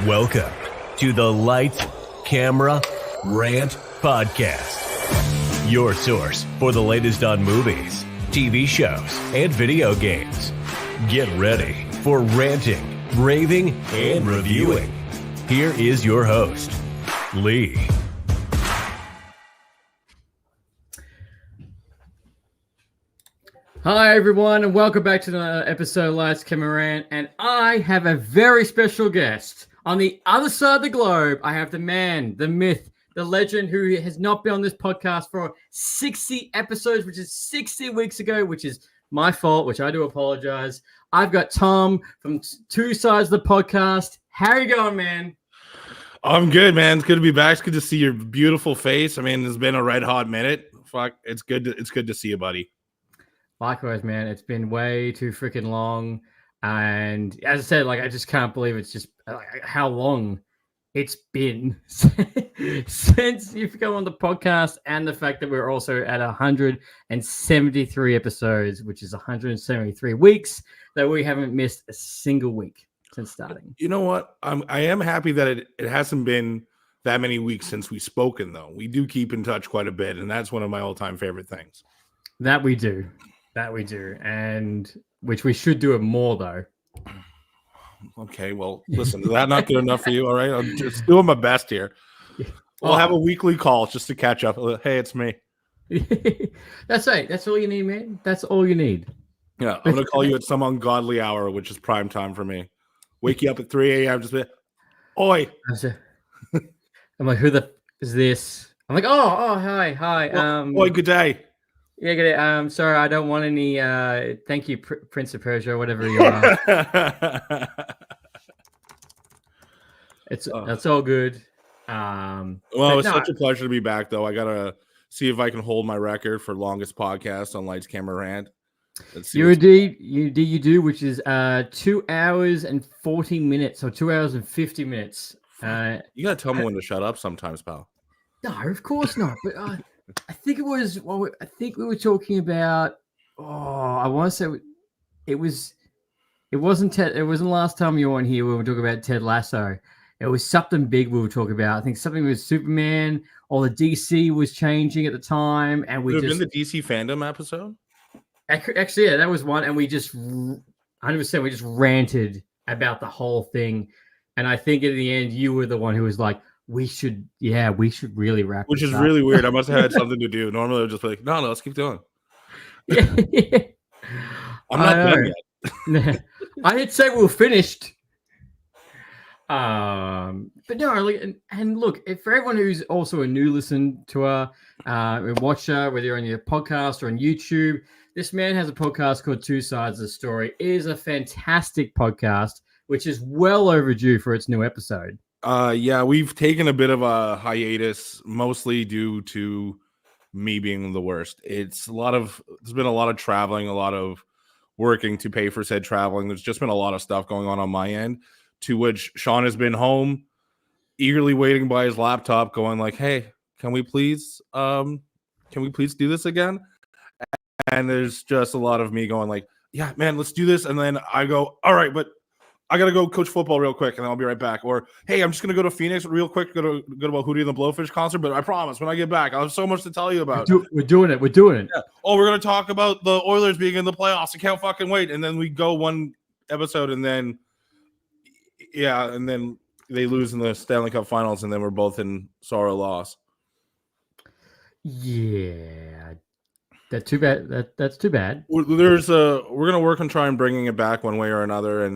Welcome to the Lights, Camera, Rant podcast. Your source for the latest on movies, TV shows, and video games. Get ready for ranting, raving, and reviewing. Here is your host, Lee. Hi everyone, and welcome back to another episode of Lights, Camera, Rant. And I have a very special guest. On the other side of the globe, I have the man, the myth, the legend who has not been on this podcast for 60 episodes, which is 60 weeks ago, which is my fault, which I do apologize. I've got Tom from Two Sides of the Podcast. How are you going, man? I'm good, man. It's good to be back. It's good to see your beautiful face. I mean, it's been a red hot minute. Fuck, it's good to see you, buddy. Likewise, man. It's been way too freaking long. And as I said, I just can't believe it's just how long it's been since you've come on the podcast, and the fact that we're also at 173 episodes, which is 173 weeks that we haven't missed a single week since starting. You know what? I am happy that it hasn't been that many weeks since we've spoken, though. We do keep in touch quite a bit, and that's one of my all-time favorite things. That we do. And which we should do it more, though. Okay, well, listen, is that not good enough for you? All right, I'm just doing my best here. We'll have a weekly call just to catch up. Hey, it's me. That's right. That's all you need, man. That's all you need. Yeah, I'm going to call you at some ungodly hour, which is prime time for me. Wake you up at 3 a.m. Just be, oi. I'm like, who the is this? I'm like, oh, hi. Oi, good day. Yeah, get it. Sorry, I don't want any. Thank you, Prince of Persia, whatever you are. That's all good. Well, it was such a pleasure to be back, though. I gotta see if I can hold my record for longest podcast on Lights, Camera, Rant. You do, which is 2 hours and 40 minutes, or 2 hours and 50 minutes. You gotta tell me when to shut up sometimes, pal. No, of course not. But I think it was. Well, I think we were talking about. I want to say it was. It wasn't Ted. It wasn't last time you were on here. We were talking about Ted Lasso. It was something big we were talking about. I think something with Superman, or the DC was changing at the time, and we just been the DC fandom episode. Actually, yeah, that was one, and we just 100%. We just ranted about the whole thing, and I think in the end, you were the one who was like, we should really wrap. Which is up. really weird. I must have had something to do. Normally, I would just be like, no, let's keep going. Yeah. I'm not done yet. I did say we were finished. But no, and look, for everyone who's also a new listener to a watcher, whether you're on your podcast or on YouTube, this man has a podcast called Two Sides of the Story. It is a fantastic podcast, which is well overdue for its new episode. Yeah, we've taken a bit of a hiatus, mostly due to me being the worst. There's been a lot of traveling, a lot of working to pay for said traveling. There's just been a lot of stuff going on my end, to which Sean has been home, eagerly waiting by his laptop, going like, "Hey, can we please do this again?" And there's just a lot of me going like, "Yeah, man, let's do this." And then I go, "All right, but I gotta go coach football real quick, and then I'll be right back." Or, "Hey, I'm just gonna go to Phoenix real quick, go to a Hootie and the Blowfish concert, but I promise when I get back, I'll have so much to tell you about." We're doing it. Yeah. Oh, we're gonna talk about the Oilers being in the playoffs. I can't fucking wait. And then we go one episode, and then they lose in the Stanley Cup Finals, and then we're both in sorrow loss. Yeah, that's too bad. That's too bad. We're gonna work on trying bringing it back one way or another,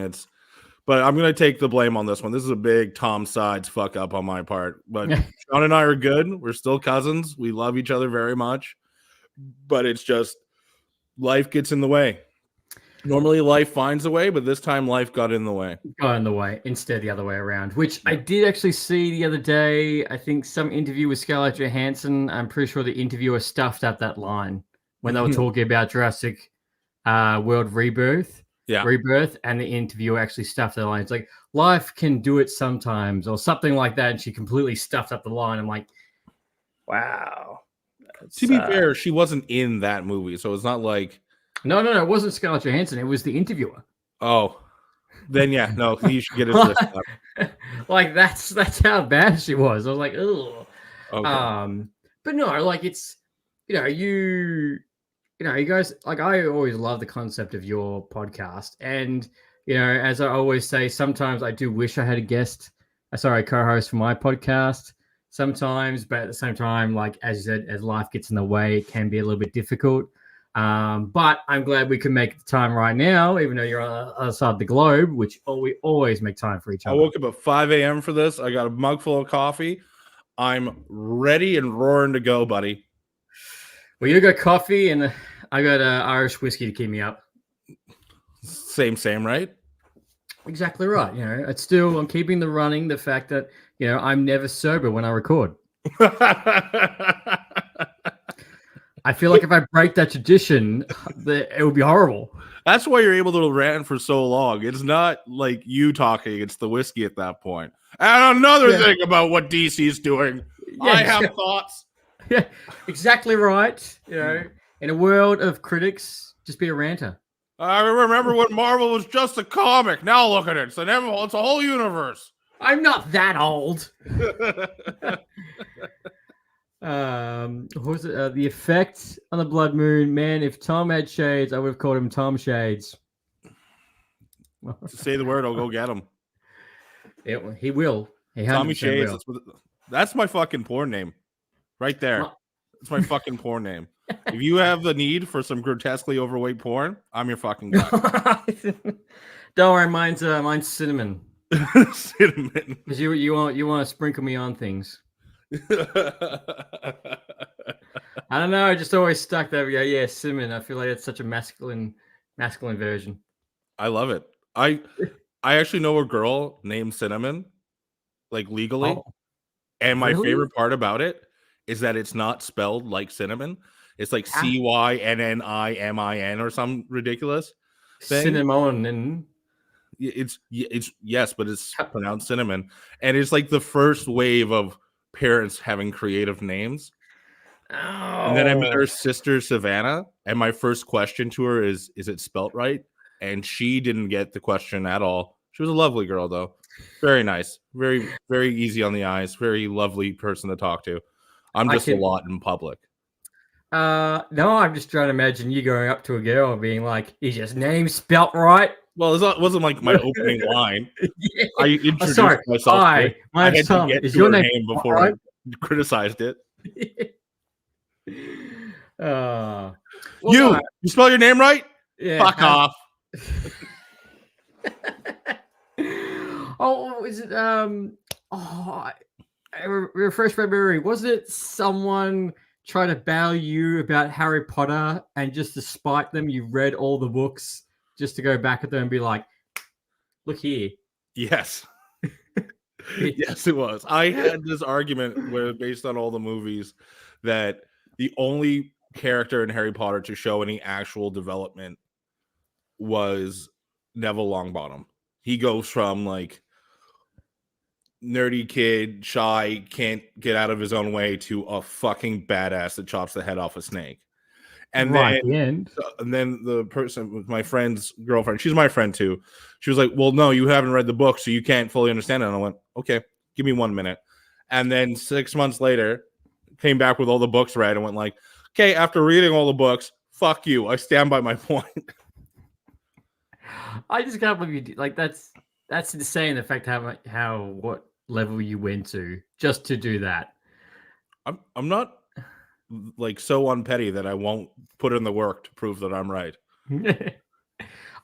but I'm going to take the blame on this one. This is a big Tom Sides fuck up on my part. But Sean and I are good. We're still cousins. We love each other very much. But it's just life gets in the way. Normally life finds a way, but this time life got in the way. Instead the other way around, which I did actually see the other day. I think some interview with Scarlett Johansson. I'm pretty sure the interviewer stuffed up that line when they were talking about Jurassic World Rebirth, and the interviewer actually stuffed the line. It's like, life can do it sometimes, or something like that, and she completely stuffed up the line. I'm like, wow. To be fair, she wasn't in that movie, so it's not like... No, it wasn't Scarlett Johansson. It was the interviewer. Oh. then yeah, no, he should get his wrist slapped. Like that's how bad she was. I was like, oh. Okay. But no, like it's you guys, like I always love the concept of your podcast, and as I always say, sometimes I do wish I had a co-host for my podcast. Sometimes, but at the same time, like as you said, as life gets in the way, it can be a little bit difficult. But I'm glad we can make the time right now, even though you're on the other side of the globe, which we always make time for each I other. woke up at 5 a.m. for this. I got a mug full of coffee. I'm ready and roaring to go, buddy. Well, you got coffee, and I got Irish whiskey to keep me up. Same, right? Exactly right. It's still, I'm keeping the fact that, I'm never sober when I record. I feel like if I break that tradition, it would be horrible. That's why you're able to rant for so long. It's not like you talking, it's the whiskey at that point. And another thing about what DC's doing, I have thoughts. Yeah, exactly right. In a world of critics, just be a ranter. I remember when Marvel was just a comic. Now look at it. It's a whole universe. I'm not that old. What was it? The effect on the blood moon. Man, if Tom had shades, I would have called him Tom Shades. Say the word, I'll go get him. He will. Tommy Shades. That's my fucking porn name. Right there. It's my fucking porn name. If you have the need for some grotesquely overweight porn, I'm your fucking guy. Don't worry, mine's cinnamon. Cinnamon. Because you want to sprinkle me on things. I don't know. I just always stuck that. Yeah, cinnamon. I feel like it's such a masculine version. I love it. I actually know a girl named Cinnamon, like legally. Oh, and my really? favorite part about it is that it's not spelled like cinnamon. It's like CYNNIMIN or some ridiculous thing. Cinnamon and it's yes, but it's pronounced cinnamon. And it's like the first wave of parents having creative names. Oh. And then I met her sister Savannah, and my first question to her is it spelt right? And she didn't get the question at all. She was a lovely girl though. Very nice. Very, very easy on the eyes. Very lovely person to talk to. I'm just a lot in public. No, I'm just trying to imagine you going up to a girl and being like, "Is your name spelt right?" Well, it wasn't like my opening line. Yeah. I introduced myself. Hi, my name's Tom. Is your name before right? I criticized it? Well, you spell your name right? Yeah. Fuck off. Oh, is it refresh my memory. Was it someone trying to bail you about Harry Potter, and just to spite them, you read all the books just to go back at them and be like, "Look here." Yes. Yes, it was. I had this argument where, based on all the movies, that the only character in Harry Potter to show any actual development was Neville Longbottom. He goes from like nerdy kid, shy, can't get out of his own way, to a fucking badass that chops the head off a snake. And then the person with my friend's girlfriend, she's my friend too. She was like, "Well, no, you haven't read the book, so you can't fully understand it." And I went, "Okay, give me 1 minute." And then 6 months later, came back with all the books read and went like, "Okay, after reading all the books, fuck you. I stand by my point." I just can't believe you did. Like that's insane. The fact what level you went to just to do that. I'm not like so unpetty that I won't put in the work to prove that I'm right.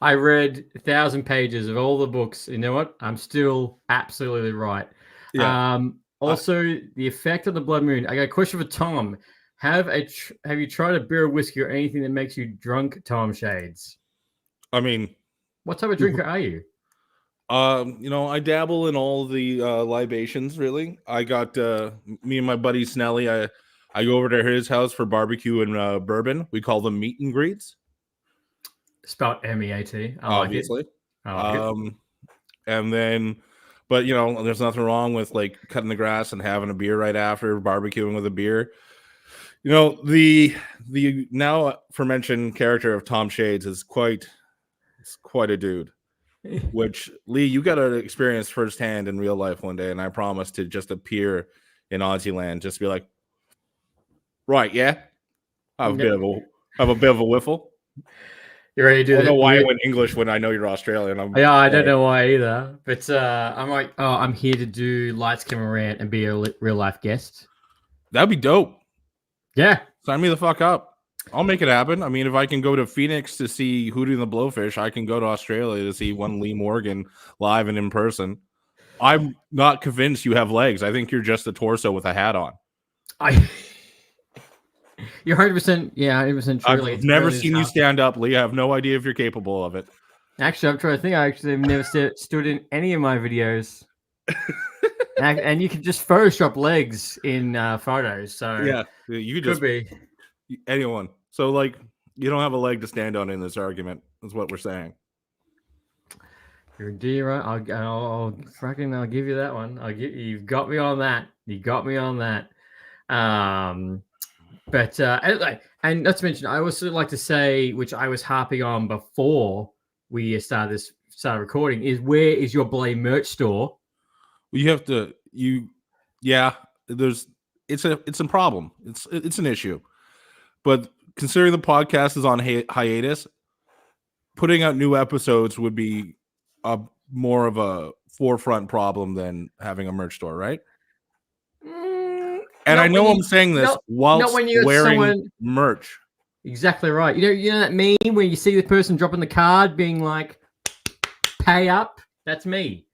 I read 1,000 pages of all the books. You know what? I'm still absolutely right. Yeah. Also, the effect of the blood moon. I got a question for Tom. Have you tried a beer or whiskey or anything that makes you drunk, Tom Shades? I mean, what type of drinker are you? I dabble in all the libations. Really, I got me and my buddy Snelly. I go over to his house for barbecue and bourbon. We call them meet and greets. Spelled MEAT. Obviously. And then, but there's nothing wrong with like cutting the grass and having a beer right after, barbecuing with a beer. The now aforementioned character of Tom Shades is quite a dude. which Lee, you got to experience firsthand in real life one day, and I promise to just appear in Aussie land, just be like, right, yeah, have a bit of a whiffle. You ready to do I don't know why I that? went English when I know you're Australian. Yeah, I don't know why either. But I'm like, oh, I'm here to do lights, camera, rant, and be a real life guest. That'd be dope. Yeah. Sign me the fuck up. I'll make it happen. I mean, if I can go to Phoenix to see Hootie and the Blowfish, I can go to Australia to see one Lee Morgan live and in person. I'm not convinced you have legs. I think you're just a torso with a hat on. You're 100%. Yeah, 100% true. I've never seen you stand up, Lee. I have no idea if you're capable of it. Actually, I'm trying to think. I actually have never stood in any of my videos. And you can just Photoshop legs in photos. So yeah, you could just be anyone. So like, you don't have a leg to stand on in this argument. Is what we're saying. You're right. I'll give you that one. You've got me on that. You got me on that. But and not to mention, I also like to say, which I was harping on before we started recording, is where is your bloody merch store? Well, you have to. It's a problem. It's an issue. But considering the podcast is on hiatus, putting out new episodes would be more of a forefront problem than having a merch store, right? And I know I'm saying this whilst wearing merch. Exactly right. You know that meme where you see the person dropping the card being like, pay up? That's me.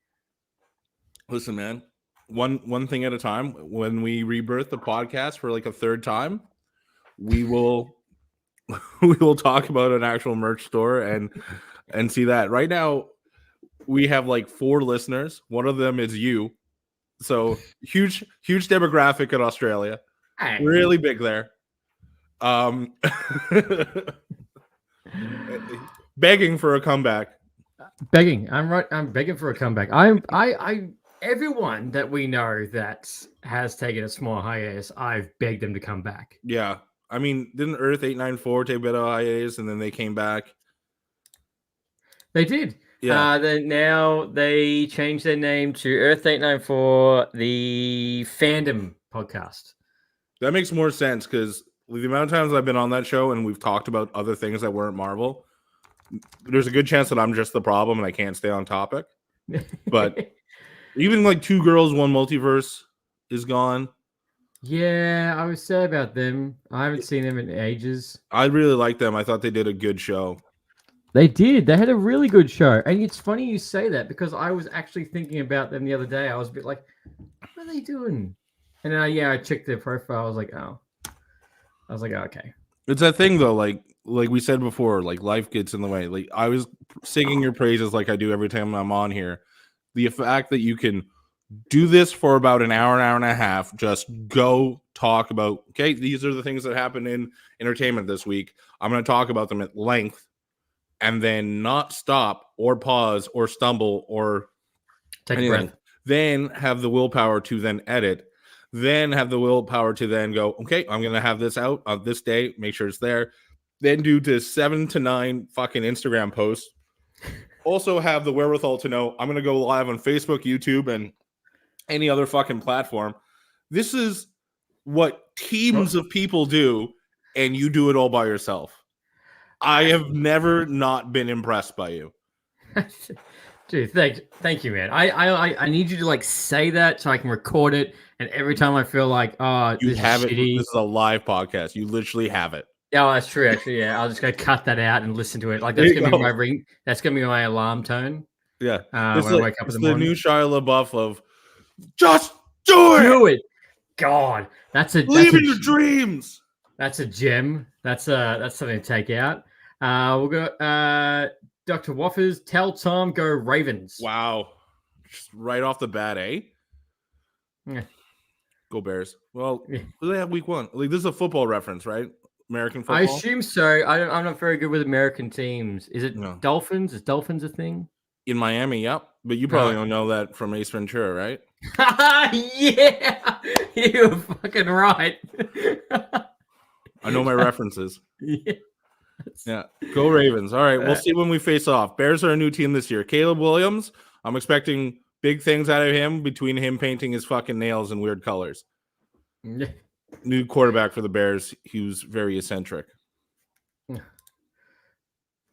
Listen, man, one thing at a time. When we rebirth the podcast for like a third time, we will talk about an actual merch store and see that. Right now, we have like 4 listeners. One of them is you. So huge demographic in Australia. Really big there. Begging for a comeback. Begging. I'm right. I'm begging for a comeback. Everyone that we know that has taken a small hiatus, I've begged them to come back. Yeah. I mean, didn't Earth 894 take a bit of hiatus and then they came back? They did. Yeah. Then now they changed their name to Earth 894, the fandom podcast. That makes more sense because the amount of times I've been on that show and we've talked about other things that weren't Marvel, there's a good chance that I'm just the problem and I can't stay on topic. But even like 2 Girls, 1 Multiverse is gone. Yeah, I was sad about them. I haven't seen them in ages. I really like them. I thought they did a good show. They did. They had a really good show. And it's funny you say that because I was actually thinking about them the other day. I was a bit like, what are they doing? And then I checked their profile. I was like, oh. I was like, oh, okay. It's that thing though, like we said before, like life gets in the way. Like I was singing your praises like I do every time I'm on here. The fact that you can do this for about an hour and a half, just go talk about, okay, these are the things that happened in entertainment this week. I'm going to talk about them at length and then not stop or pause or stumble or take anything. a breath. Then have the willpower to then edit. Then have the willpower to then go, okay, I'm going to have this out on this day. Make sure it's there. Then do to 7 to 9 fucking Instagram posts. Also have the wherewithal to know I'm going to go live on Facebook, YouTube, and any other fucking platform. This is what teams of people do, and you do it all by yourself. I have never not been impressed by you. Dude, thank you, man. I need you to like say that so I can record it. And every time I feel like, oh, you this have is it. shitty. This is a live podcast. You literally have it. Yeah, that's true. Actually, yeah, I'll just go cut that out and listen to it. Like that's gonna be my ring. That's gonna be my alarm tone. Yeah, when I wake up in the morning. The new Shia LaBeouf of just do it. Do it. God, believe in your dreams. That's a gem. That's something to take out. We'll go. Dr. Waffers, tell Tom go Ravens. Wow, just right off the bat, eh? Yeah. Go Bears. Well, they have week 1. Like this is a football reference, right? American football. I assume so. I'm not very good with American teams. Is it Dolphins? Is Dolphins a thing? In Miami, yep. But you probably don't know that from Ace Ventura, right? Yeah, you're fucking right. I know my references. Yeah. Yeah, go Ravens. All right, we'll see when we face off. Bears are a new team this year. Caleb Williams, I'm expecting big things out of him between him painting his fucking nails in weird colors. New quarterback for the Bears. He was very eccentric.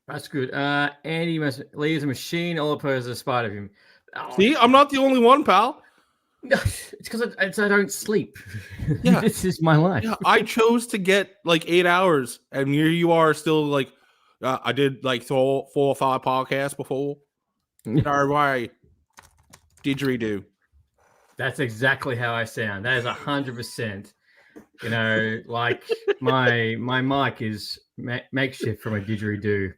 That's good. Andy Lee's a machine. All opposed to spite of him. Oh, See, I'm not the only one, pal. No, it's because I don't sleep. Yeah. This is my life. Yeah, I chose to get like 8 hours, and here you are still like, I did like 4 or 5 podcasts before. Sorry, why? Didgeridoo. That's exactly how I sound. That is 100%. You know, like my mic is makeshift from a didgeridoo.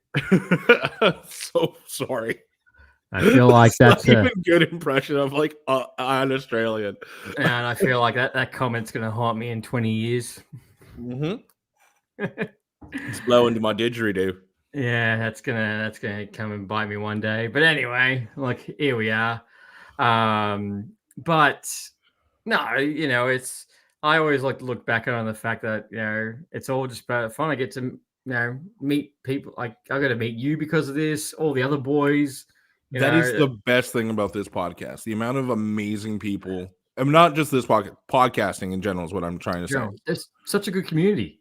So sorry. I feel like that's a good impression of like an Australian. And I feel like that comment's gonna haunt me in 20 years. Mm-hmm. It's blow into my didgeridoo. Yeah, that's gonna come and bite me one day. But anyway, like here we are. But no, you know, I always like to look back on the fact that, you know, it's all just about fun. I get to, you know, meet people. Like I got to meet you because of this, all the other boys. That is the best thing about this podcast. The amount of amazing people. I'm not just this podcasting in general is what I'm trying to say. It's such a good community.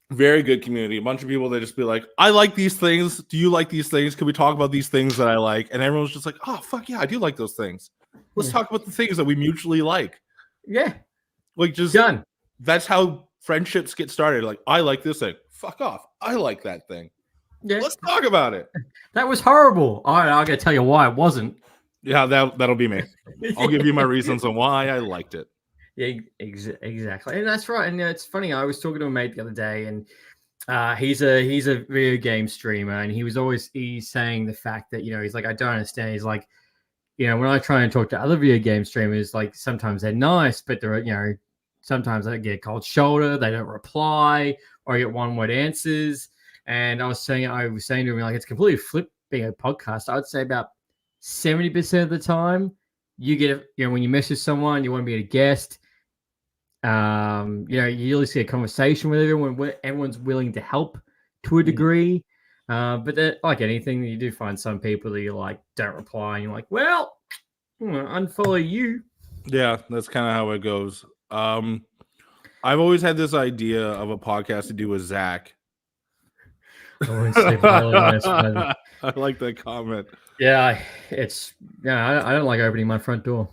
Very good community. A bunch of people that just be like, I like these things. Do you like these things? Can we talk about these things that I like? And everyone's just like, oh, fuck yeah, I do like those things. Let's talk about the things that we mutually like. Yeah. Like just done. That's how friendships get started. Like, I like this thing. Fuck off. I like that thing. Yeah. Let's talk about it. That was horrible. All right, I'm going to tell you why it wasn't. Yeah, that'll be me. I'll give you my reasons on why I liked it. Yeah, exactly. And that's right. And it's funny. I was talking to a mate the other day, and he's a video game streamer, and he's saying the fact that, you know, he's like, I don't understand. He's like, you know, when I try and talk to other video game streamers, like sometimes they're nice, but they're, you know, sometimes I get a cold shoulder, they don't reply, or I get one-word answers. And I was saying to him, like, it's completely flipped being a podcast. I would say about 70% of the time, you get, you know, when you message someone, you want to be a guest. You know, you usually see a conversation with everyone where everyone's willing to help to a degree. But like anything, you do find some people that you like don't reply, and you're like, well, I'm gonna unfollow you. Yeah, that's kind of how it goes. I've always had this idea of a podcast to do with Zach. I like that comment. Yeah, I don't like opening my front door.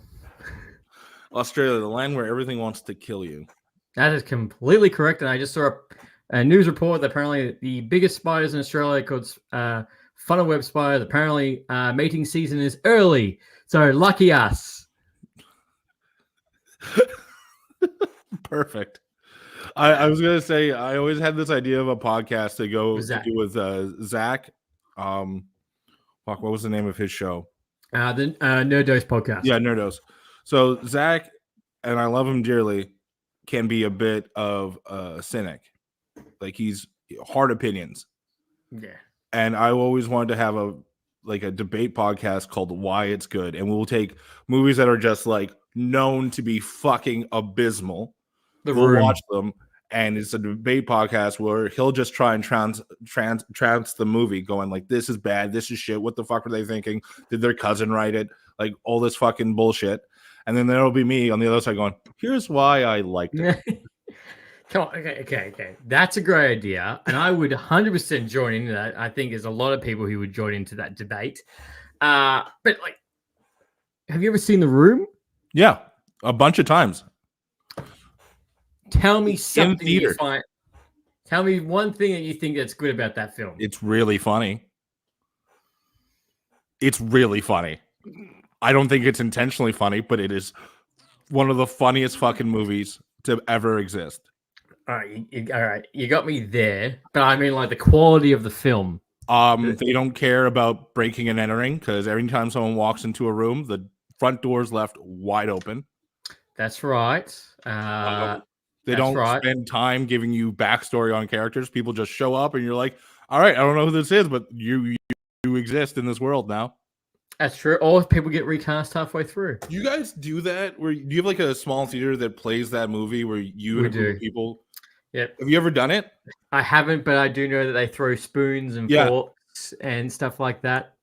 Australia, the land where everything wants to kill you. That is completely correct. And I just saw a news report that apparently the biggest spiders in Australia, called funnel web spiders, apparently mating season is early. So lucky us. Perfect. I was gonna say, I always had this idea of a podcast to do with Zach. What was the name of his show? The Nerdos podcast. Yeah, Nerdos. So Zach, and I love him dearly, can be a bit of a cynic. Like, he's hard opinions. Yeah. And I always wanted to have a debate podcast called Why It's Good, and we'll take movies that are just like known to be fucking abysmal. We'll watch them, and it's a debate podcast where he'll just try and trans the movie, going like, this is bad, this is shit, what the fuck were they thinking? Did their cousin write it? Like, all this fucking bullshit. And then there'll be me on the other side going, here's why I liked it. Come on, okay. That's a great idea, and I would 100% join into that. I think there's a lot of people who would join into that debate. But like, have you ever seen The Room? Yeah, a bunch of times. Tell me something you find. Tell me one thing that you think that's good about that film. It's really funny. I don't think it's intentionally funny, but it is one of the funniest fucking movies to ever exist. All right, you got me there, but I mean, like, the quality of the film. They don't care about breaking and entering, because every time someone walks into a room, the front door's left wide open. That's right. They don't spend time giving you backstory on characters. People just show up, and you're like, all right, I don't know who this is, but you exist in this world now. That's true. Or people get recast halfway through. Do you guys do that? Do you have like a small theater that plays that movie where you and people? Yep. Have you ever done it? I haven't, but I do know that they throw spoons and forks and stuff like that.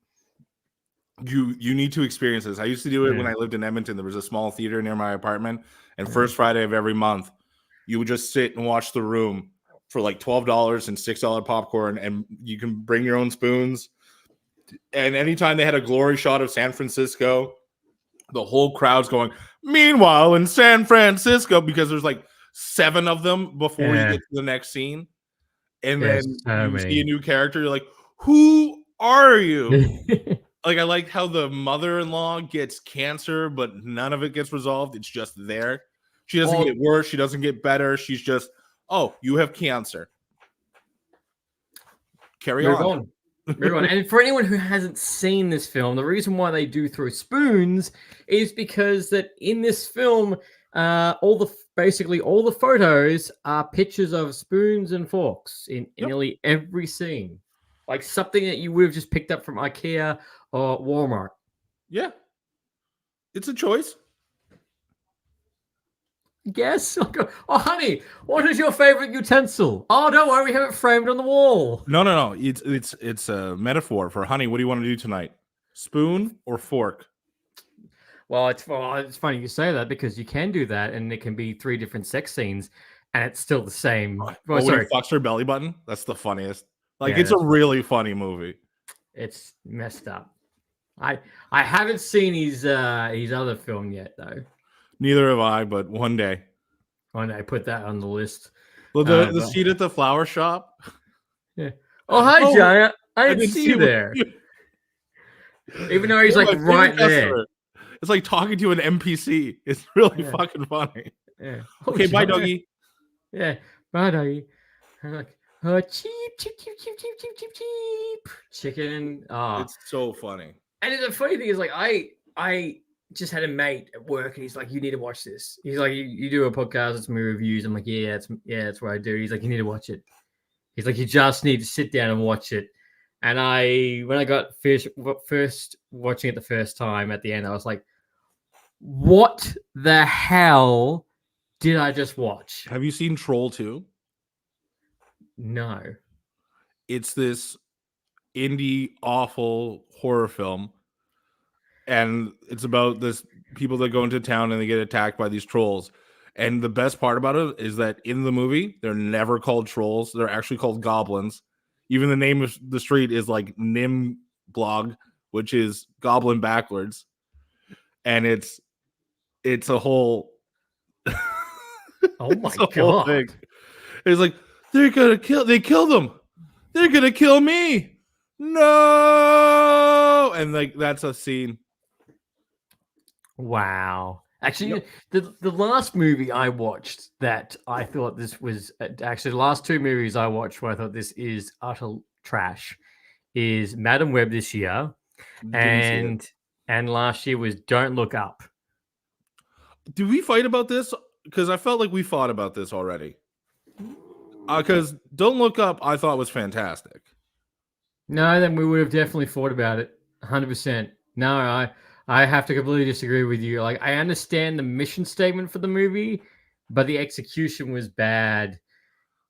You need to experience this. I used to do it when I lived in Edmonton. There was a small theater near my apartment, and first Friday of every month, you would just sit and watch The Room for like $12 and $6 popcorn, and you can bring your own spoons. And anytime they had a glory shot of San Francisco, the whole crowd's going, meanwhile in San Francisco, because there's like 7 of them before you get to the next scene. And then you see a new character, you're like, who are you? Like, I liked how the mother-in-law gets cancer, but none of it gets resolved. It's just there. She doesn't get worse. She doesn't get better. She's just, oh, you have cancer. Carry on. Move on. And for anyone who hasn't seen this film, the reason why they do throw spoons is because that in this film, basically all the photos are pictures of spoons and forks in nearly every scene. Like something that you would have just picked up from IKEA or Walmart. Yeah. It's a choice. Yes. Oh, honey, what is your favorite utensil? Oh, don't worry, we have it framed on the wall. No. It's a metaphor for, honey, what do you want to do tonight? Spoon or fork? Well, it's funny you say that because you can do that, and it can be 3 different sex scenes, and it's still the same. When he fucks her belly button, that's the funniest. Like, it's a really funny movie. It's messed up. I haven't seen his other film yet, though. Neither have I, but one day. One day, put that on the list. Well, the seat at the flower shop. Yeah. Oh, hi, John. I didn't see you there. Even though he's like right there. It's like talking to an NPC. It's really fucking funny. Yeah. Okay, bye, doggy. Yeah, bye, doggy. I'm like, oh, cheep, cheep, cheep, cheep, cheep, cheep, cheep, cheep. Chicken. Oh. It's so funny. And the funny thing is, like, I just had a mate at work, and he's like, "You need to watch this." He's like, "You do a podcast, it's movie reviews." I'm like, "Yeah, that's what I do." He's like, "You need to watch it." He's like, "You just need to sit down and watch it." And when I got first watching it the first time, at the end, I was like, "What the hell did I just watch?" Have you seen Troll 2? No. It's this indie awful horror film, and it's about this people that go into town and they get attacked by these trolls. And the best part about it is that in the movie, they're never called trolls. They're actually called goblins. Even the name of the street is like Nimblog, which is goblin backwards. And it's a whole oh my god thing. It's like, they killed them. They're gonna kill me. No. And like, that's a scene. Wow. Actually, the last movie I watched that I thought this was actually the last 2 movies I watched where I thought this is utter trash is Madam Web this year, and last year was Don't Look Up. Did we fight about this? Because I felt like we fought about this already. Because Don't Look Up, I thought was fantastic. No, then we would have definitely fought about it, 100%. No, I have to completely disagree with you. Like, I understand the mission statement for the movie, but the execution was bad.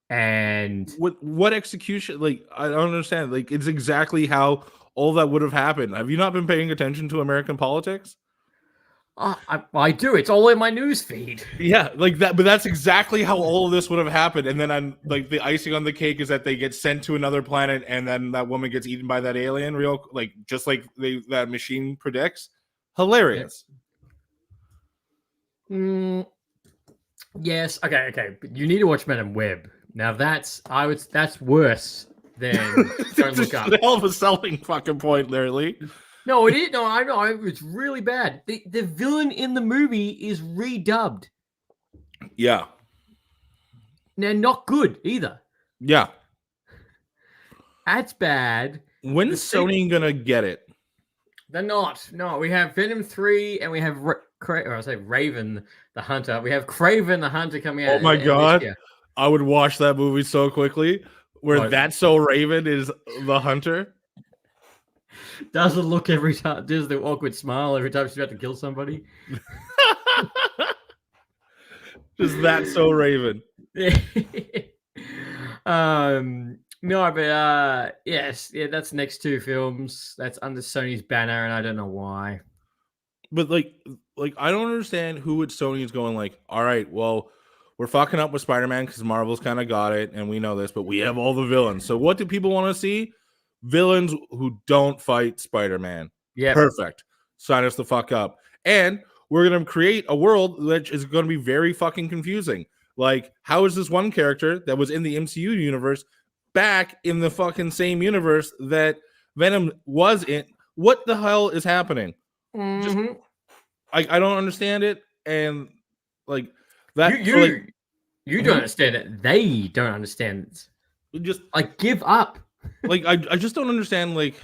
And what execution? Like, I don't understand. Like, it's exactly how all that would have happened. Have you not been paying attention to American politics? I do. It's all in my news feed. Yeah, like that. But that's exactly how all of this would have happened. And then, I'm like, the icing on the cake is that they get sent to another planet, and then that woman gets eaten by that alien. Just like that machine predicts. Hilarious. Yes. Okay. But you need to watch Madam Web. Now that's worse than Don't Look Up. Hell of a selling fucking point there, Lee. No, it is. No, I know. It's really bad. The villain in the movie is redubbed. Yeah. Now, not good either. Yeah. That's bad. When's Sony gonna get it? They're not. No, we have Venom 3 and we have Raven the Hunter. We have Craven the Hunter coming out. Oh my god. I would watch that movie so quickly. That's So Raven is the hunter. Doesn't look every time. Does the awkward smile every time she's about to kill somebody. Just That So Raven. No, but yes, yeah, that's next two films. That's under Sony's banner, and I don't know why. But like I don't understand who at Sony is going like, all right, well, we're fucking up with Spider-Man because Marvel's kind of got it, and we know this, but we have all the villains. So what do people want to see? Villains who don't fight Spider-Man. Yeah, Perfect. Sign us the fuck up. And we're gonna create a world that is going to be very fucking confusing. Like, how is this one character that was in the MCU universe back in the fucking same universe that Venom was in? What the hell is happening? Just I don't understand it, and like that. You don't understand it. They don't understand it. Just like give up. Like I just don't understand. Like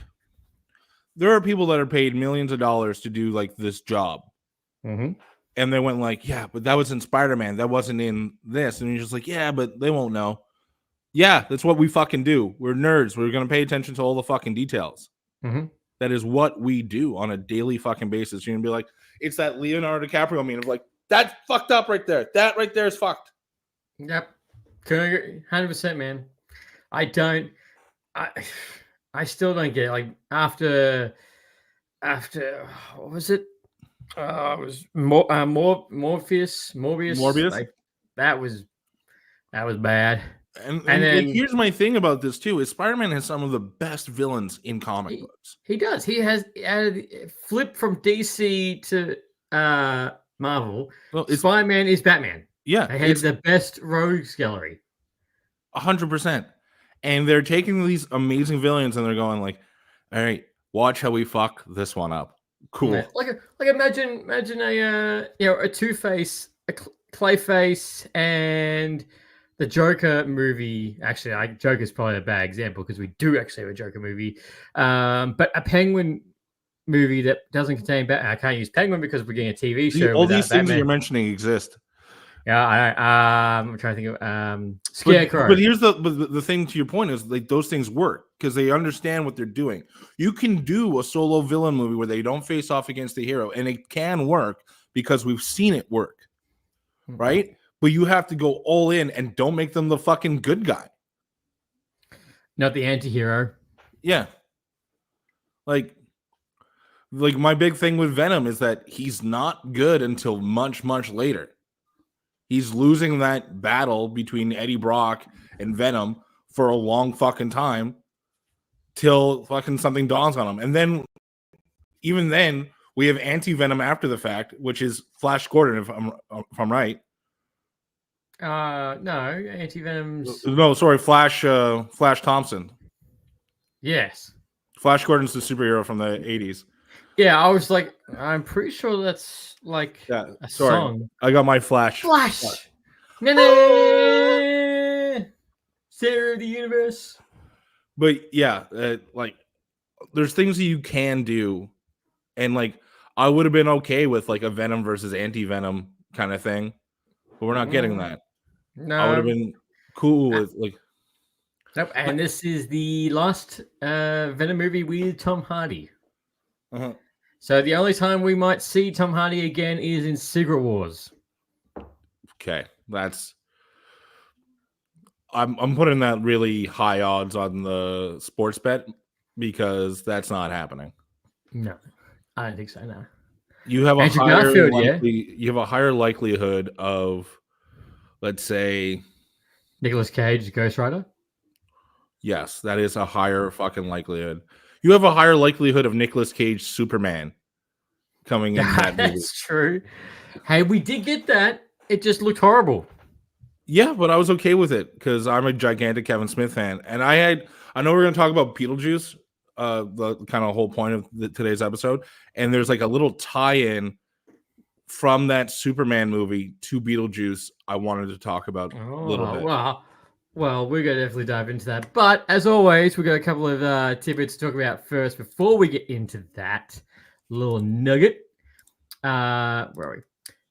there are people that are paid millions of dollars to do like this job, and they went like, yeah, but that was in Spider-Man. That wasn't in this, and you're just like, yeah, but they won't know. Yeah, that's what we fucking do. We're nerds. We're gonna pay attention to all the fucking details. That is what we do on a daily fucking basis. You're gonna be like, it's that Leonardo DiCaprio meme of like, that's fucked up right there. That right there is fucked. Yep. 100%, man. I still don't get it. Like after what was it? It was Morbius. Like that was bad. And then like, here's my thing about this too: is Spider-Man has some of the best villains in comic books. He does. He has flipped from DC to Marvel. Well, Spider-Man is Batman. Yeah, they have the best rogues gallery. 100%. And they're taking these amazing villains and they're going like, all right, watch how we fuck this one up. Cool. Yeah. Like imagine a Two-Face, a Clayface, and the Joker movie. Actually, Joker's probably a bad example because we do actually have a Joker movie. But a Penguin movie that doesn't contain Batman. I can't use Penguin because we're getting a TV show. All these things that you're mentioning exist. Yeah, I'm trying to think of Scarecrow. But here's the thing to your point is like those things work because they understand what they're doing. You can do a solo villain movie where they don't face off against the hero, and it can work because we've seen it work, right? But you have to go all in and don't make them the fucking good guy. Not the anti-hero. Yeah. Like my big thing with Venom is that he's not good until much, much later. He's losing that battle between Eddie Brock and Venom for a long fucking time till fucking something dawns on him. And then, even then, we have anti-Venom after the fact, which is Flash Gordon, if I'm right. No, anti-Venom's... No, sorry, Flash Thompson. Yes. Flash Gordon's the superhero from the 80s. Yeah, I was like, I'm pretty sure that's like a song. I got my Flash. Flash. Center of the universe. But yeah, like there's things that you can do, and like I would have been okay with like a Venom versus anti-Venom kind of thing, but we're not getting that. No, I would have been cool with like. Nope. And this is the last Venom movie with Tom Hardy. So the only time we might see Tom Hardy again is in Secret Wars. Okay, I'm putting that really high odds on the sports bet because that's not happening. No, I don't think so. No, you have a higher likelihood of, let's say, Nicolas Cage, Ghost Rider. Yes, that is a higher fucking likelihood. You have a higher likelihood of Nicolas Cage Superman coming in that movie. That's true. Hey, we did get that. It just looked horrible. Yeah, but I was okay with it because I'm a gigantic Kevin Smith fan. And I know we're going to talk about Beetlejuice, the kind of whole point of today's episode. And there's like a little tie-in from that Superman movie to Beetlejuice I wanted to talk about a little bit. Well, we're going to definitely dive into that. But as always, we've got a couple of tidbits to talk about first before we get into that little nugget. Where are we?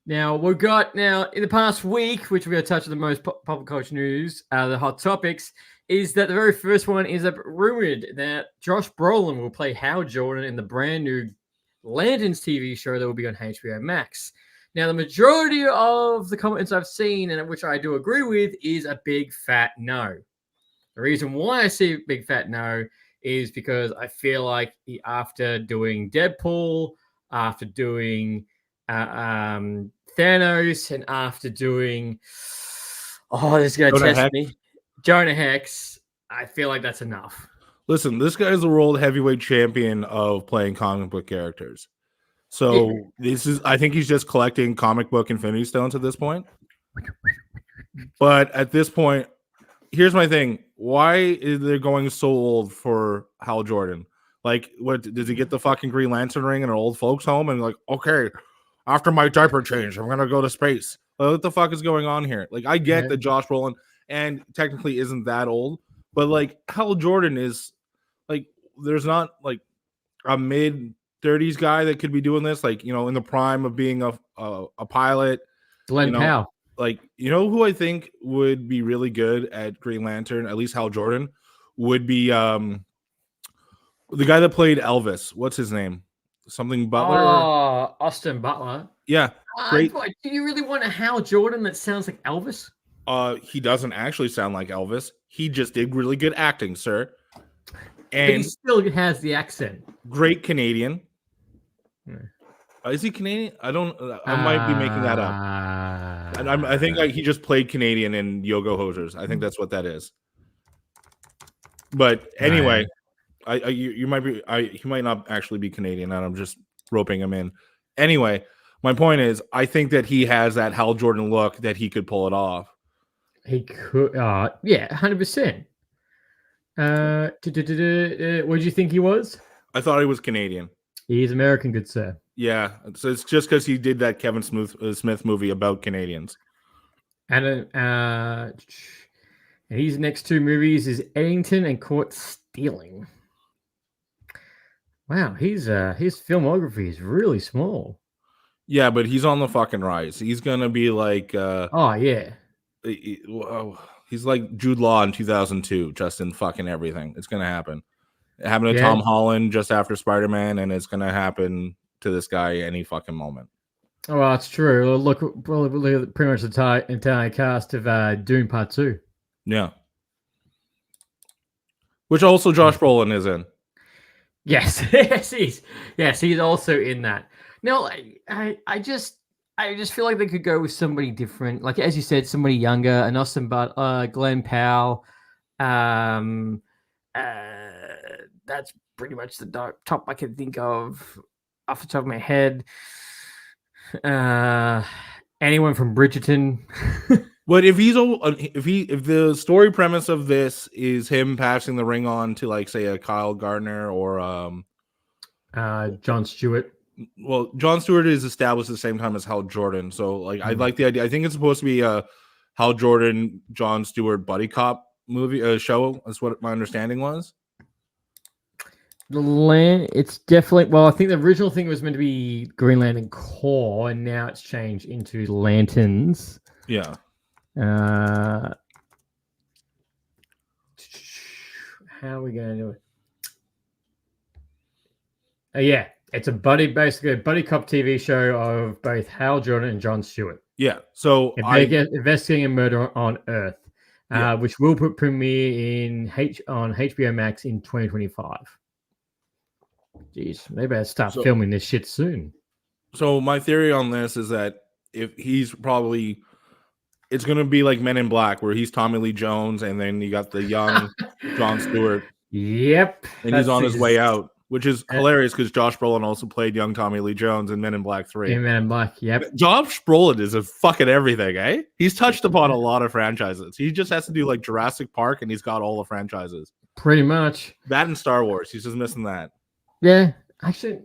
Now, we've got in the past week, which we're going to touch on the most pop culture news, the hot topics, is that the very first one is rumored that Josh Brolin will play Hal Jordan in the brand new Lanterns TV show that will be on HBO Max. Now, the majority of the comments I've seen, and which I do agree with, is a big fat no. The reason why I see a big fat no is because I feel like after doing Deadpool, after doing Thanos, and after doing this is gonna Jonah test Hex. me, Jonah Hex, I feel like that's enough. Listen, this guy is the world heavyweight champion of playing comic book characters. So I think he's just collecting comic book Infinity Stones at this point. But at this point, here's my thing. Why is they going so old for Hal Jordan? Like, what does he get the fucking Green Lantern ring in an old folks' home and like, okay, after my diaper change, I'm gonna go to space. What the fuck is going on here? Like, I get that Josh Brolin and technically isn't that old, but like Hal Jordan is like, there's not like a mid 30s guy that could be doing this, like, you know, in the prime of being a pilot. Glenn Powell. Like, you know who I think would be really good at Green Lantern, at least Hal Jordan, would be the guy that played Elvis. What's his name? Something Butler? Oh, Austin Butler. Yeah, great. Do you really want a Hal Jordan that sounds like Elvis? He doesn't actually sound like Elvis. He just did really good acting, sir. And but he still has the accent. Great Canadian. Is he Canadian? I don't. I might be making that up. And I think like he just played Canadian in Yoga Hosers. I think that's what that is. But anyway, you might be. He might not actually be Canadian, and I'm just roping him in. Anyway, my point is, I think that he has that Hal Jordan look that he could pull it off. He could. Yeah, 100%. What did you think he was? I thought he was Canadian. He's American, good sir. Yeah, so it's just because he did that Kevin Smith movie about Canadians. And his next two movies is Eddington and Caught Stealing. Wow, his filmography is really small. Yeah, but he's on the fucking rise. He's gonna be like, he's like Jude Law in 2002, just in fucking everything. It's gonna happen. It happened to Tom Holland just after Spider-Man, and it's gonna happen to this guy any fucking moment. Oh, well, that's true. Look at pretty much the entire cast of Dune Part 2. Yeah. Which also Josh Brolin is in. Yes, he's also in that. No, I just feel like they could go with somebody different. Like, as you said, somebody younger, an Austin Butler, Glenn Powell. That's pretty much the top I can think of off the top of my head. Anyone from Bridgerton. But if the story premise of this is him passing the ring on to, like, say, a Kyle Gardner or Jon Stewart. Well, Jon Stewart is established at the same time as Hal Jordan, so like I like the idea. I think it's supposed to be a Hal Jordan, Jon Stewart buddy cop movie show. That's what my understanding was. It's definitely, well, I think the original thing was meant to be Green Lantern Corps, and now it's changed into Lanterns. Yeah. How are we going to do it? Yeah, it's basically a buddy cop TV show of both Hal Jordan and Jon Stewart. Yeah, so investigating a murder on Earth, which will premiere on HBO Max in 2025. Jeez, maybe I'll start filming this shit soon. So my theory on this is that if he's probably, it's going to be like Men in Black, where he's Tommy Lee Jones, and then you got the young Jon Stewart. Yep. And he's on his way out, which is hilarious because Josh Brolin also played young Tommy Lee Jones in Men in Black 3. In Men in Black, yep. Josh Brolin is a fucking everything, eh? He's touched upon a lot of franchises. He just has to do like Jurassic Park, and he's got all the franchises. Pretty much. That and Star Wars. He's just missing that. Yeah, actually,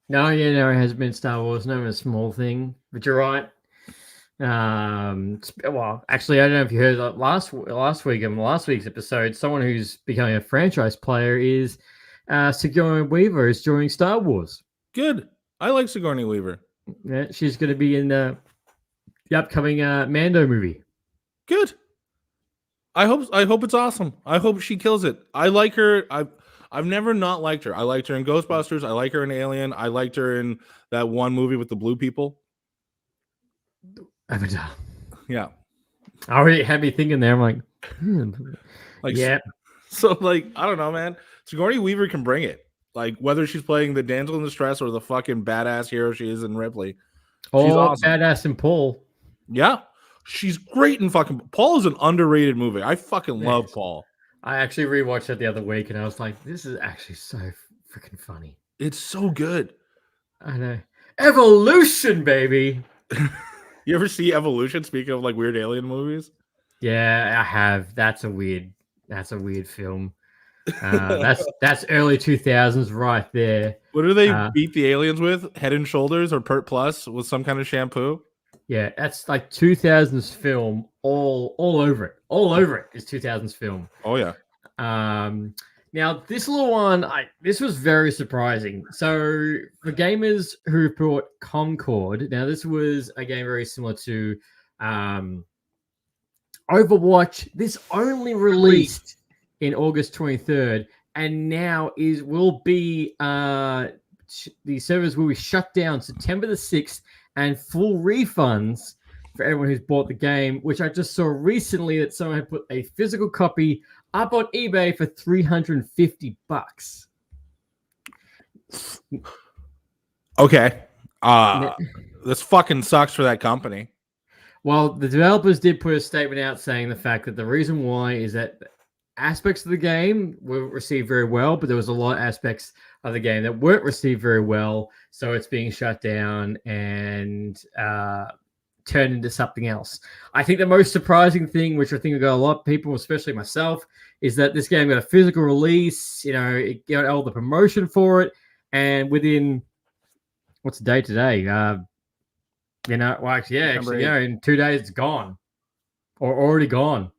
no, it has been Star Wars. Not a small thing, but you're right. Well, actually, I don't know if you heard that last week in last week's episode. Someone who's becoming a franchise player is Sigourney Weaver is joining Star Wars. Good, I like Sigourney Weaver. Yeah, she's going to be in the upcoming Mando movie. Good. I hope it's awesome. I hope she kills it. I like her. I've never not liked her. I liked her in Ghostbusters. I like her in Alien. I liked her in that one movie with the blue people. Avatar. Yeah. I already had me thinking there. I'm like, Like, Yep. so like I don't know, man. Sigourney Weaver can bring it. Like whether she's playing the damsel in distress or the fucking badass hero she is in Ripley, she's Oh, awesome. Badass and Paul. Yeah, she's great in fucking. Paul is an underrated movie. I fucking love Yes. Paul. I actually rewatched it the other week, and I was like, "This is actually so freaking funny." It's so good. I know. Evolution, baby. You ever see Evolution? Speaking of like weird alien movies, Yeah, I have. That's a weird film. That's early 2000s right there. what do they Uh, beat the aliens with? Head and Shoulders or Pert Plus with some kind of shampoo? yeah, that's like 2000s film. All over it. All over it is 2000s film. Oh yeah. Now this little one, this was very surprising. So for gamers who bought Concord, now this was a game very similar to Overwatch. This only released in August 23rd, and now will be the servers will be shut down September the 6th, and full refunds for everyone who's bought the game, which I just saw recently that someone had put a physical copy up on eBay for $350. Okay. This fucking sucks for that company. Well, the developers did put a statement out saying the fact that the reason why is that aspects of the game were received very well, but there was a lot of aspects of the game that weren't received very well, so it's being shut down and turned into something else. I think the most surprising thing, which I think got a lot of people, especially myself, is that this game got a physical release. You know, it got all the promotion for it, and within what's the date today? You know, well, actually, in 2 days it's gone, or already gone.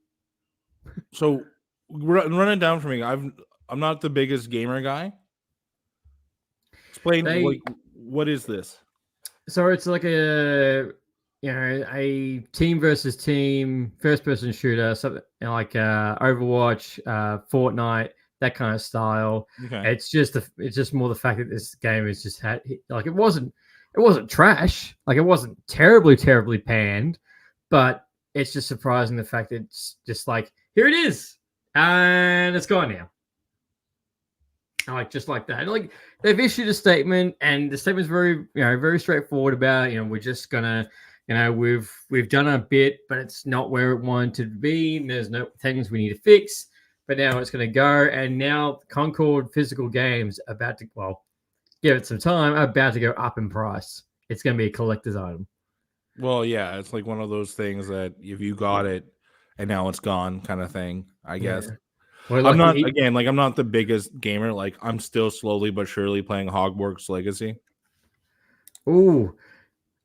So run it down for me. I'm not the biggest gamer guy. Explain what is this? So it's like a team versus team first person shooter, something like Overwatch, Fortnite, that kind of style. Okay. It's just more the fact that this game is just like it wasn't trash, like it wasn't terribly panned, but it's just surprising the fact that it's just like, here it is and it's gone now. Like just like that. Like they've issued a statement, and the statement's very straightforward about, we're just gonna, we've done our bit, but it's not where it wanted to be. And there's no things we need to fix, but now it's gonna go. And now Concord physical games about to, well, give it some time, about to go up in price. It's gonna be a collector's item. Well, yeah, it's like one of those things that if you got it and now it's gone kind of thing, I guess. Yeah. Well, I'm not I'm not the biggest gamer. Like I'm still slowly but surely playing Hogwarts Legacy. Ooh.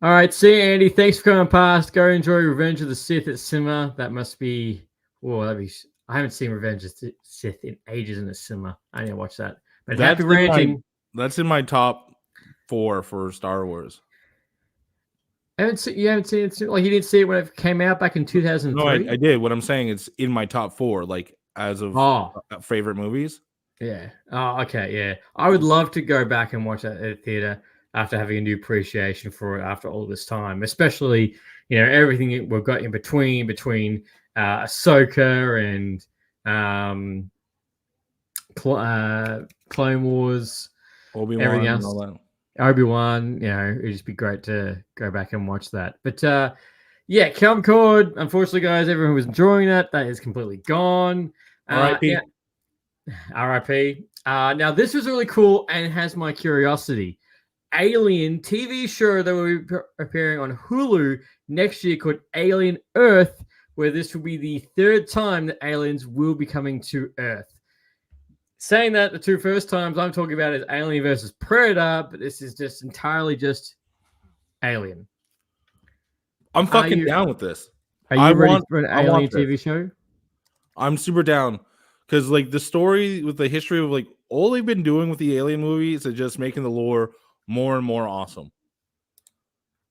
All right, see you, Andy. Thanks for coming past. Go enjoy Revenge of the Sith at cinema. That must be. I haven't seen Revenge of the Sith in ages in the cinema. I need to watch that. But happy ranting. That's in my top 4 for Star Wars. You haven't seen it? Like you didn't see it when it came out back in 2003? No, I did. What I'm saying, it's in my top 4, like as of favorite movies. Yeah. Oh, okay. Yeah. I would love to go back and watch that at the theater after having a new appreciation for it after all this time, especially, everything we've got in between Ahsoka and Clone Wars, Obi-Wan, everything else. and all that. Obi-Wan, it'd just be great to go back and watch that. But yeah, Concord, unfortunately, guys, everyone who was enjoying that is completely gone. R.I.P. R.I.P. Now, this was really cool and has my curiosity. Alien TV show that will be appearing on Hulu next year called Alien Earth, where this will be the 3rd time that aliens will be coming to Earth. Saying that, the 2 first times I'm talking about is Alien versus Predator, but this is just entirely just Alien. I'm fucking down with this. Are you ready for an Alien TV show? I'm super down. Because, like, the story with the history of, like, all they've been doing with the Alien movies is just making the lore more and more awesome.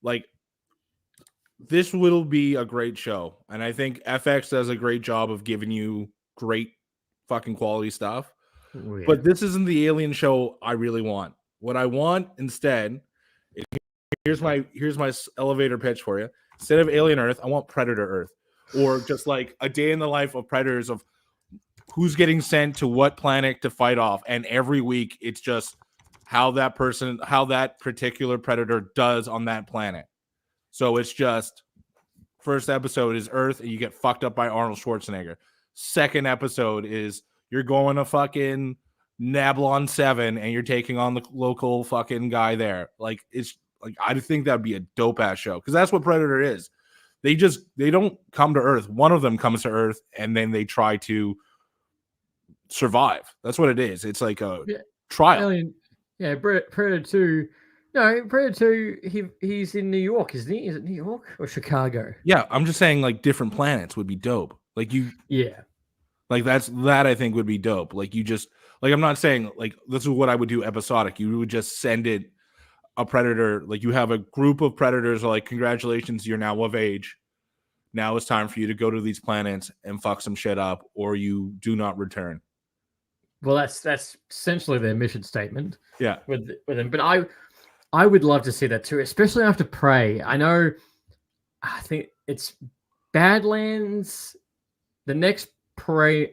Like, this will be a great show. And I think FX does a great job of giving you great fucking quality stuff. Oh, yeah. But this isn't the Alien show I really want. What I want instead, here's my elevator pitch for you. Instead of Alien Earth, I want Predator Earth. Or just like a day in the life of Predators of who's getting sent to what planet to fight off, and every week it's just how that particular predator does on that planet. So it's just first episode is Earth and you get fucked up by Arnold Schwarzenegger. Second episode is you're going to fucking Nablon 7 and you're taking on the local fucking guy there. Like, it's like, I think that'd be a dope ass show, because that's what Predator is. They don't come to Earth. One of them comes to Earth and then they try to survive. That's what it is. It's like a trial. Predator 2. No, Predator 2, he's in New York, isn't he? Is it New York or Chicago? Yeah, I'm just saying, like, different planets would be dope. Like, like that I think would be dope. Like, you just, like, I'm not saying, like, this is what I would do episodic. You would just send it a predator, like, you have a group of predators, like, congratulations, you're now of age. Now it's time for you to go to these planets and fuck some shit up, or you do not return. Well, that's essentially their mission statement. Yeah. With them. But I would love to see that too, especially after Prey. I think it's Badlands. The next Predator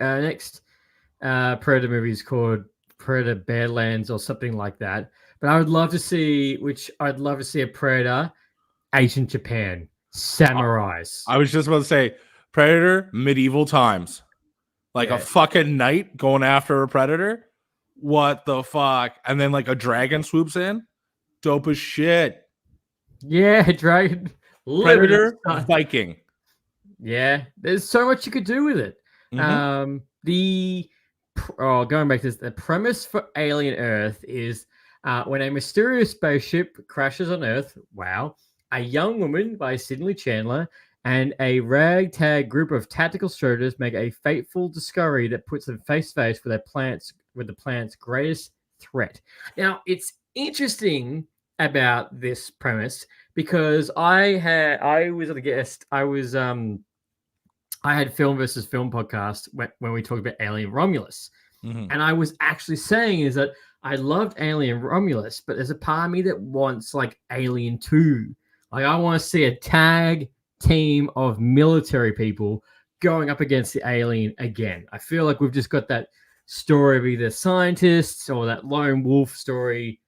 movie is called Predator Badlands or something like that. But I would love to see a Predator, ancient Japan, samurais. I was just about to say Predator, medieval times. Like a fucking knight going after a predator. What the fuck? And then like a dragon swoops in. Dope as shit. Yeah, dragon. Predator, Viking. Yeah, there's so much you could do with it. Mm-hmm. Going back to this, the premise for Alien Earth is when a mysterious spaceship crashes on Earth. Wow. A young woman by Sidney Chandler and a ragtag group of tactical soldiers make a fateful discovery that puts them face to face with the planet's greatest threat. Now, it's interesting about this premise because I was a guest. I had Film versus Film podcast when we talked about Alien Romulus, and I was actually saying is that I loved Alien Romulus, but there's a part of me that wants like Alien 2. Like, I want to see a tag team of military people going up against the alien again. I feel like we've just got that story of either scientists or that lone wolf story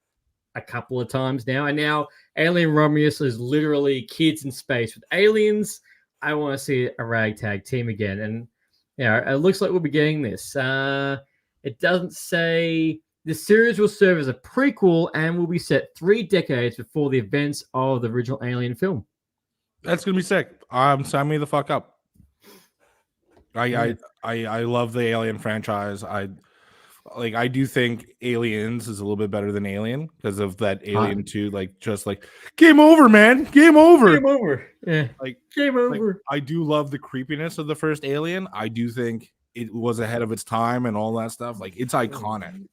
a couple of times now. And now Alien Romulus is literally kids in space with aliens. I want to see a ragtag team again. And it looks like we'll be getting this. It doesn't say the series will serve as a prequel and will be set 3 decades before the events of the original Alien film. That's gonna be sick. Sign me the fuck up. I love the Alien franchise. I do think Aliens is a little bit better than Alien because of that Alien 2, like, just like game over, man. Game over. Game over. Yeah. Like, game over. I do love the creepiness of the first Alien. I do think it was ahead of its time and all that stuff. Like, it's iconic.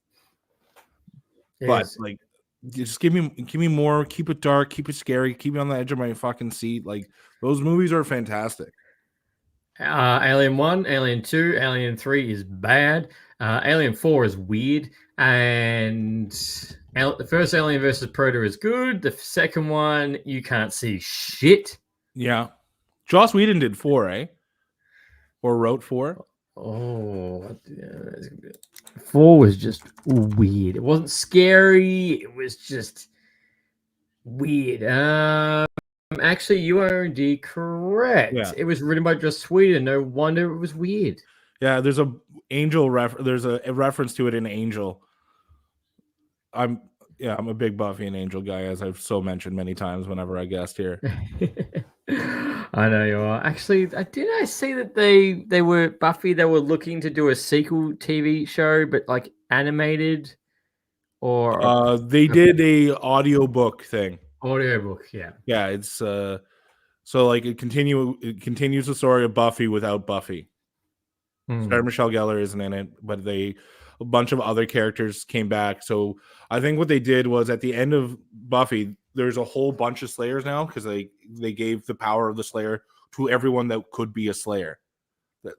But like, just give me more, keep it dark, keep it scary, keep me on the edge of my fucking seat. Like, those movies are fantastic. Alien 1, Alien 2, Alien 3 is bad. Alien 4 is weird. And the first Alien versus Predator is good. The second one, you can't see shit. Yeah. Joss Whedon did 4, eh? Or wrote 4. Oh, 4 was just weird. It wasn't scary. It was just weird. Actually, you are indeed correct. Yeah. It was written by Joss Whedon. No wonder it was weird. Yeah, there's a reference to it in Angel. I'm a big Buffy and Angel guy, as I've mentioned many times whenever I guest here. I know you are. Actually, didn't I see that they were Buffy? They were looking to do a sequel TV show, but like animated, or they did a audiobook thing. Audiobook, yeah. Yeah, it's so like it continues the story of Buffy without Buffy. Sarah Michelle Gellar isn't in it, but a bunch of other characters came back. So I think what they did was at the end of Buffy, there's a whole bunch of Slayers now because they gave the power of the Slayer to everyone that could be a Slayer.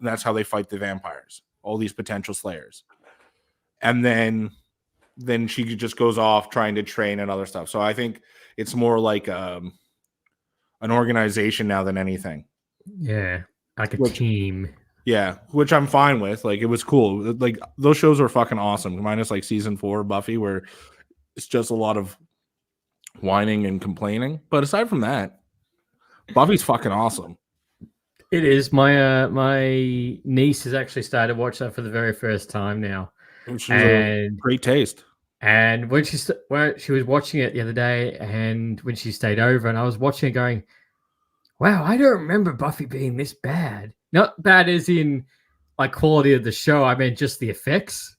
That's how they fight the vampires, all these potential Slayers. And then she just goes off trying to train and other stuff. So I think it's more like an organization now than anything. Yeah, like a team. Yeah, which I'm fine with. Like, it was cool. Like, those shows were fucking awesome. Minus like season 4 Buffy, where it's just a lot of whining and complaining. But aside from that, Buffy's fucking awesome. It is. My niece has actually started watching that for the very first time now, Which is a and great taste. and when she was watching it the other day, and when she stayed over, and I was watching it, going, "Wow, I don't remember Buffy being this bad. Not bad as in like quality of the show. I mean, just the effects."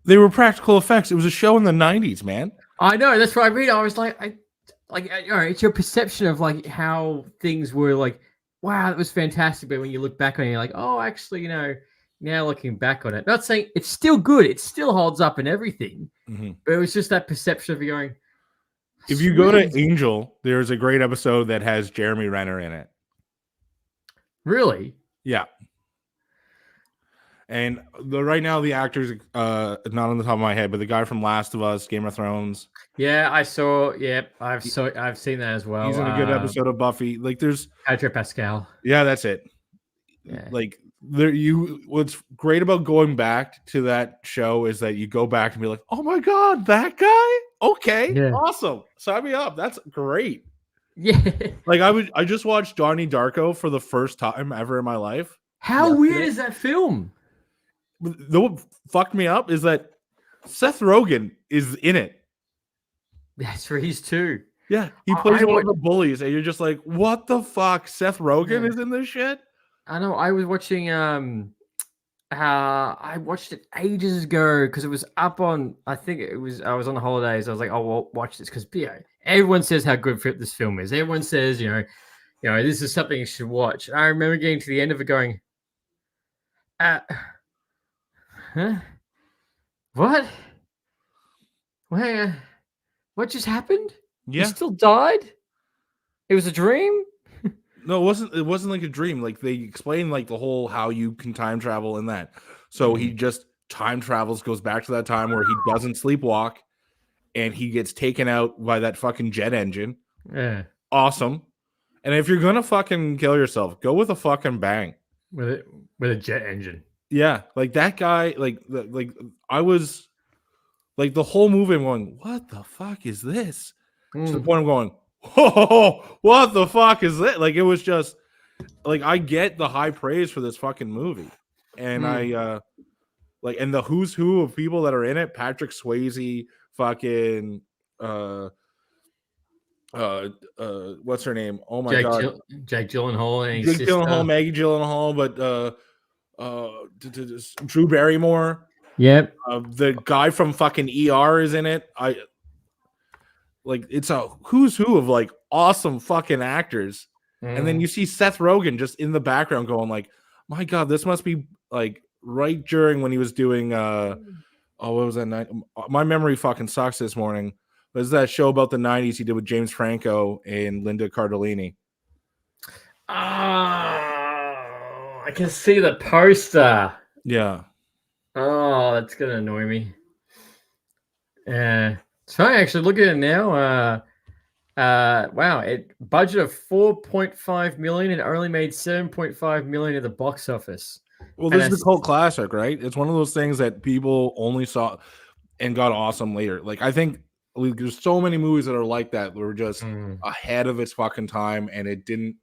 They were practical effects. It was a show in the 90s, man. I know, that's what I mean. I was like, it's your perception of like how things were like, wow, that was fantastic. But when you look back on it, you're like, oh, actually, now looking back on it, not saying it's still good, it still holds up and everything. Mm-hmm. But it was just that perception of you going, if you go to Angel, there's a great episode that has Jeremy Renner in it. Really? Yeah. And right now the actor's not on the top of my head, but the guy from Last of Us, Game of Thrones. Yeah, I saw. Yep, I've seen that as well. He's in a good episode of Buffy. Like, there's Pedro Pascal. Yeah, that's it. Yeah. Like, what's great about going back to that show is that you go back and be like, oh my god, that guy? Okay, Yeah. awesome. Sign me up. That's great. Yeah. Like, I just watched Donnie Darko for the first time ever in my life. How weird is that film? What fucked me up is that Seth Rogen is in it. That's Reese too. Yeah, he plays one of the bullies, and you're just like, what the fuck? Seth Rogen is in this shit? I know. I was watching. I watched it ages ago because it was up on. I think it was. I was on the holidays. I was like, oh, well, watch this because everyone says how good this film is. Everyone says, this is something you should watch. I remember getting to the end of it, going, huh? What? Where? What just happened? Yeah. He still died? It was a dream? No, it wasn't like a dream. Like, they explain like the whole how you can time travel in that. So he just time travels, goes back to that time where he doesn't sleepwalk, and he gets taken out by that fucking jet engine. Yeah. Awesome. And if you're gonna fucking kill yourself, go with a fucking bang. With a jet engine. Yeah, like that guy, like I was like the whole movie I'm going, what the fuck is this? To the point I'm going, whoa, what the fuck is that? Like, it was just like, I get the high praise for this fucking movie. And I and the who's who of people that are in it, Patrick Swayze, fucking what's her name? Oh my god. Jake Gyllenhaal and Jake Gyllenhaal, Maggie Gyllenhaal, but Drew Barrymore. Yep. The guy from fucking ER is in it. It's a who's who of like awesome fucking actors. And then you see Seth Rogen just in the background going like, my god, this must be like right during when he was doing what was that night? My memory fucking sucks this morning. But it's that show about the 90s he did with James Franco and Linda Cardellini. I can see the poster. Yeah. Oh, that's gonna annoy me. It's funny actually. Look at it now. Wow, it budget of 4.5 million and only made 7.5 million at the box office. Well, this is a cult classic, right? It's one of those things that people only saw and got awesome later. Like, I think there's so many movies that are like that were just ahead of its fucking time, and it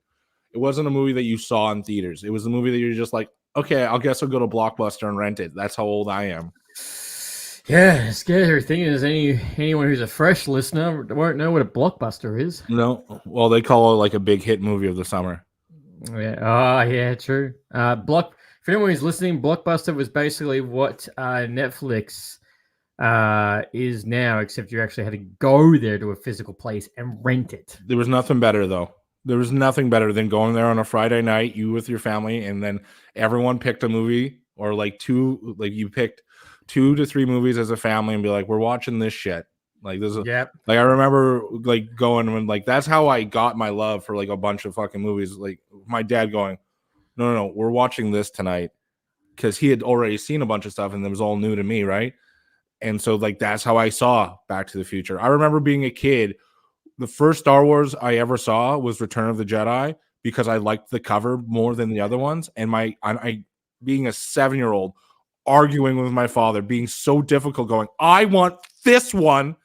wasn't a movie that you saw in theaters. It was a movie that you're just like, okay, I'll guess I'll go to Blockbuster and rent it. That's how old I am. Yeah, scary thing is anyone who's a fresh listener won't know what a Blockbuster is. No, well, they call it like a big hit movie of the summer. Yeah. Oh, yeah, true. For anyone who's listening, Blockbuster was basically what Netflix is now, except you actually had to go there to a physical place and rent it. There was nothing better, though. There was nothing better than going there on a Friday night, you with your family, and then everyone picked a movie, or you picked 2 to 3 movies as a family and be like, we're watching this shit. Like, this is like, I remember like going when like that's how I got my love for like a bunch of fucking movies. Like, my dad going, no, we're watching this tonight, because he had already seen a bunch of stuff and it was all new to me, right? And so like that's how I saw Back to the Future. I remember being a kid, the first Star Wars I ever saw was Return of the Jedi, because I liked the cover more than the other ones. And I being a 7-year-old, arguing with my father, being so difficult, going, I want this one.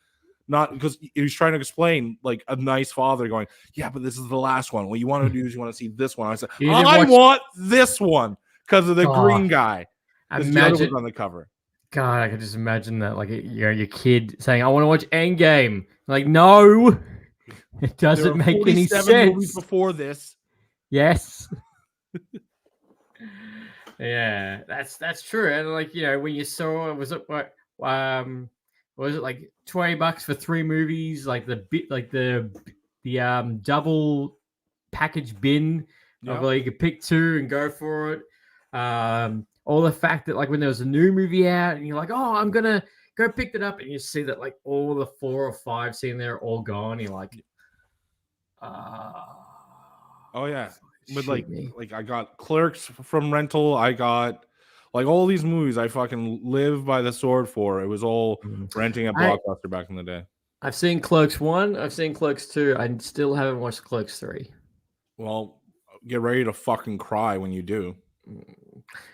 Not because he was trying to explain, like a nice father going, yeah, but this is the last one. What you want to do is you want to see this one. I said, I want this one because of the green guy. Because the other was on the cover. God, I could just imagine that, like, your kid saying, I want to watch Endgame. Like, no, it doesn't make any sense. Movies before this. Yes. Yeah, that's true. And like, when you saw, was it like $20 for 3 movies, like the double package bin of like you could pick 2 and go for it. All the fact that like when there was a new movie out and you're like, oh, I'm gonna go pick that up, and you see that like all the 4 or 5 seen there are all gone. You're like, oh yeah. But like I got Clerks from rental. I got like all these movies I fucking live by the sword for. It was all renting at Blockbuster back in the day. I've seen Clerks 1. I've seen Clerks 2. I still haven't watched Clerks 3. Well, get ready to fucking cry when you do.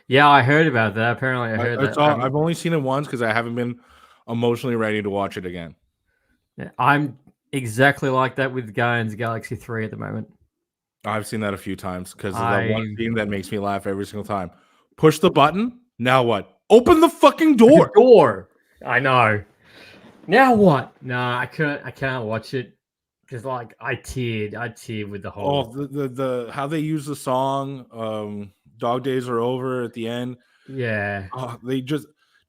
Yeah, I heard about that. Apparently, I heard that. I've only seen it once because I haven't been emotionally ready to watch it again. Yeah, I'm exactly like that with Guardians of the Galaxy 3 at the moment. I've seen that a few times because of that one scene that makes me laugh every single time. Push the button. Now what? Open the fucking door. I know. Now what? No, I can't watch it because like I teared with the whole. Oh, the how they use the song. Dog Days Are Over at the end. Yeah. Oh,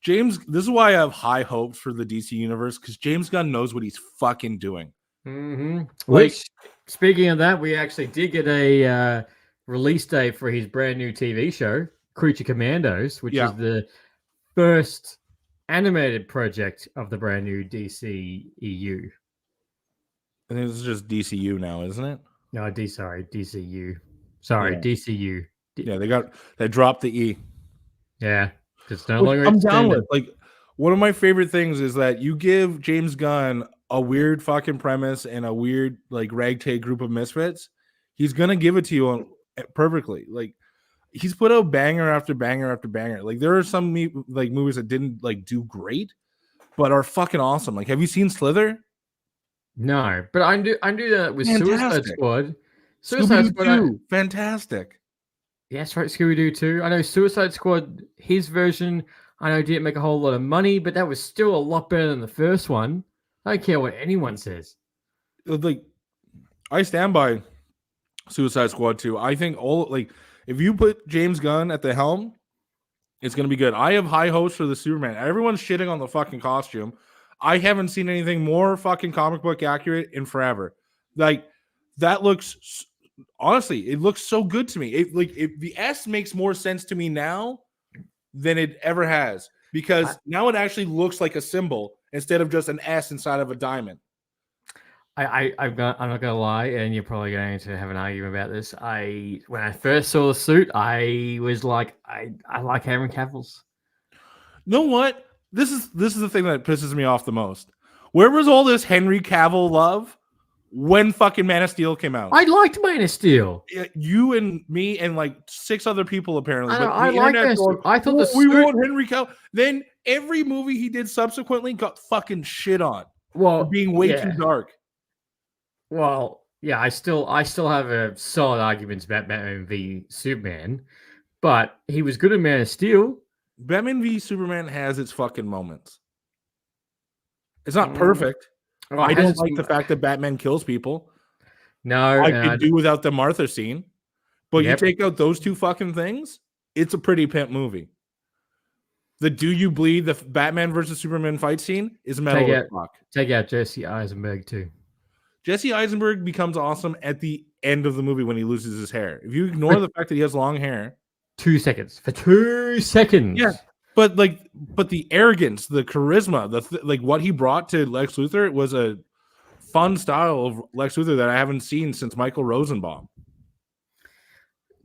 James. This is why I have high hopes for the DC universe because James Gunn knows what he's fucking doing. Mm-hmm. Which, speaking of that, we actually did get a release date for his brand new TV show, Creature Commandos, which is the first animated project of the brand new DC EU. I think this is just DCU now, isn't it? No, DCU. Sorry, yeah. DCU. Yeah, they dropped the E. Yeah, it's no longer. I'm down with. Like, one of my favorite things is that you give James Gunn a weird fucking premise and a weird like ragtag group of misfits, he's gonna give it to you perfectly. Like he's put out banger after banger after banger. Like there are some like movies that didn't like do great, but are fucking awesome. Like have you seen Slither? No, but I do that with Suicide Squad. Suicide Squad, fantastic. Yeah, that's right, Scooby-Doo too. I know Suicide Squad, his version, I know didn't make a whole lot of money, but that was still a lot better than the first one. I don't care what anyone says. Like, I stand by Suicide Squad 2. I think if you put James Gunn at the helm, it's going to be good. I have high hopes for the Superman. Everyone's shitting on the fucking costume. I haven't seen anything more fucking comic book accurate in forever. Like, that looks, honestly, it looks so good to me. The S makes more sense to me now than it ever has. Because now it actually looks like a symbol instead of just an S inside of a diamond. I'm not gonna lie, and you're probably going to have an argument about this. When I first saw the suit, I was like, I like Henry Cavill's. You know what? This is the thing that pisses me off the most. Where was all this Henry Cavill love when fucking Man of Steel came out? I liked Man of Steel. You and me and like 6 other people apparently. I like that. I thought we want Henry Cavill. Then every movie he did subsequently got fucking shit on. Well, for being way too dark. Well, yeah, I still have a solid arguments about Batman v Superman, but he was good at Man of Steel. Batman v Superman has its fucking moments. It's not perfect. Well, I don't like the fact that Batman kills people. No, I could do without the Martha scene. But you take out those 2 fucking things, it's a pretty pimp movie. The Do You Bleed, the Batman versus Superman fight scene is metal as fuck. Take out Jesse Eisenberg too. Jesse Eisenberg becomes awesome at the end of the movie when he loses his hair. If you ignore the fact that he has long hair. 2 seconds. For 2 seconds. Yeah. But the arrogance, the charisma, like what he brought to Lex Luthor was a fun style of Lex Luthor that I haven't seen since Michael Rosenbaum.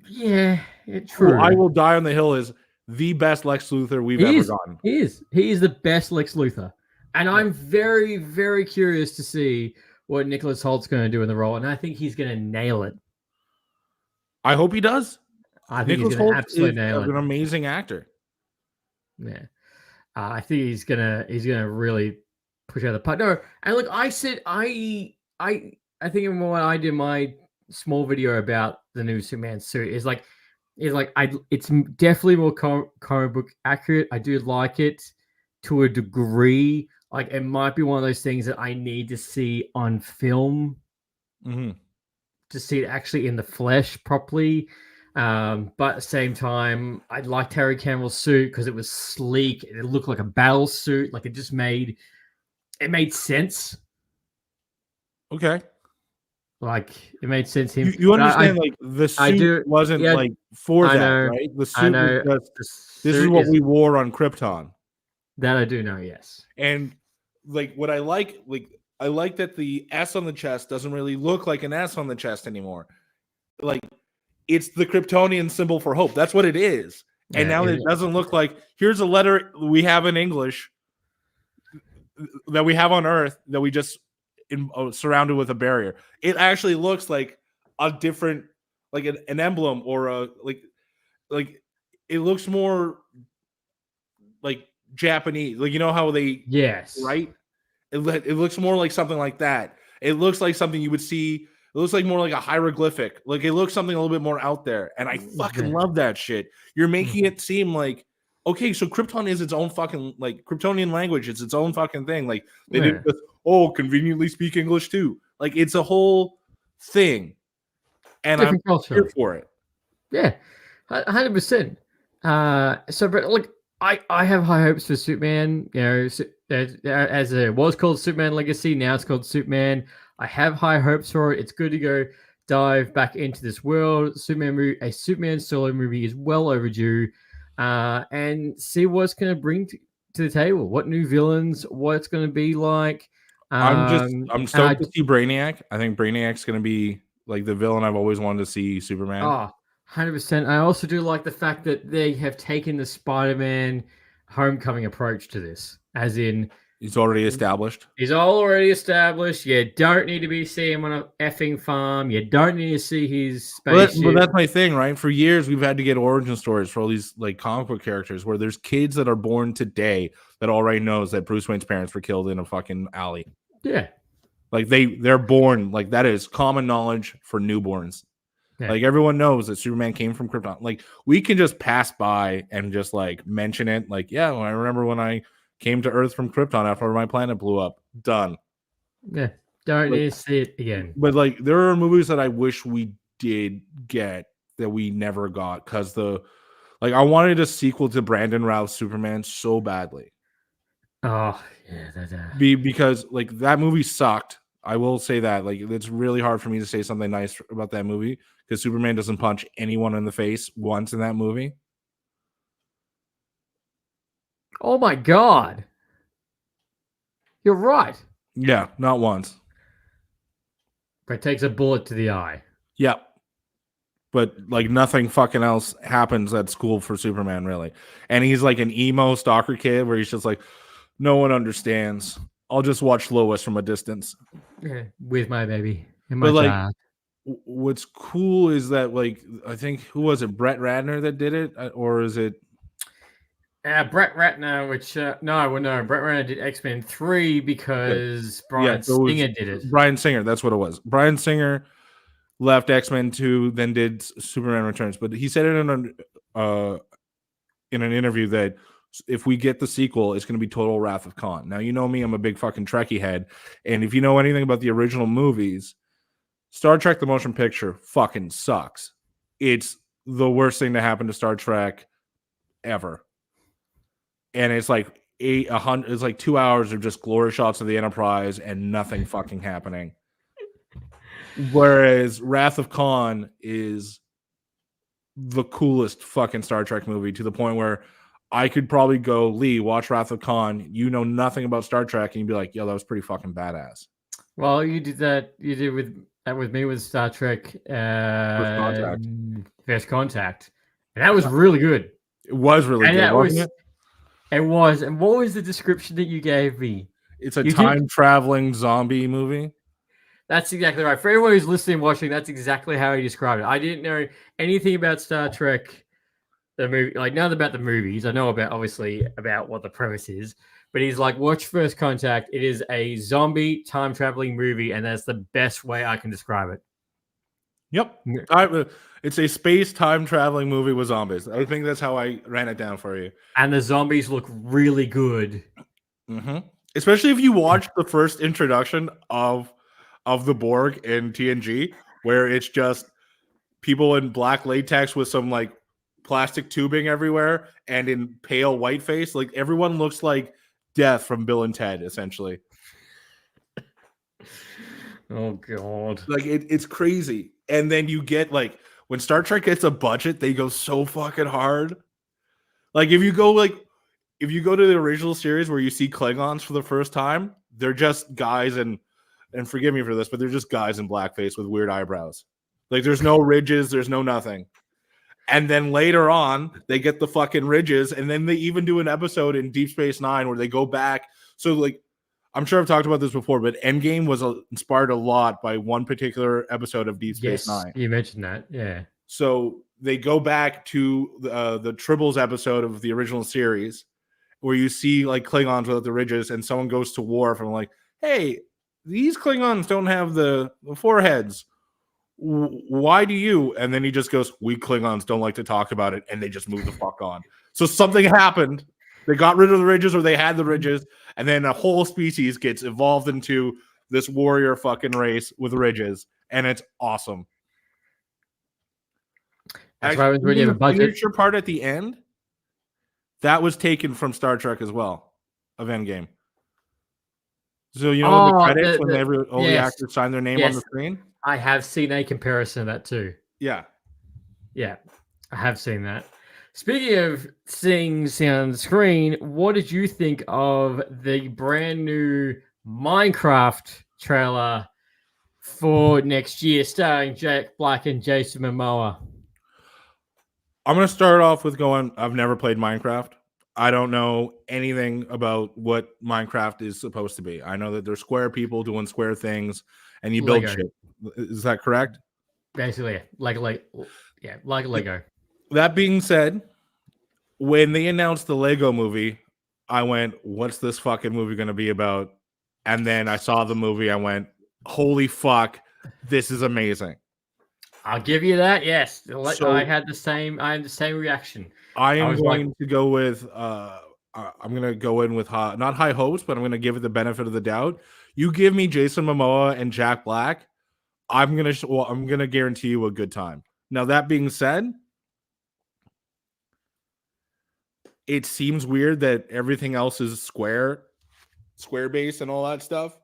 Yeah, true. I Will Die on the Hill is the best Lex Luthor we've ever gotten. He is the best Lex Luthor. And I'm very, very curious to see what Nicholas Holt's going to do in the role. And I think he's going to nail it. I hope he does. I think Nicholas he's going to Hoult is absolutely nail it. an amazing actor. Yeah, I think he's gonna really push out the part. No, and look, I said I think when I did my small video about the new Superman suit is like it's definitely more comic book accurate. I do like it to a degree. Like it might be one of those things that I need to see on film to see it actually in the flesh properly. But at the same time, I liked Harry Campbell's suit because it was sleek. It looked like a battle suit. Like it made sense. Okay. Like it made sense. You understand, like the suit wasn't like for that, right? The suit was just this is what we wore on Krypton. That I do know, yes. And like what I like that the S on the chest doesn't really look like an S on the chest anymore. Like it's the Kryptonian symbol for hope. That's what it is. And now it doesn't look like here's a letter we have in English that we have on Earth that we just surrounded with a barrier. It actually looks like a different, like an emblem or a like it looks more like Japanese. Like you know how they right? It looks more like something like that. It looks like something you would see. It looks like more like a hieroglyphic. Like it looks something a little bit more out there. And I fucking love that shit. You're making it seem like, okay, so Krypton is its own fucking, like, Kryptonian language. It's its own fucking thing. Like, they did this, conveniently speak English too. Like, it's a whole thing. And different I'm culture. here for it. Yeah, 100%. So, but look, I have high hopes for Superman. You know, as it was called Superman Legacy, now it's called Superman. I have high hopes for it. It's good to go dive back into this world. A Superman solo movie is well overdue, and see what it's going to bring to the table. What new villains? What it's going to be like. I'm stoked to see Brainiac. I think Brainiac's going to be like the villain I've always wanted to see Superman. Oh, 100%. I also do like the fact that they have taken the Spider-Man Homecoming approach to this, as in he's already established. He's already established. You don't need to be seeing him on a effing farm. You don't need to see his spaceship. But that's my thing, right? For years, we've had to get origin stories for all these like comic book characters where there's kids that are born today that already knows that Bruce Wayne's parents were killed in a fucking alley. Yeah. Like they're born, like that is common knowledge for newborns. Yeah. Like everyone knows that Superman came from Krypton. Like we can just pass by and just like mention it. Like, yeah, I remember when I came to Earth from Krypton after my planet blew up. Done. Yeah. Don't need to see it again. But like there are movies that I wish we did get that we never got because I wanted a sequel to Brandon Routh's Superman so badly. Oh, yeah. Because like that movie sucked. I will say that. Like it's really hard for me to say something nice about that movie because Superman doesn't punch anyone in the face once in that movie. Oh my God. You're right. Yeah, not once. But it takes a bullet to the eye. Yep. But like nothing fucking else happens at school for Superman, really. And he's like an emo stalker kid where he's just like, no one understands. I'll just watch Lois from a distance. Yeah, with my baby. But like, what's cool is that like I think who was it? Brett Ratner that did it, or is it? Brett Ratner, Brett Ratner did X-Men 3 because Bryan Singer did it. Bryan Singer, that's what it was. Bryan Singer left X-Men 2, then did Superman Returns. But he said it in an interview that if we get the sequel, it's going to be total Wrath of Khan. Now, you know me, I'm a big fucking Trekkie head. And if you know anything about the original movies, Star Trek the Motion Picture fucking sucks. It's the worst thing to happen to Star Trek ever. And it's like it's like 2 hours of just glory shots of the Enterprise and nothing fucking happening. Whereas Wrath of Khan is the coolest fucking Star Trek movie to the point where I could probably go, Lee, watch Wrath of Khan. You know nothing about Star Trek, and you'd be like, yo, that was pretty fucking badass. Well, you did that. You did with me with Star Trek First Contact. And that was really good. It was really good, wasn't it? It was. And what was the description that you gave me? It's a time-traveling zombie movie. That's exactly right. For everyone who's listening and watching, that's exactly how he described it. I didn't know anything about Star Trek, the movie, like none about the movies. I know about obviously about what the premise is, but he's like, watch First Contact. It is a zombie time traveling movie, and that's the best way I can describe it. Yep. It's a space time traveling movie with zombies. I think that's how I ran it down for you. And the zombies look really good. Mm-hmm. Especially if you watch the first introduction of the Borg in TNG, where it's just people in black latex with some like plastic tubing everywhere and in pale white face. Like everyone looks like Death from Bill and Ted, essentially. Oh god. Like it's crazy. And then you get like when Star Trek gets a budget, they go so fucking hard. Like if you go to the original series where you see Klingons for the first time, they're just guys and forgive me for this, but they're just guys in blackface with weird eyebrows. Like there's no ridges, there's no nothing. And then later on, they get the fucking ridges, and then they even do an episode in Deep Space Nine where they go back. So like I'm sure I've talked about this before, but Endgame was inspired a lot by one particular episode of Deep Space Nine. You mentioned that, yeah. So they go back to the Tribbles episode of the original series, where you see like Klingons without the ridges, and someone goes to Worf and like, "Hey, these Klingons don't have the foreheads. Why do you?" And then he just goes, "We Klingons don't like to talk about it," and they just move the fuck on. So something happened. They got rid of the ridges, or they had the ridges, and then a whole species gets evolved into this warrior fucking race with ridges, and it's awesome. That's why when you have a budget. The signature part at the end, that was taken from Star Trek as well, of Endgame. So you know the credits when the actors sign their name on the screen? I have seen a comparison of that too. Yeah. Yeah, I have seen that. Speaking of seeing on the screen, what did you think of the brand new Minecraft trailer for next year starring Jack Black and Jason Momoa? I'm going to start off with going, I've never played Minecraft. I don't know anything about what Minecraft is supposed to be. I know that there's square people doing square things and you build shit. Is that correct? Basically, like Lego. That being said, when they announced the Lego movie, I went, what's this fucking movie going to be about? And then I saw the movie. I went, holy fuck, this is amazing. I'll give you that. Yes. So, I had the same reaction. I am going to go with, I'm going to go in with not high hopes, but I'm going to give it the benefit of the doubt. You give me Jason Momoa and Jack Black, I'm going to guarantee you a good time. Now, that being said, it seems weird that everything else is square base and all that stuff.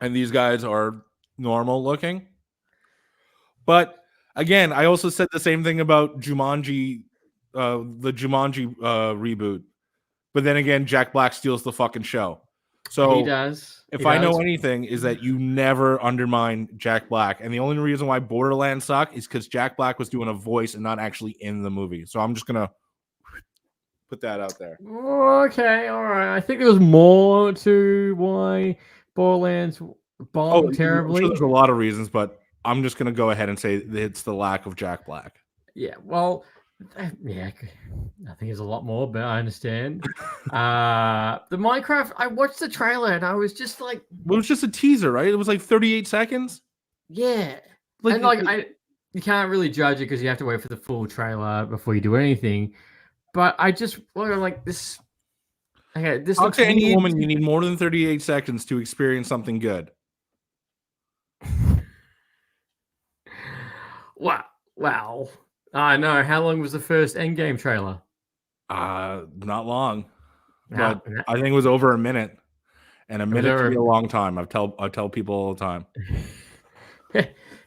And these guys are normal looking. But again, I also said the same thing about Jumanji, the Jumanji reboot. But then again, Jack Black steals the fucking show. So he does. If I know anything, is that you never undermine Jack Black. And the only reason why Borderlands suck is because Jack Black was doing a voice and not actually in the movie. So I'm just going to put that out there. Okay, all right. I think there was more to why Borderlands bombed terribly. There's a lot of reasons, but I'm just going to go ahead and say it's the lack of Jack Black. Yeah, well, yeah, I think there's a lot more, but I understand. The Minecraft, I watched the trailer and I was just like... Well, it was just a teaser, right? It was like 38 seconds? Yeah. You can't really judge it because you have to wait for the full trailer before you do anything. But I just like this. Okay, this looks. To any woman, you need more than 38 seconds to experience something good. Wow. I know. How long was the first Endgame trailer? Not long. But I think it was over a minute. And a minute can be a long time. I tell people all the time.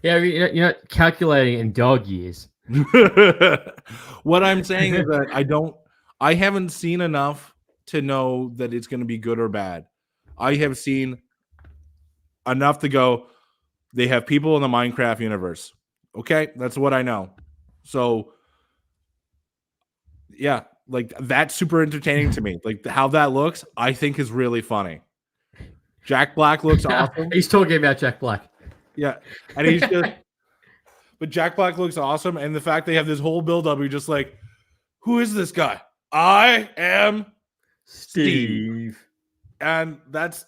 Yeah, you're not calculating in dog years. What I'm saying is that I haven't seen enough to know that it's going to be good or bad. I have seen enough to go, they have people in the Minecraft universe. Okay, that's what I know. So yeah, like that's super entertaining to me. Like how that looks, I think is really funny. Jack Black looks awesome. He's talking about Jack Black. Yeah, and he's just. But Jack Black looks awesome, and the fact they have this whole build up, you're just like, who is this guy? I am Steve, and that's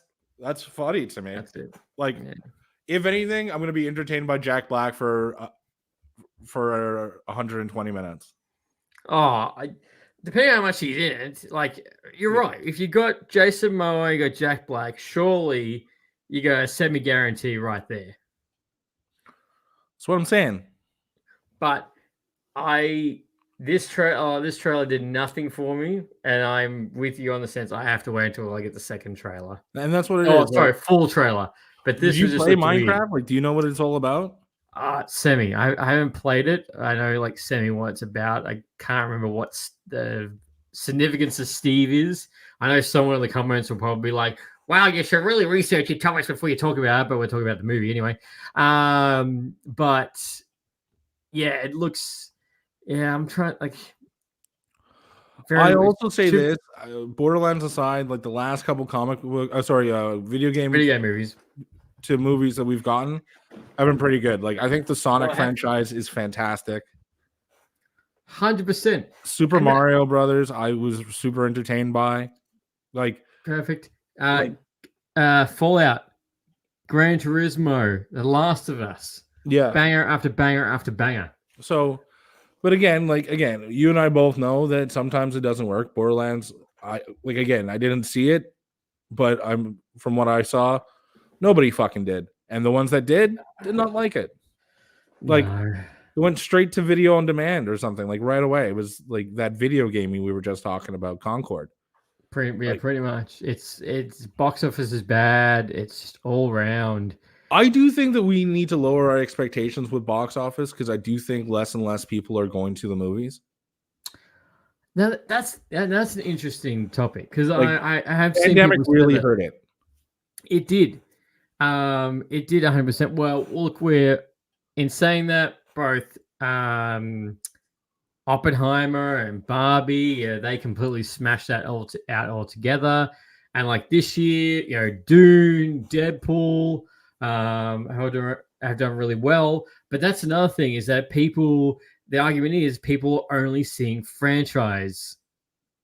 funny to me. That's it. Like, Yeah. if anything, I'm gonna be entertained by Jack Black for 120 minutes. Depending on how much he's in it, like you're right. If you got Jason Momoa, you got Jack Black, surely you got a semi-guarantee right there. That's what I'm saying. But this trailer did nothing for me, and I'm with you on the sense I have to wait until I get the second trailer. And that's what it is. Oh, sorry, full trailer. But this did you was just play Minecraft? Like, do you know what it's all about? Semi. I haven't played it. I know like semi what it's about. I can't remember what the significance of Steve is. I know someone in the comments will probably be like, wow, you should really research your topics before you talk about it, but we're talking about the movie anyway. But yeah, it looks. Yeah, I'm trying. Like, I also say this: Borderlands aside, like the last couple video game movies to movies that we've gotten have been pretty good. Like, I think the Sonic franchise is fantastic. 100%. Super Mario Brothers, I was super entertained by. Like, perfect. Fallout, Gran Turismo, The Last of Us. Yeah, banger after banger after banger. So, but again, you and I both know that sometimes it doesn't work. Borderlands, I didn't see it, but from what I saw, nobody fucking did, and the ones that did not like it. Like, it went straight to video on demand or something, like right away. It was like that video gaming we were just talking about, Concord. Pretty much. It's box office is bad. It's just all around. I do think that we need to lower our expectations with box office because I do think less and less people are going to the movies. Now that's an interesting topic because I have seen pandemic really hurt it. It did. It did 100%. Well, look, we're in saying that both Oppenheimer and Barbie, they completely smashed that out altogether. And like this year, Dune, Deadpool, have done really well. But that's another thing is that the argument is people are only seeing franchise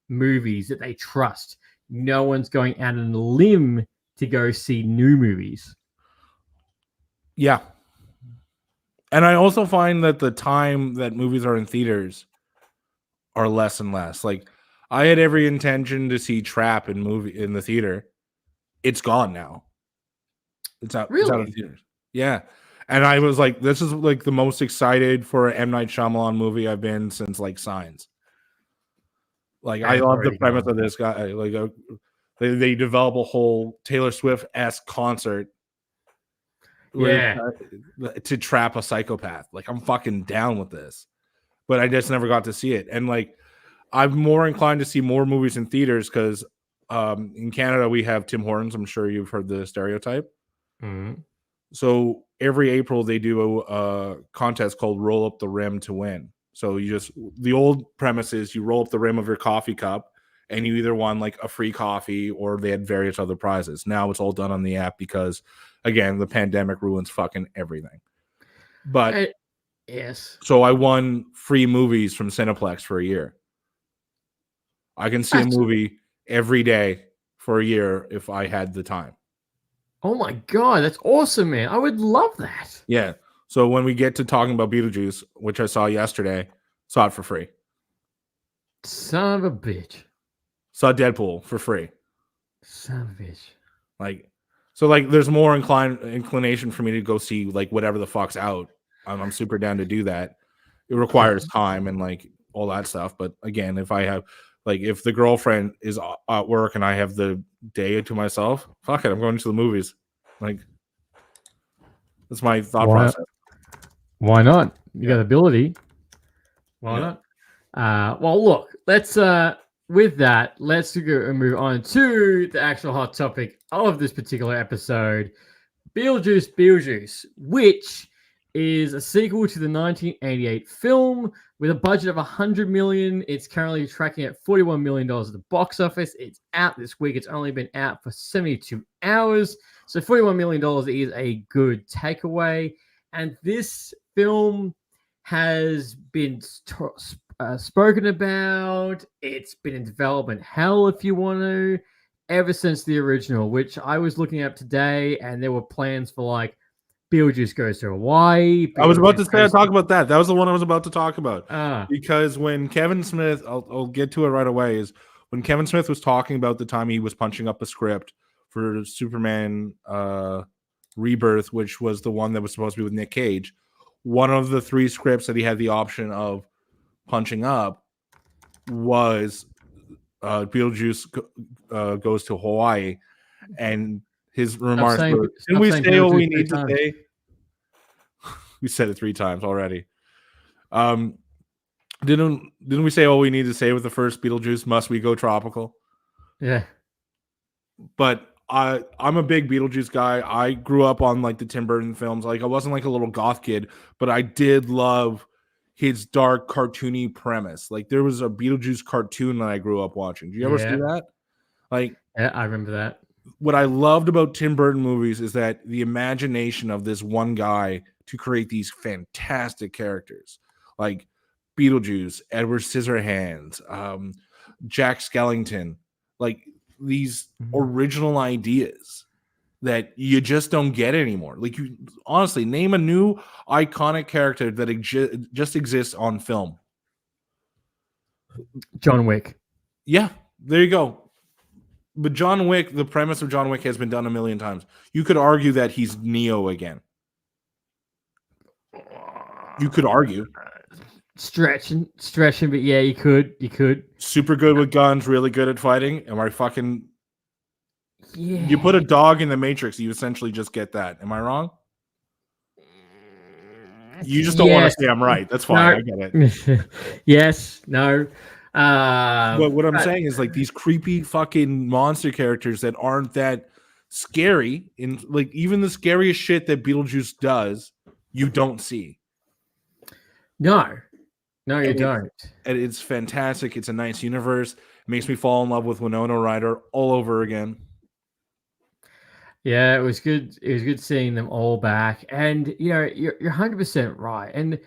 movies that they trust. No one's going out on a limb to go see new movies. Yeah. And I also find that the time that movies are in theaters are less and less. Like, I had every intention to see Trap in the theater. It's gone now. It's out of theaters. Yeah. And I was like, this is like the most excited for an M. Night Shyamalan movie I've been since like Signs. Like, I love the premise of this guy. Like, they develop a whole Taylor Swift-esque concert to trap a psychopath. Like, I'm fucking down with this. But I just never got to see it. And like, I'm more inclined to see more movies in theaters because in Canada we have Tim Hortons. I'm sure you've heard the stereotype. Mm-hmm. So every April they do a contest called Roll Up the Rim to win. So the old premise is you roll up the rim of your coffee cup and you either won like a free coffee or they had various other prizes. Now it's all done on the app because, again, the pandemic ruins fucking everything. But yes. So I won free movies from Cineplex for a year. I can see a movie every day for a year if I had the time. Oh my God, that's awesome, man. I would love that. Yeah. So when we get to talking about Beetlejuice, which I saw yesterday, saw it for free. Son of a bitch. Saw Deadpool for free. Son of a bitch. Like, there's more inclination for me to go see like whatever the fuck's out. I'm super down to do that. It requires time and like all that stuff. But again, if the girlfriend is at work and I have the day to myself, fuck it, I'm going to the movies. Like, that's my thought process. Why not? You got ability. Why not? Well, look, let's with that, let's go and move on to the actual hot topic of this particular episode, Beetlejuice, which is a sequel to the 1988 film with a budget of $100 million. It's currently tracking at $41 million at the box office. It's out this week. It's only been out for 72 hours. So $41 million is a good takeaway. And this film has been spoken about. It's been in development hell, if you want to, ever since the original, which I was looking at today, and there were plans for like Beetlejuice goes to Hawaii. I was about to Beetlejuice talk about that. That was the one I was about to talk about. Ah. Because when Kevin Smith, I'll get to it right away, is when Kevin Smith was talking about the time he was punching up a script for Superman Rebirth, which was the one that was supposed to be with Nick Cage. One of the 3 scripts that he had the option of punching up was Beetlejuice goes to Hawaii, and his remarks were, "Didn't we say all we need to say?" We said it 3 times already. Didn't we say all we need to say with the first Beetlejuice? Must we go tropical? Yeah. But I'm a big Beetlejuice guy. I grew up on like the Tim Burton films. Like I wasn't like a little goth kid, but I did love his dark cartoony premise. Like there was a Beetlejuice cartoon that I grew up watching. Do you ever see that? Like, yeah, I remember that. What I loved about Tim Burton movies is that the imagination of this one guy to create these fantastic characters like Beetlejuice, Edward Scissorhands, Jack Skellington, like these original ideas that you just don't get anymore. Like you honestly name a new iconic character that just exists on film. John Wick. Yeah, there you go. But John Wick, the premise of John Wick has been done a million times. You could argue that he's Neo again. You could argue. Stretching, but yeah, you could. Super good with guns, really good at fighting. Am I fucking... Yeah. You put a dog in the Matrix, you essentially just get that. Am I wrong? You just don't want to say I'm right. That's fine. I get it. Yes. No. What I'm saying is like these creepy fucking monster characters that aren't that scary, in like even the scariest shit that Beetlejuice does, you don't see. No, you don't. And it's fantastic. It's a nice universe. It makes me fall in love with Winona Ryder all over again. Yeah, it was good. It was good seeing them all back. And you know, you're 100% right. And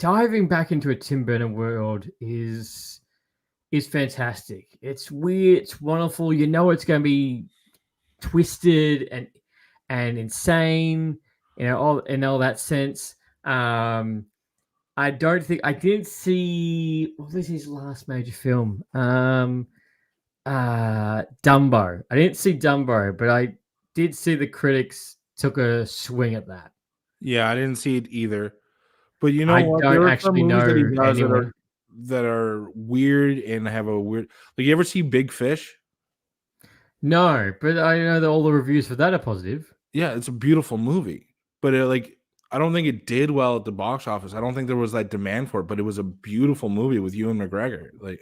diving back into a Tim Burton world is fantastic. It's weird. It's wonderful. You know, it's going to be twisted and insane. You know, all that sense. I didn't see what was his last major film. Dumbo. I didn't see Dumbo, but I did see the critics took a swing at that. Yeah, I didn't see it either. But you know I what? don't There are actually some movies know that he does anyone. that are weird and have a weird. Like, you ever see Big Fish? No, but I know that all the reviews for that are positive. Yeah, it's a beautiful movie, but I don't think it did well at the box office. I don't think there was that demand for it, but it was a beautiful movie with Ewan McGregor. Like,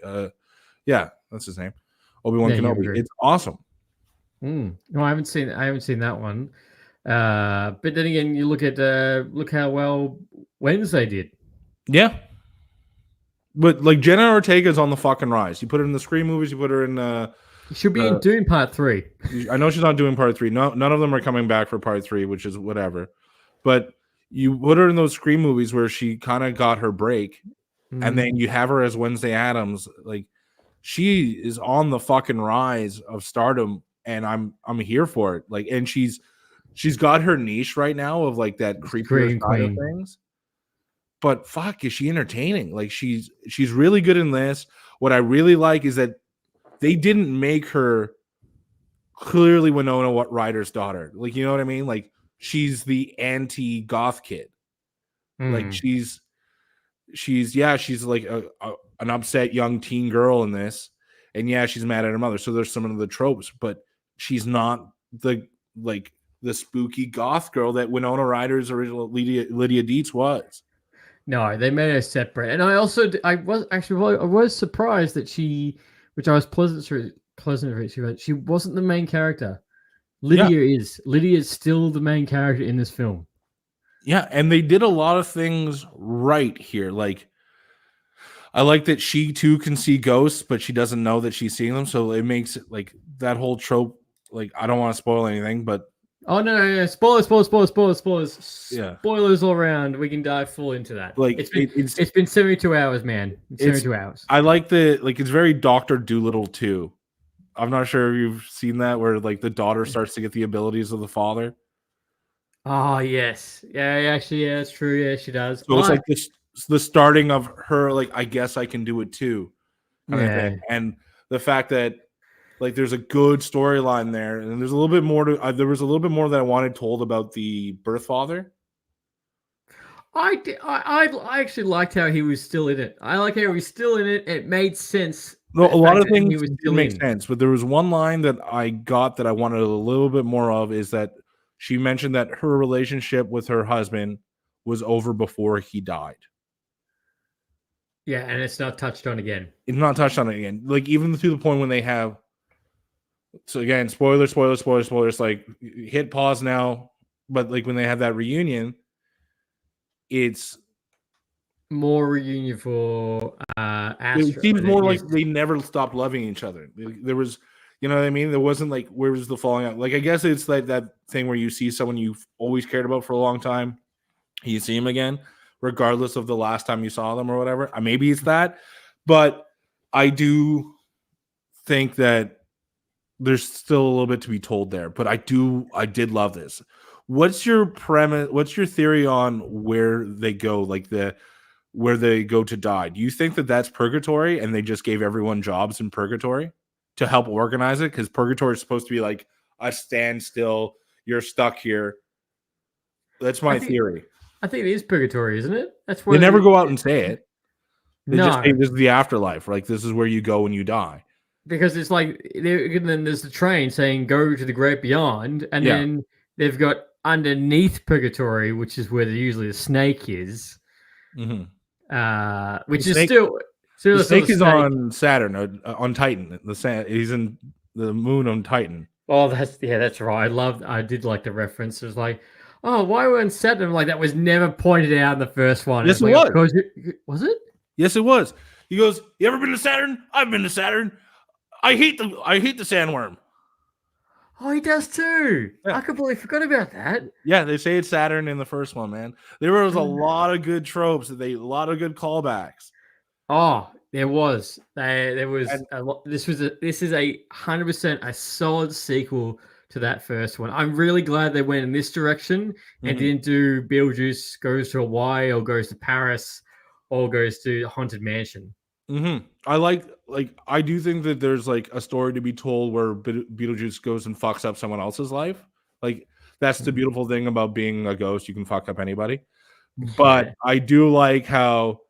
yeah, that's his name, Obi-Wan Kenobi. It's awesome. No, I haven't seen that one. But then again, you look how well Wednesday did. Yeah, but like Jenna Ortega's on the fucking rise. You put her in the Scream movies. You put her in. She'll be in Dune Part 3. I know she's not doing Part 3. No, none of them are coming back for Part 3, which is whatever. But you put her in those Scream movies where she kind of got her break, and then you have her as Wednesday Addams. Like, she is on the fucking rise of stardom, and I'm here for it. Like, and she's got her niche right now of like that creepier side of things. But fuck, is she entertaining? Like, she's really good in this. What I really like is that they didn't make her clearly Winona Ryder's daughter. Like, you know what I mean? Like, she's the anti-goth kid. Like, she's like an upset young teen girl in this. And yeah, she's mad at her mother. So there's some of the tropes, but she's not the spooky goth girl that Winona Ryder's original Lydia Dietz was. No, they made her separate. And I was surprised that she, which I was pleasant she wasn't the main character. Lydia is still the main character in this film. Yeah, and they did a lot of things right here. Like, I like that she too can see ghosts, but she doesn't know that she's seeing them. So it makes it like that whole trope. Like, I don't want to spoil anything, but Oh no! Spoilers! yeah, Spoilers all around. We can dive full into that. like It's been 72 hours, man. it's 72 hours. I like it's very Doctor Doolittle too. I'm not sure if you've seen that where like the daughter starts to get the abilities of the father. Oh yes, yeah. Actually, yeah, it's true. Yeah, she does. So it's like the starting of her. Like, I guess I can do it too, kind of Yeah. thing. And the fact that like there's a good storyline there, and there's a little bit more to. There was a little bit more that I wanted told about the birth father. I actually liked how he was still in it. I like how he was still in it. It made sense. No, a lot of things he was still make in. sense, but there was one line that I got that I wanted a little bit more of. Is that she mentioned that her relationship with her husband was over before he died. Yeah, and it's not touched on again. It's not touched on it again. Like, even to the point when they have. So again, spoilers. Like, hit pause now. But like when they have that reunion, it's More reunion for Astrid. it seems more like they never stopped loving each other. There was, you know what I mean? There wasn't like, where was the falling out? Like, I guess it's like that thing where you see someone you've always cared about for a long time, you see him again, regardless of the last time you saw them or whatever. Maybe it's that, but I do think that there's still a little bit to be told there. But I did love this. What's your premise? What's your theory on where they go? Like where they go to die? Do you think that that's purgatory and they just gave everyone jobs in purgatory to help organize it? Because purgatory is supposed to be like a standstill. You're stuck here. That's my theory. I think it is purgatory, isn't it? That's where they never go out and say it. They no. just say this is the afterlife. Like, this is where you go when you die. Because it's like then there's the train saying go to the great beyond, and then they've got underneath purgatory, which is where usually the snake is. Mm-hmm. Which the is snake, still the snake is on Saturn, on Titan. He's in the moon on Titan. Oh, that's right. I did like the reference. It was like, oh, why were on Saturn? Like, that was never pointed out in the first one. Yes, it was. Was it? Yes, it was. He goes, "You ever been to Saturn? I've been to Saturn. I hate the sandworm." Oh, he does too. Yeah. I completely forgot about that. Yeah, they say it's Saturn in the first one, man. There was a lot of good tropes. A lot of good callbacks. Oh, there was. There was. This is 100% a solid sequel to that first one. I'm really glad they went in this direction and didn't do Beetlejuice goes to Hawaii or goes to Paris or goes to Haunted Mansion. Mm-hmm. I do think that there's like a story to be told where Beetlejuice goes and fucks up someone else's life. Like, that's the beautiful thing about being a ghost. You can fuck up anybody. But I do like how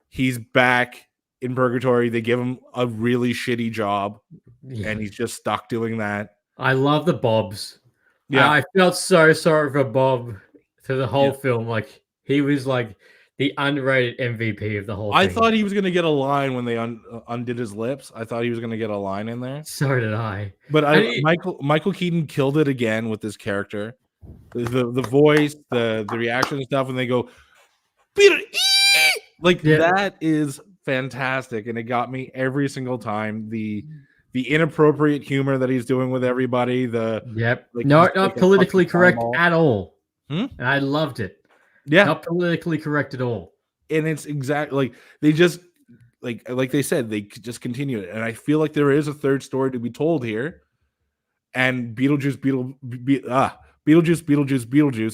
he's back in purgatory. They give him a really shitty job and he's just stuck doing that. I love the Bobs. Yeah. I felt so sorry for Bob through the whole film. Like, he was like the underrated MVP of the whole thing. I thought he was going to get a line when they undid his lips. I thought he was going to get a line in there. So did I. But Michael Keaton killed it again with this character. The voice, the reaction and stuff when they go, Peter, that is fantastic. And it got me every single time. The inappropriate humor that he's doing with everybody. Not politically correct at all. And I loved it. Yeah, not politically correct at all. And it's exactly like they just like they said, they just continue it. And I feel like there is a third story to be told here. And Beetlejuice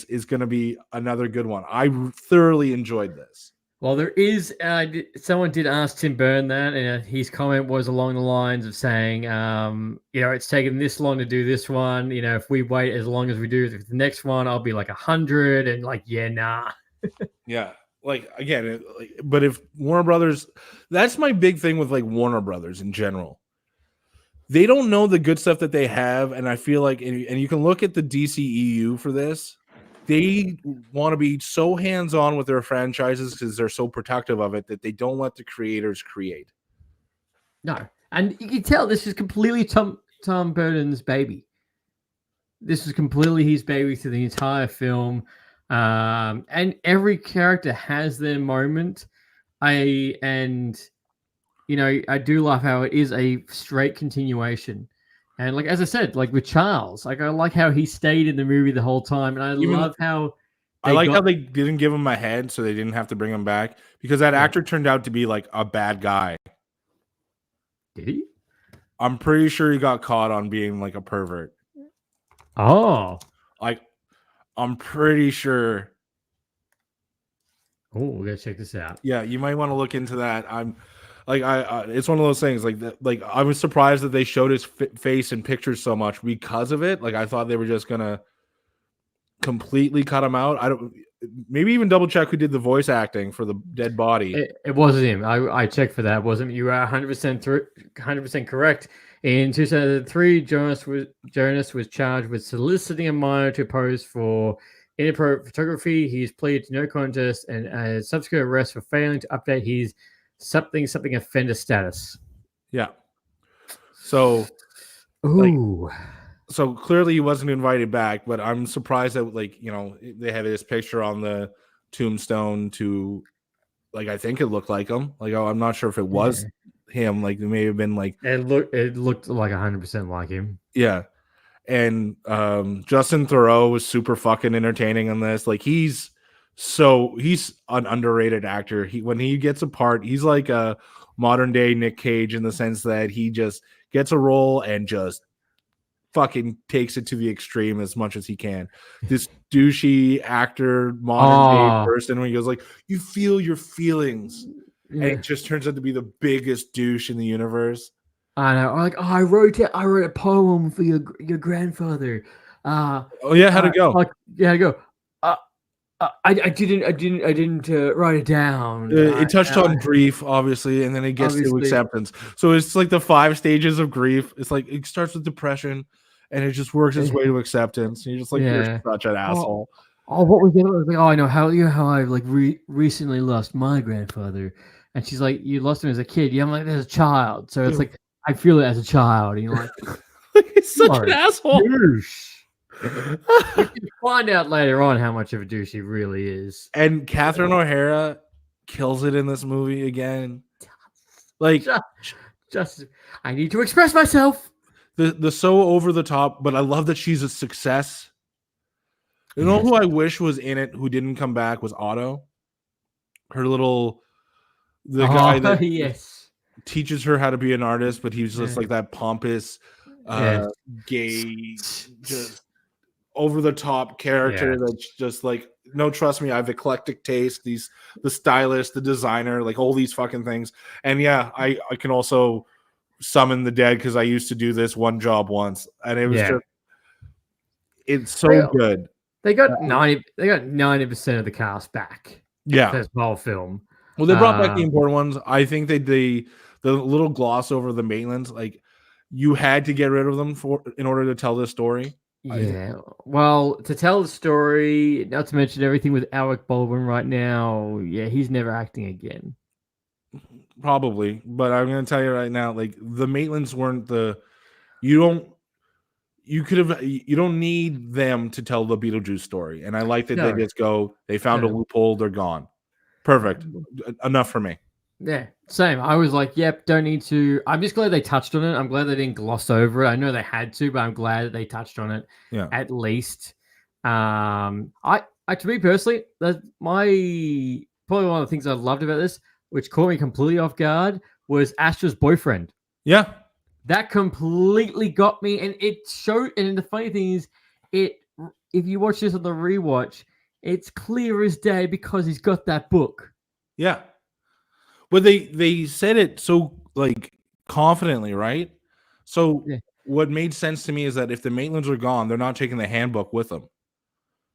is going to be another good one. I thoroughly enjoyed this. Well, there is someone did ask Tim Burton that, and his comment was along the lines of saying, it's taken this long to do this one. If we wait as long as we do the next one, I'll be like 100. And like, nah. Yeah. Like, again, but if Warner Brothers, that's my big thing with like Warner Brothers in general. They don't know the good stuff that they have. And I feel like, and you can look at the DCEU for this. They want to be so hands-on with their franchises because they're so protective of it that they don't let the creators create. No. And you can tell this is completely Tom Burton's baby. This is completely his baby through the entire film. And every character has their moment. I do love how it is a straight continuation. And like as I said, like with Charles, like I like how he stayed in the movie the whole time, and I love how I like how they didn't give him a head, so they didn't have to bring him back, because that actor turned out to be like a bad guy. Did he? I'm pretty sure he got caught on being like a pervert. Oh, Like, I'm pretty sure. Oh, we gotta check this out. Yeah, you might want to look into that. I'm like, it's one of those things. Like that. Like I was surprised that they showed his face in pictures so much because of it. Like I thought they were just gonna completely cut him out. I don't. Maybe even double check who did the voice acting for the dead body. It wasn't him. I checked for that. It wasn't. You are 100% correct. In 2003, Jonas was charged with soliciting a minor to pose for inappropriate photography. He's pleaded to no contest and a subsequent arrest for failing to update his something offender status. Yeah. So, ooh. So clearly he wasn't invited back, but I'm surprised that they had this picture on the tombstone to, like, I think it looked like him. Like, I'm not sure if it was him. Like, it may have been like it looked like 100% like him. Yeah. And Justin Theroux was super fucking entertaining on this. Like he's an underrated actor. When he gets a part, he's like a modern day Nick Cage in the sense that he just gets a role and just fucking takes it to the extreme as much as he can. This douchey actor, modern day person, when he goes like, "You feel your feelings," and it just turns out to be the biggest douche in the universe. I know. Like, I wrote a poem for your grandfather. How'd it go? How'd it go? I didn't write it down. It touched on grief, obviously, and then it gets to acceptance. So it's like the 5 stages of grief. It's like it starts with depression, and it just works its way to acceptance. And you're just like, you're such an asshole. Oh, what was it? I was like, I know how I like recently lost my grandfather, and she's like, you lost him as a kid. Yeah, I'm like, as a child. So it's like I feel it as a child. And you're like, he's such an asshole. Douche. You can find out later on how much of a douche he really is. And Catherine O'Hara kills it in this movie again. Like, just I need to express myself. The so over the top, but I love that she's a success. You know who I wish was in it who didn't come back was Otto. The guy that teaches her how to be an artist, but he's just like that pompous, gay, just over the top character that's just like, no, trust me, I have eclectic taste. The stylist, the designer, like all these fucking things. And I can also summon the dead because I used to do this one job once, and it was just, it's so good. They got 90% of the cast back. Yeah, this whole film. Well, they brought back the important ones. I think the little gloss over the Maitlands, like you had to get rid of them in order to tell this story. Yeah, well, to tell the story, not to mention everything with Alec Baldwin right now. Yeah, he's never acting again. Probably, but I'm going to tell you right now, like the Maitlands weren't you don't need them to tell the Beetlejuice story. And I like that they just go, they found a loophole, they're gone. Perfect. Enough for me. Yeah, same. I was like, yep, don't need to. I'm just glad they touched on it. I'm glad they didn't gloss over it. I know they had to, but I'm glad that they touched on it at least. To me personally, that's probably one of the things I loved about this, which caught me completely off guard, was Astrid's boyfriend. Yeah. That completely got me, and it showed. And the funny thing is, if you watch this on the rewatch, it's clear as day because he's got that book. Yeah, but they said it so like confidently, right? So what made sense to me is that if the Maitlands are gone, they're not taking the handbook with them.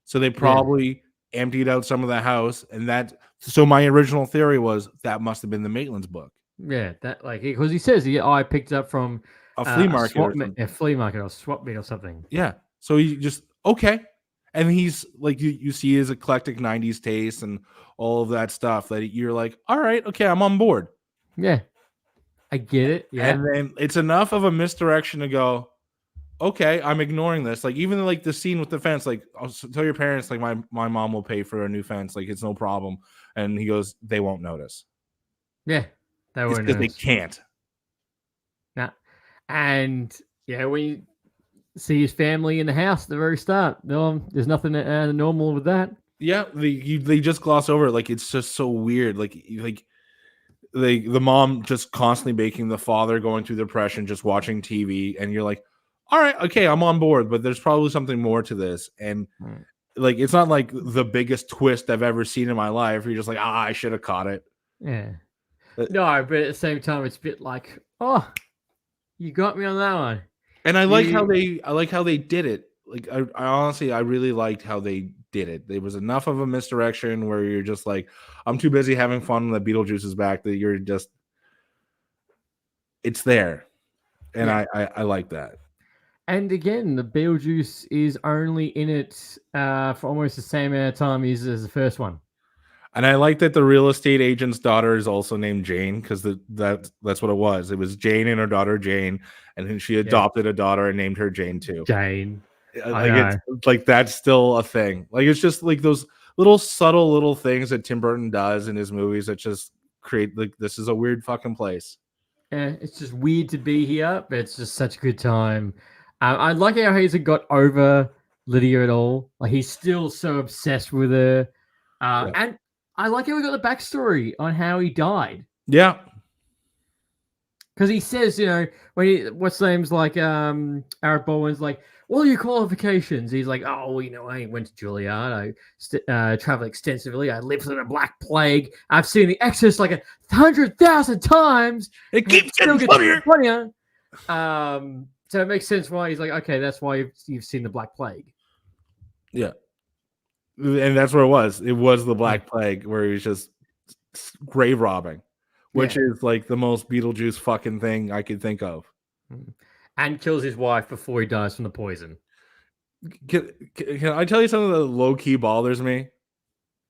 So they probably emptied out some of the house, and so my original theory was that must have been the Maitlands book. Yeah, that because he says I picked it up from a flea market, a flea market or swap meet or something. Yeah, so he just and he's like you see his eclectic '90s taste and all of that stuff that you're like, all right, okay, I'm on board. Yeah, I get it. Yeah, and then it's enough of a misdirection to go, okay, I'm ignoring this. Like even like the scene with the fence, like tell your parents like my mom will pay for a new fence, like it's no problem. And he goes, they won't notice. Yeah, they It's won't because they notice. can't. Nah. And yeah, when you see his family in the house at the very start, no, there's nothing normal with that. Yeah, they just gloss over it. Like it's just so weird. Like the mom just constantly baking, the father going through depression, just watching TV, and you're like, all right, okay, I'm on board, but there's probably something more to this. And like it's not like the biggest twist I've ever seen in my life. You're just like, I should have caught it. Yeah. But, No, but at the same time, it's a bit like, oh, you got me on that one. and I like how they did it. Like I honestly, I really liked how they did it. There was enough of a misdirection where you're just like, I'm too busy having fun that Beetlejuice is back that you're just, it's there, and Yeah. I like that. And again, the Beetlejuice is only in it for almost the same amount of time as the first one. And I like that the real estate agent's daughter is also named Jane because that's what it was. It was Jane and her daughter Jane, and then she adopted a daughter and named her Jane too. Jane. Like it's like that's still a thing. Like it's just like those little subtle little things that Tim Burton does in his movies that just create like this is a weird fucking place. Yeah, it's just weird to be here, but it's just such a good time. I like how he hasn't got over Lydia at all. Like he's still so obsessed with her, and I like how we got the backstory on how he died. Yeah, because he says, when what's name's like Eric Bowen's like, what are your qualifications? He's like, oh, well, I went to Juilliard. I traveled extensively. I lived through the Black Plague. I've seen The Exorcist like 100,000 times. It keeps getting funnier. So it makes sense why he's like, okay, that's why you've seen the Black Plague. Yeah, and that's where it was. It was the Black Plague where he was just grave robbing, which is like the most Beetlejuice fucking thing I could think of. And kills his wife before he dies from the poison. Can I tell you something that low key bothers me?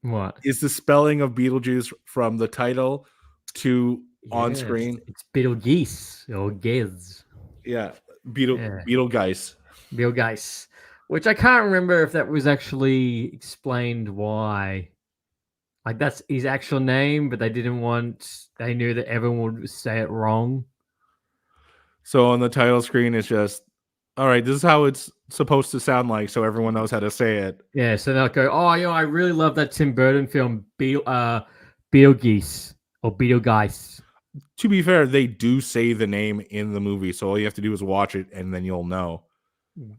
What? Is the spelling of Beetlejuice from the title to on screen? It's Betelgeuse or Gez. Yeah, Betelgeuse. Betelgeuse. Which I can't remember if that was actually explained why. Like that's his actual name, but they knew that everyone would say it wrong. So on the title screen, it's just, all right, this is how it's supposed to sound like, so everyone knows how to say it. Yeah, so they'll go, oh, I really love that Tim Burton film, Beetlegeuse or Betelgeuse. To be fair, they do say the name in the movie, so all you have to do is watch it, and then you'll know.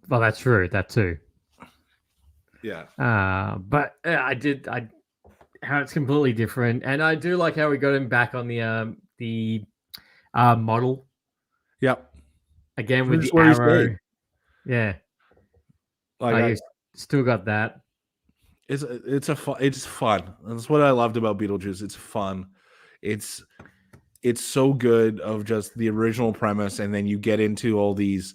Well, that's true. That too. Yeah. But how it's completely different, and I do like how we got him back on the model. Yep. Again with the arrow. Yeah. Like you still got that. It's fun. That's what I loved about Beetlejuice. It's fun. It's so good of just the original premise, and then you get into all these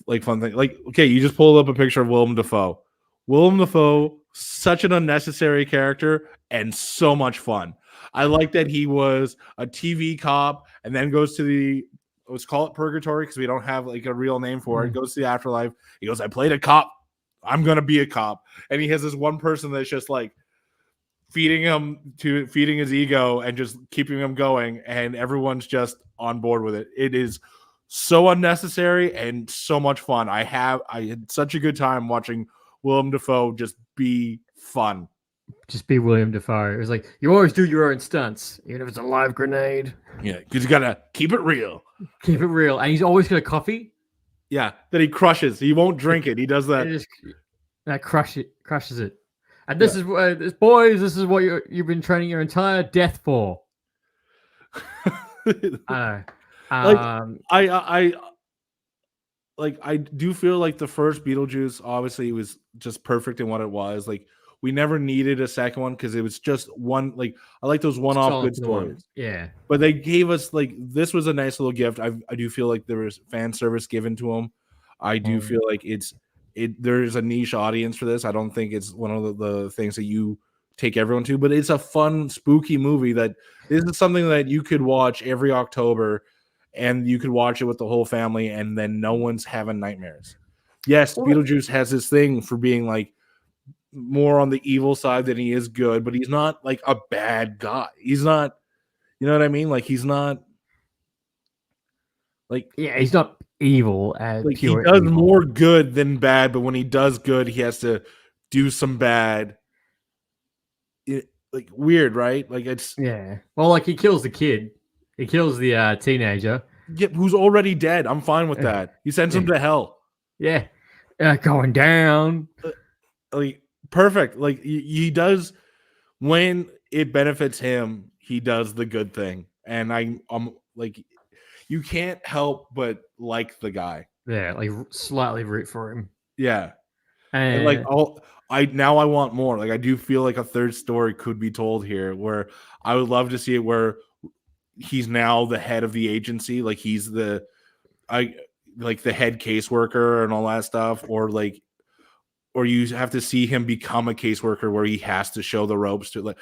like fun things. Like, okay, you just pulled up a picture of Willem Dafoe. Willem Dafoe, such an unnecessary character and so much fun. I like that he was a TV cop and then goes to let's call it purgatory because we don't have like a real name for it. Goes to the afterlife. He goes, I played a cop. I'm going to be a cop. And he has this one person that's just like feeding his ego and just keeping him going. And everyone's just on board with it. It is so unnecessary and so much fun. I had such a good time watching Willem Dafoe just be fun. Just be William Dafoe. It was like, you always do your own stunts, even if it's a live grenade. Yeah, because you got to keep it real. Keep it real. And he's always got a coffee. Yeah, that he crushes. He won't drink it. He does that. Crushes it. And this is boys, this is what you've been training your entire death for. I know. I do feel like the first Beetlejuice obviously was just perfect in what it was. Like we never needed a second one because it was just one. Like I like those one-off good stories. Yeah, but they gave us like this was a nice little gift. I do feel like there was fan service given to them. I do feel like there's a niche audience for this. I don't think it's one of the things that you take everyone to, but it's a fun, spooky movie that this is something that you could watch every October and you could watch it with the whole family and then no one's having nightmares. Yes, Well, Beetlejuice has this thing for being like more on the evil side than he is good, but he's not like a bad guy. He's not, you know what I mean? Like he's not like yeah, he's not evil as he pure does evil. more good than bad, but when he does good, he has to do some bad. Like weird, right? Like it's Yeah. Well, like he kills the kid. He kills the teenager. who's already dead. I'm fine with that. He sends him to hell. Yeah. Going down. Like perfect. Like he does when it benefits him, he does the good thing. And I'm like, you can't help but like the guy. Yeah, like slightly root for him. Yeah. And like And I want more. Like I do feel like a third story could be told here where I would love to see it where he's now the head of the agency, like he's the head caseworker and all that stuff, or you have to see him become a caseworker where he has to show the ropes to like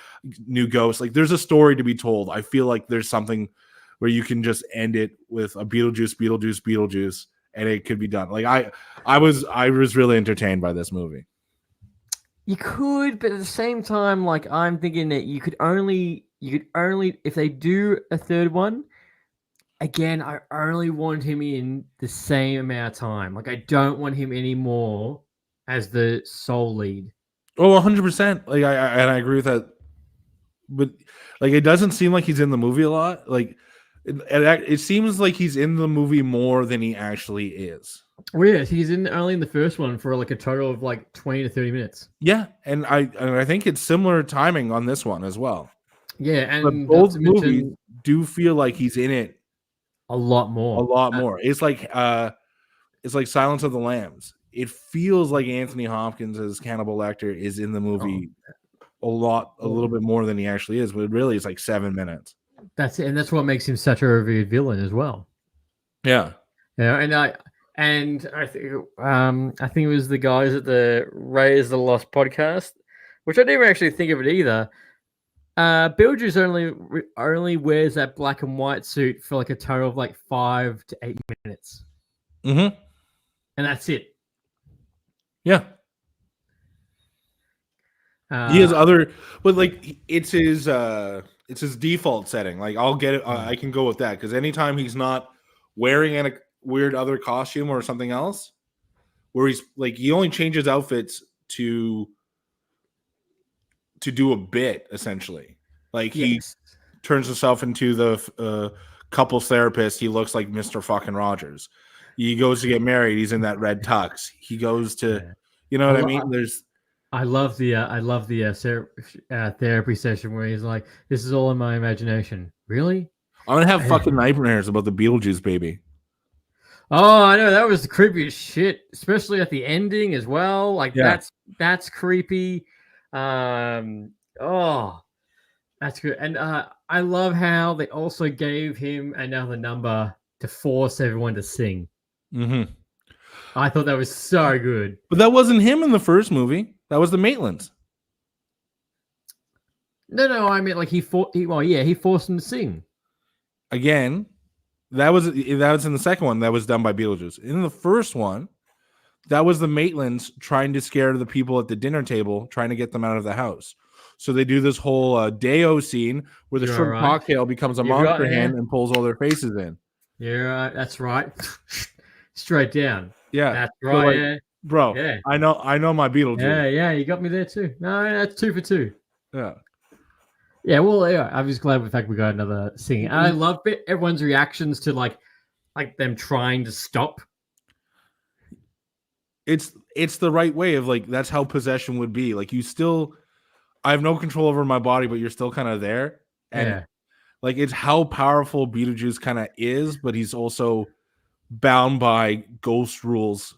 new ghosts. Like there's a story to be told. I feel like there's something where you can just end it with a Beetlejuice, and it could be done. Like I was really entertained by this movie. you could, but at the same time, like I'm thinking that you could only if they do a third one, again, I only want him in the same amount of time. Like I don't want him anymore as the sole lead. Oh, 100%. Like I agree with that. But like it doesn't seem like he's in the movie a lot. Like it seems like he's in the movie more than he actually is. Well, yeah, he's only in the first one for like a total of like 20 to 30 minutes. Yeah, and I think it's similar timing on this one as well. Yeah, and but both movies do feel like he's in it a lot more. It's like Silence of the Lambs. It feels like Anthony Hopkins as Hannibal Lecter is in the movie a little bit more than he actually is, but really it's like 7 minutes. That's it, and that's what makes him such a revered villain as well. Yeah. Yeah, and I think it was the guys at the Raise the Lost podcast, which I didn't actually think of it either. Beetlejuice only wears that black and white suit for like a total of like 5 to 8 minutes. Mm-hmm. And that's it. Yeah. He has other, but like it's his default setting. Like I'll get it. I can go with that because anytime he's not wearing a weird other costume or something else, where he's like he only changes outfits to do a bit essentially. Like he turns himself into the couples therapist. He looks like Mr. fucking Rogers. He goes to get married. He's in that red tux. He goes to, you know what I mean? I love the therapy session where he's like, "This is all in my imagination." Really? I'm gonna have fucking nightmares about the Beetlejuice baby. Oh, I know, that was the creepiest shit, especially at the ending as well. Like that's creepy. Oh, that's good. And I love how they also gave him another number to force everyone to sing. Mm-hmm. I thought that was so good. But that wasn't him in the first movie. That was the Maitlands. No, I mean like he forced him to sing. Again, that was in the second one that was done by Beetlejuice. In the first one, that was the Maitlands trying to scare the people at the dinner table, trying to get them out of the house. So they do this whole Deo scene where the shrimp cocktail becomes a monster hand and pulls all their faces in. Yeah, that's right. Straight down. Yeah, that's right. So like, bro. Yeah, I know my Beetlejuice. Yeah, you got me there too. No, that's 2 for 2. Yeah. Yeah, well, yeah, I'm just glad the fact we got another singing. And I love everyone's reactions to like them trying to stop. It's the right way of like that's how possession would be. Like I have no control over my body, but you're still kind of there. And like it's how powerful Beetlejuice kind of is, but he's also bound by ghost rules.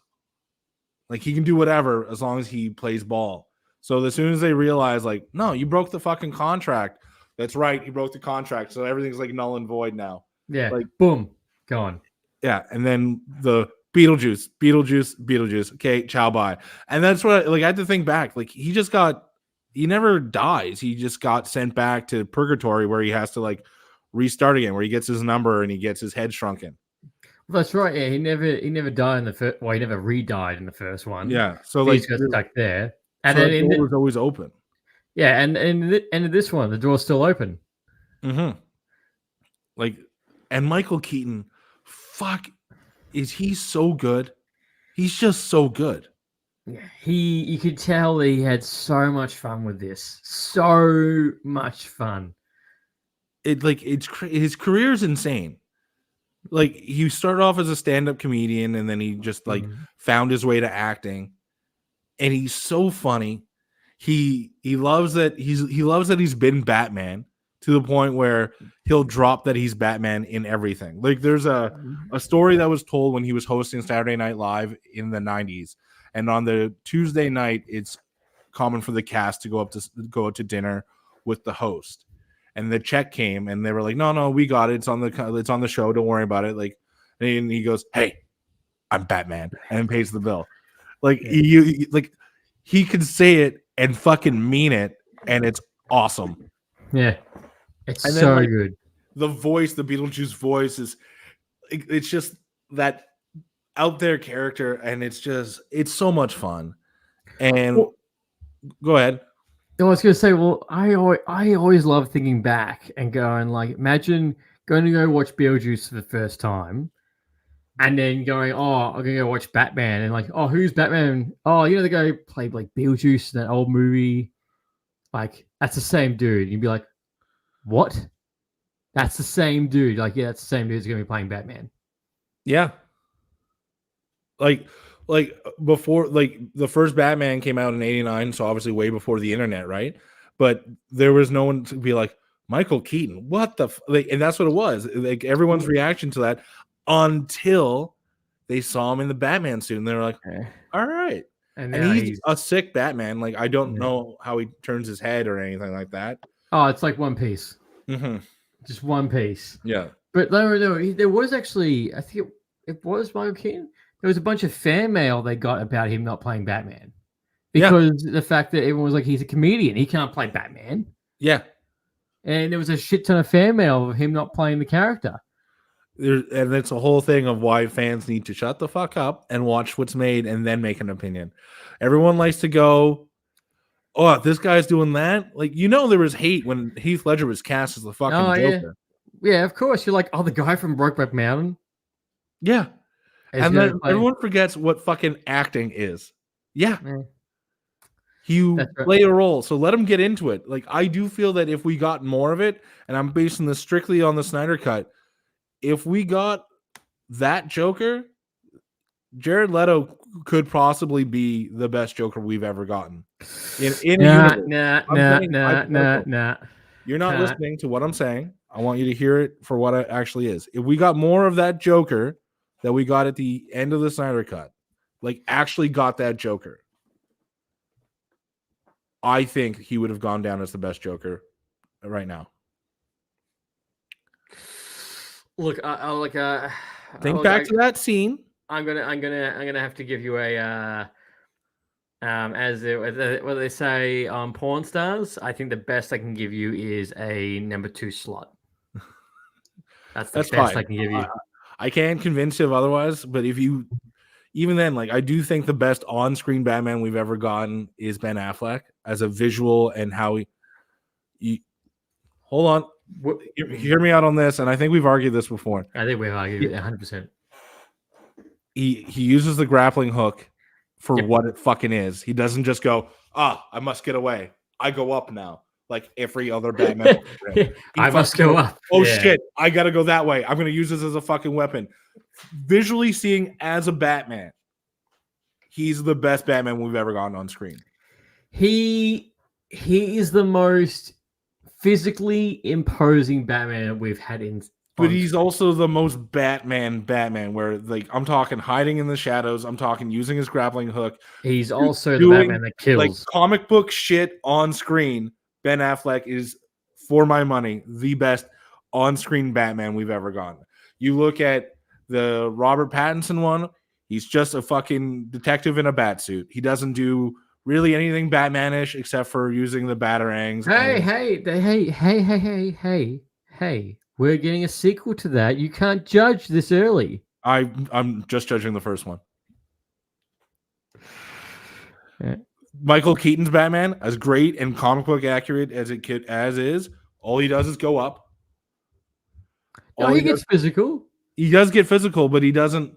Like he can do whatever as long as he plays ball. So as soon as they realize, like, no, you broke the fucking contract. That's right, you broke the contract. So everything's like null and void now. Yeah, like boom, gone. Yeah, and then the Beetlejuice. Okay, ciao, bye. And that's what I had to think back. Like he never dies. He just got sent back to purgatory where he has to like restart again, where he gets his number and he gets his head shrunken. That's right. Yeah, he never died in the first. Well, he never re-died in the first one. Yeah. So He like, just got stuck there. And so then that door was always open. yeah, and in the end of this one, the door's still open. Mm-hmm. Like, and Michael Keaton, fuck, is he so good? He's just so good. Yeah, you could tell that he had so much fun with this. So much fun. His career is insane. Like, he started off as a stand-up comedian, and then he just like found his way to acting, and he's so funny. He loves that he's been Batman to the point where he'll drop that he's Batman in everything. Like, there's a story that was told when he was hosting Saturday Night Live in the 90s, and on the Tuesday night, it's common for the cast to go out to dinner with the host. And the check came, and they were like, "No, we got it. It's on the show. Don't worry about it." Like, and he goes, "Hey, I'm Batman," and pays the bill. Like, he could say it and fucking mean it, and it's awesome. Yeah, it's and so then, good. The voice, the Beetlejuice voice, it's just that out there character, and it's so much fun. And go ahead. I was going to say, well, I always love thinking back and going like, imagine going to go watch Beetlejuice for the first time, and then going, oh, I'm gonna go watch Batman, and like, oh, who's Batman? Oh, the guy who played like Beetlejuice in that old movie. Like, that's the same dude. You'd be like, what? That's the same dude. Like, yeah, that's the same dude who's gonna be playing Batman. Yeah. Like before, like the first Batman came out in '89, so obviously way before the internet, right? But there was no one to be like, Michael Keaton, what the and that's what it was. Like, everyone's reaction to that until they saw him in the Batman suit, and they were like, all right. And he's a sick Batman. Like, I don't know how he turns his head or anything like that. Oh, it's like One Piece. Just one piece. Yeah. But no, there was actually, I think it was Michael Keaton. There was a bunch of fan mail they got about him not playing Batman. Because the fact that everyone was like, he's a comedian. He can't play Batman. Yeah. And there was a shit ton of fan mail of him not playing the character. And it's a whole thing of why fans need to shut the fuck up and watch what's made and then make an opinion. Everyone likes to go, oh, this guy's doing that. Like, there was hate when Heath Ledger was cast as the fucking Joker. Yeah, of course. You're like, oh, the guy from Brokeback Mountain. Yeah. And then everyone forgets what fucking acting is. Yeah. You play a role, so let him get into it. Like, I do feel that if we got more of it, and I'm basing this strictly on the Snyder Cut, if we got that Joker, Jared Leto could possibly be the best Joker we've ever gotten. Nah. You're not listening to what I'm saying. I want you to hear it for what it actually is. If we got more of that Joker that we got at the end of the Snyder Cut, like actually got that Joker, I think he would have gone down as the best Joker right now. Look, think back to that scene. I'm gonna have to give you a what they say on porn stars. I think the best I can give you is a number 2 slot. That's the best fine. I can give you. I can't convince you of otherwise, but even then, like, I do think the best on-screen Batman we've ever gotten is Ben Affleck as a visual and how he hold on. Hear me out on this, and I think we've argued this before. I think we've argued 100%. He uses the grappling hook for what it fucking is. He doesn't just go, I must get away. I go up now. Like every other Batman. I must go up. Oh, shit. I got to go that way. I'm going to use this as a fucking weapon. Visually seeing as a Batman, he's the best Batman we've ever gotten on screen. He is the most physically imposing Batman we've had in. But he's also the most Batman, where, like, I'm talking hiding in the shadows. I'm talking using his grappling hook. He's also the Batman that kills. Like, comic book shit on screen. Ben Affleck is, for my money, the best on-screen Batman we've ever gotten. You look at the Robert Pattinson one, he's just a fucking detective in a bat suit. He doesn't do really anything Batman-ish except for using the batarangs. Hey. We're getting a sequel to that. You can't judge this early. I'm just judging the first one. Yeah. Michael Keaton's Batman, as great and comic book accurate as is, all he does is go up. Oh, he gets physical. He does get physical, but he doesn't.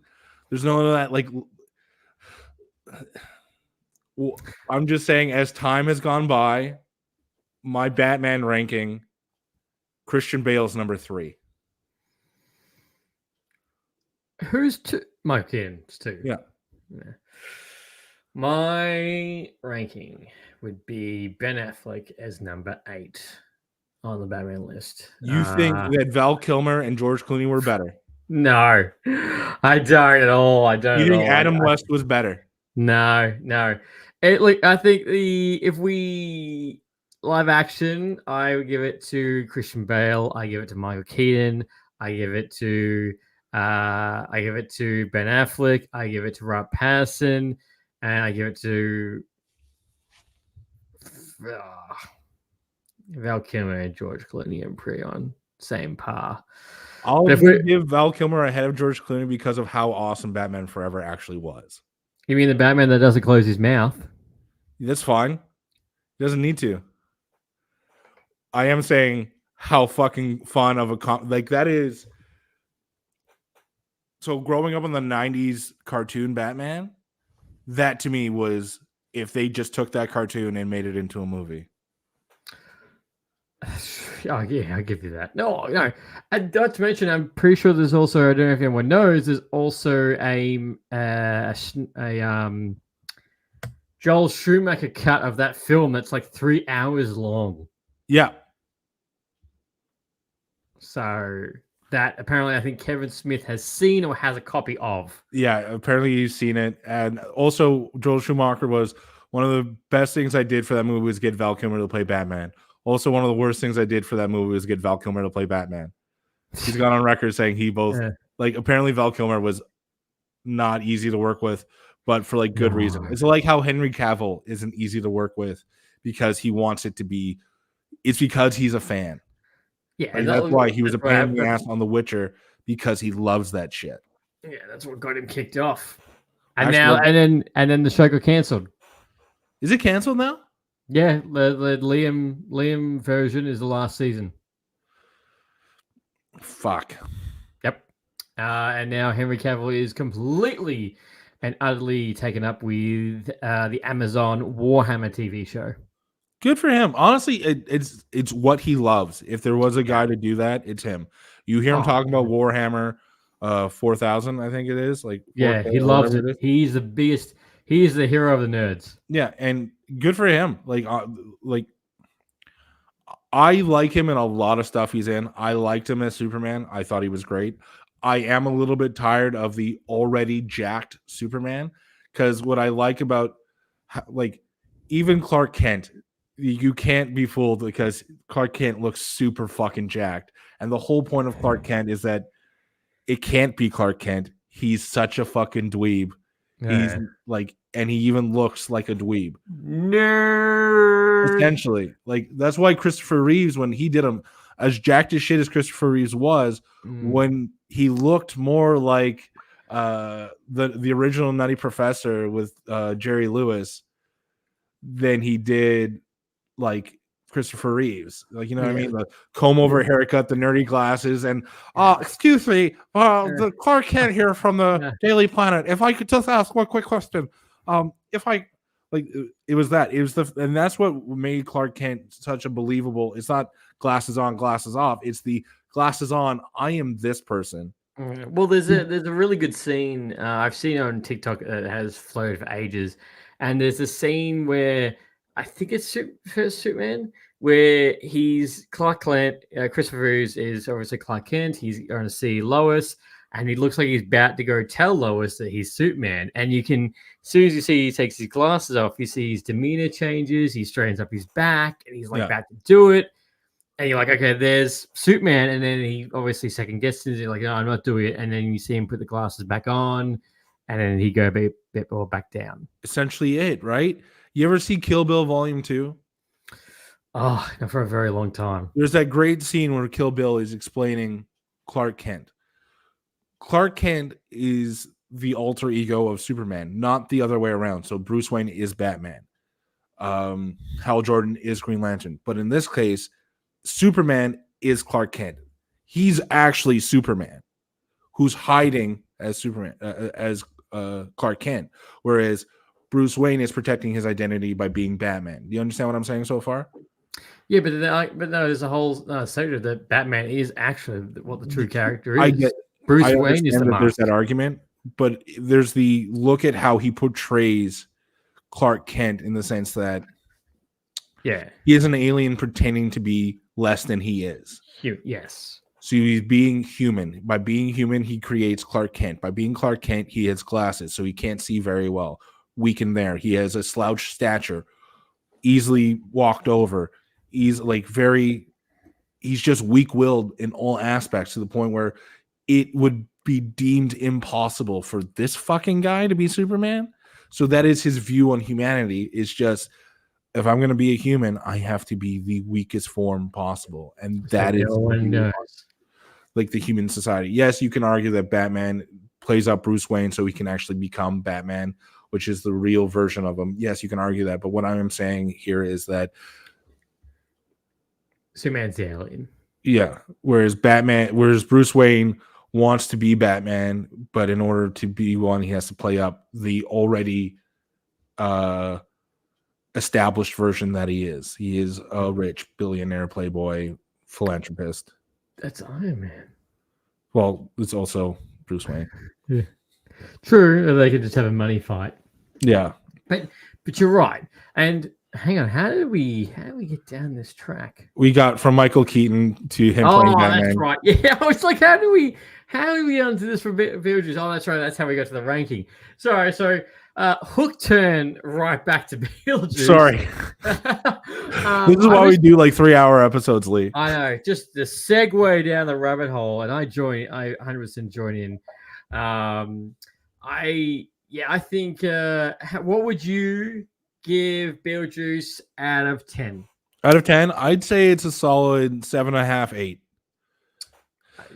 There's none of that. Like, well, I'm just saying, as time has gone by, my Batman ranking, Christian Bale's number 3. Who's 2? Mike Keaton's 2. Yeah. My ranking would be Ben Affleck as number 8 on the Batman list. You think that Val Kilmer and George Clooney were better? No, I don't at all. I don't. You think at all. Adam West was better? No. I think if we live action, I would give it to Christian Bale. I give it to Michael Keaton. I give it to Ben Affleck. I give it to Robert Pattinson, and I give it to Val Kilmer and George Clooney. I'm pretty on same par. I'll give Val Kilmer ahead of George Clooney because of how awesome Batman Forever actually was. You mean the Batman that doesn't close his mouth? That's fine. He doesn't need to. I am saying how fucking fun of like that is. So growing up in the 90s cartoon Batman, that to me was if they just took that cartoon and made it into a movie. Oh yeah, I'll give you that. No. And not to mention, I'm pretty sure there's also, I don't know if anyone knows, there's also a Joel Schumacher cut of that film that's like 3 hours long. Yeah. So that apparently I think Kevin Smith has seen or has a copy of. Yeah, apparently he's seen it. And also Joel Schumacher was one of the best things I did for that movie was get Val Kilmer to play Batman. Also, one of the worst things I did for that movie was get Val Kilmer to play Batman. He's gone on record saying he both like apparently Val Kilmer was not easy to work with, but for like good reason. It's like how Henry Cavill isn't easy to work with because he wants it to be. It's because he's a fan. Yeah, like, that's why he was a pain in the ass on The Witcher because he loves that shit. Yeah, that's what got him kicked off. And actually, and then the show got cancelled. Is it canceled now? Yeah, the Liam version is the last season. Fuck. Yep. And now Henry Cavill is completely and utterly taken up with the Amazon Warhammer TV show. Good for him. Honestly, it's what he loves. If there was a guy to do that, it's him. You hear him talking about Warhammer 4,000, I think it is. Like, yeah, he loves it. He's the biggest. He's the hero of the nerds. Yeah, and good for him. Like I like him in a lot of stuff he's in. I liked him as Superman. I thought he was great. I am a little bit tired of the already jacked Superman because what I like about like even Clark Kent, you can't be fooled because Clark Kent looks super fucking jacked. And the whole point of Clark Kent is that it can't be Clark Kent. He's such a fucking dweeb. He's like, and he even looks like a dweeb. Nerd. Essentially. Like, that's why Christopher Reeves, when he did him, as jacked as shit as Christopher Reeves was, when he looked more like the original Nutty Professor with Jerry Lewis than he did like Christopher Reeves. Like, you know what I mean? The comb over haircut, the nerdy glasses, and excuse me, the Clark Kent here from the Daily Planet. If I could just ask one quick question. If I like it was and that's what made Clark Kent such a believable. It's not glasses on, glasses off. It's the glasses on. I am this person. Well, there's a really good scene I've seen on TikTok that has floated for ages, and there's a scene where I think it's first Superman where he's Clark Kent. Christopher Reeves is obviously Clark Kent. He's going to see Lois, and he looks like he's about to go tell Lois that he's Superman. And you can, as soon as you see he takes his glasses off, you see his demeanor changes. He straightens up his back, and he's like about to do it. And you're like, okay, there's Superman. And then he obviously second guesses. You're like, no, I'm not doing it. And then you see him put the glasses back on, and then he go a bit more back down. Essentially it, right? You ever see Kill Bill Volume 2? Oh, not for a very long time. There's that great scene where Kill Bill is explaining Clark Kent. Clark Kent is the alter ego of Superman, not the other way around. So Bruce Wayne is Batman. Hal Jordan is Green Lantern. But in this case, Superman is Clark Kent. He's actually Superman, who's hiding as Superman, as Clark Kent, whereas Bruce Wayne is protecting his identity by being Batman. Do you understand what I'm saying so far? Yeah, but no, there's a whole sector that Batman is actually what the true character is. I Wayne is the that there's mask. that argument, but there's the look at how he portrays Clark Kent in the sense that Yeah, he is an alien pretending to be less than he is. Yes. So he's being human. By being human, he creates Clark Kent. By being Clark Kent, he has glasses, so he can't see very well. Weakened there. He has a slouched stature, easily walked over. He's just weak-willed in all aspects to the point where it would be deemed impossible for this fucking guy to be Superman. So that is his view on humanity. Is just, if I'm going to be a human, I have to be the weakest form possible. And that is like the human society. Yes, you can argue that Batman plays up Bruce Wayne so he can actually become Batman, which is the real version of him. Yes, you can argue that. But what I am saying here is that Superman's the alien. Yeah. Whereas Bruce Wayne wants to be Batman, but in order to be one, he has to play up the already established version that he is. He is a rich billionaire playboy philanthropist. That's Iron Man. Well, it's also Bruce Wayne. Yeah. True, they could just have a money fight. Yeah. But you're right. And hang on, how did we get down this track? We got from Michael Keaton to him playing Batman. That's right. Yeah, I was like, how do we onto this for Beetlejuice? Oh, that's right. That's how we got to the ranking. Sorry. So hook turn right back to Beetlejuice. Sorry. This is why we do like 3-hour episodes, Lee. I know. Just the segue down the rabbit hole, and I 100% join in. I think what would you give Beetlejuice out of 10? Out of 10, I'd say it's a solid 7.5, 8.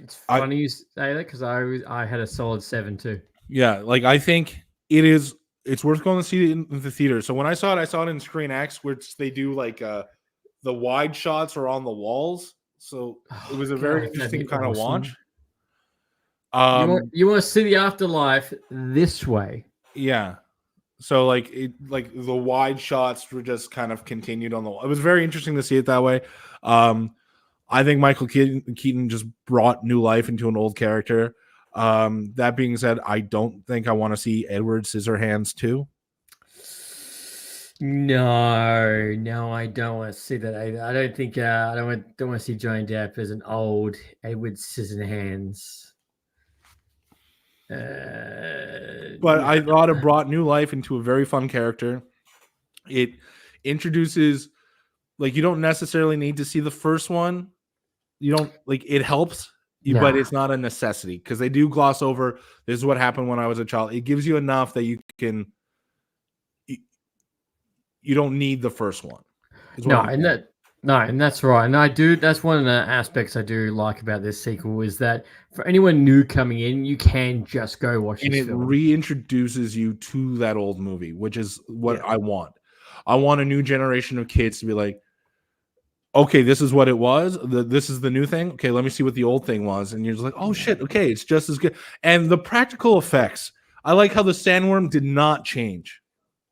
It's funny you say that because I had a solid 7 too. Yeah, like I think it's worth going to see it in the theater. So when I saw it in Screen X, which they do like the wide shots are on the walls. So it was a very interesting kind of watch. You want to see the Afterlife this way. Yeah. So like the wide shots were just kind of continued on the wall. It was very interesting to see it that way. I think Michael Keaton just brought new life into an old character. That being said, I don't think I want to see Edward Scissorhands too. No, I don't want to see that. I don't think I don't want to see Johnny Depp as an old Edward Scissorhands. But I thought it brought new life into a very fun character. It introduces, like, you don't necessarily need to see the first one. You don't it helps, but it's not a necessity because they do gloss over. This is what happened when I was a child. It gives you enough that you can. You don't need the first one. And that's right. And I do. That's one of the aspects I do like about this sequel is that for anyone new coming in, you can just go watch it. And it reintroduces you to that old movie, which is what I want. I want a new generation of kids to be like, okay, this is what it was. This is the new thing. Okay, let me see what the old thing was. And you're just like, oh shit, okay, it's just as good. And the practical effects. I like how the sandworm did not change.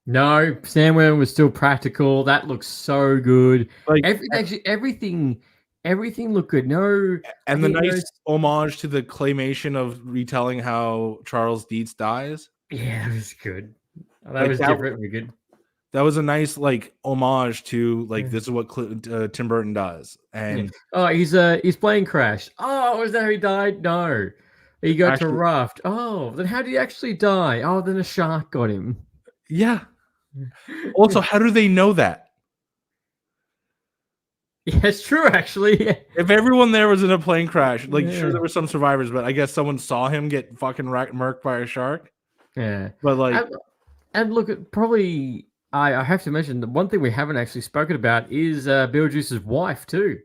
No, sandworm was still practical. That looks so good. Like everything looked good. No, and the nice homage to the claymation of retelling how Charles Dietz dies. Yeah, that was good. That was differently good. That was a nice homage to this is what Tim Burton does. And he's playing Crash. Oh, is that how he died? No, he got to raft. Oh, then how did he actually die? Oh, then a shark got him. Yeah. Also, how do they know that? Yeah, it's true, actually. If everyone there was in a plane crash, sure, there were some survivors, but I guess someone saw him get fucking murked by a shark. Yeah. But and look, probably, I have to mention the one thing we haven't actually spoken about is Beetlejuice's wife, too.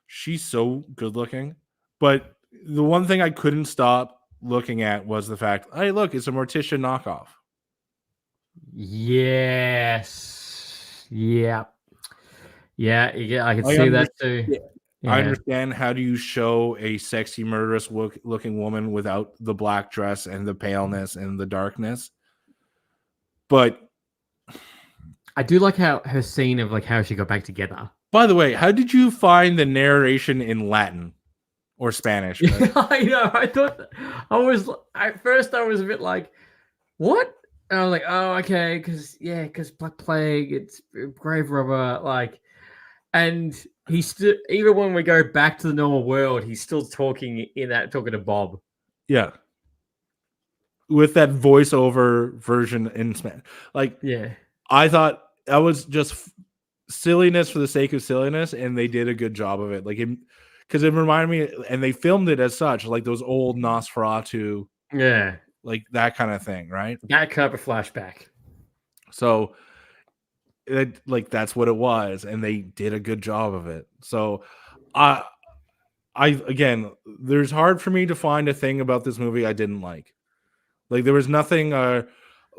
She's so good looking. But the one thing I couldn't stop, looking at was the fact, hey, look, it's a Morticia knockoff. Yes. Yeah. Yeah. I can see that too. Yeah. Yeah. I understand how do you show a sexy, murderous looking woman without the black dress and the paleness and the darkness. But I do like how her scene of like how she got back together. by the way, how did you find the narration in Latin or Spanish? I know. I thought at first I was a bit like, what? And I was like, oh, okay, because Black Plague, it's grave robber, like, and he's still, even when we go back to the normal world, he's still talking to Bob. Yeah. With that voiceover version in Spanish. Like, yeah, I thought that was just silliness for the sake of silliness, and they did a good job of it. Like, because it reminded me, and they filmed it as such, like those old Nosferatu, like that kind of thing, right? That kind of a flashback. So, that's what it was, and they did a good job of it. So, I again, there's hard for me to find a thing about this movie I didn't like. Like, there was nothing.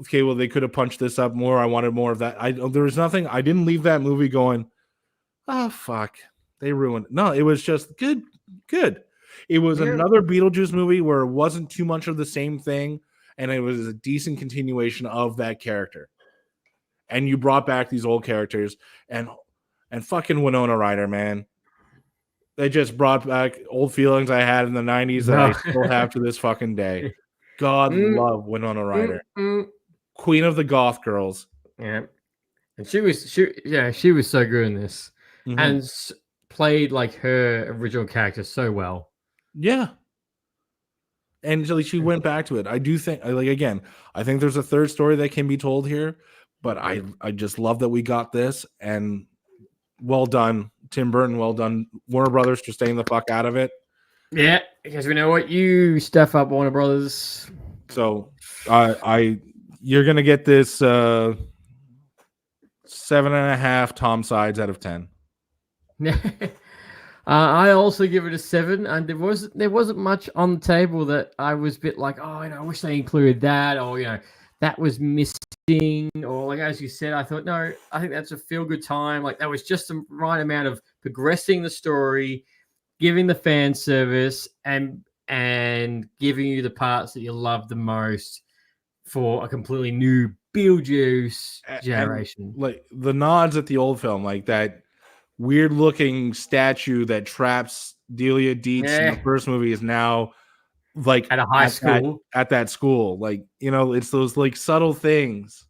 Okay, well, they could have punched this up more. I wanted more of that. There was nothing. I didn't leave that movie going, oh fuck, they ruined it. No, it was just good. It was another Beetlejuice movie where it wasn't too much of the same thing, and it was a decent continuation of that character. And you brought back these old characters, and fucking Winona Ryder, man. They just brought back old feelings I had in the 90s that I still have to this fucking day. God love Winona Ryder. Queen of the Goth Girls. Yeah. And she was so good in this. Mm-hmm. And played like her original character so well. Yeah. And she went back to it. I do think, again, I think there's a third story that can be told here, but I just love that we got this, and well done, Tim Burton. Well done, Warner Brothers, for staying the fuck out of it. Yeah, because we know what you stuff up, Warner Brothers. So, you're gonna get this 7.5 Tom sides out of 10. I also give it a 7, and there wasn't much on the table that I was a bit like, oh, I wish they included that, or that was missing, or like as you said, I thought, no, I think that's a feel good time. Like, that was just the right amount of progressing the story, giving the fan service, and giving you the parts that you love the most for a completely new Beetlejuice generation. And, like, the nods at the old film, like that weird looking statue that traps Delia Dietz in the first movie is now like at a high school. At that school. Like, it's those like subtle things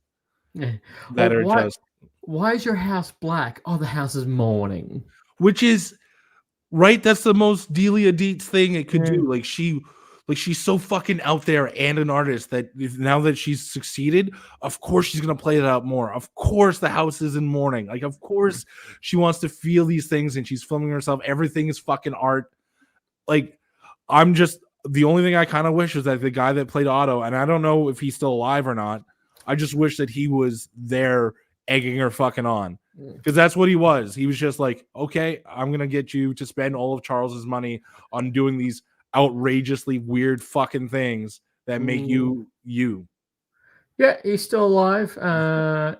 that are just. Why is your house black? Oh, the house is mourning. Which is right. That's the most Delia Dietz thing it could do. Like, she's so fucking out there and an artist that now that she's succeeded, of course she's going to play it out more. Of course the house is in mourning. Like, of course she wants to feel these things, and she's filming herself. Everything is fucking art. Like, the only thing I kind of wish is that the guy that played Otto, and I don't know if he's still alive or not, I just wish that he was there egging her fucking on. Because that's what he was. He was just like, okay, I'm going to get you to spend all of Charles's money on doing these outrageously weird fucking things that make you. Yeah, he's still alive.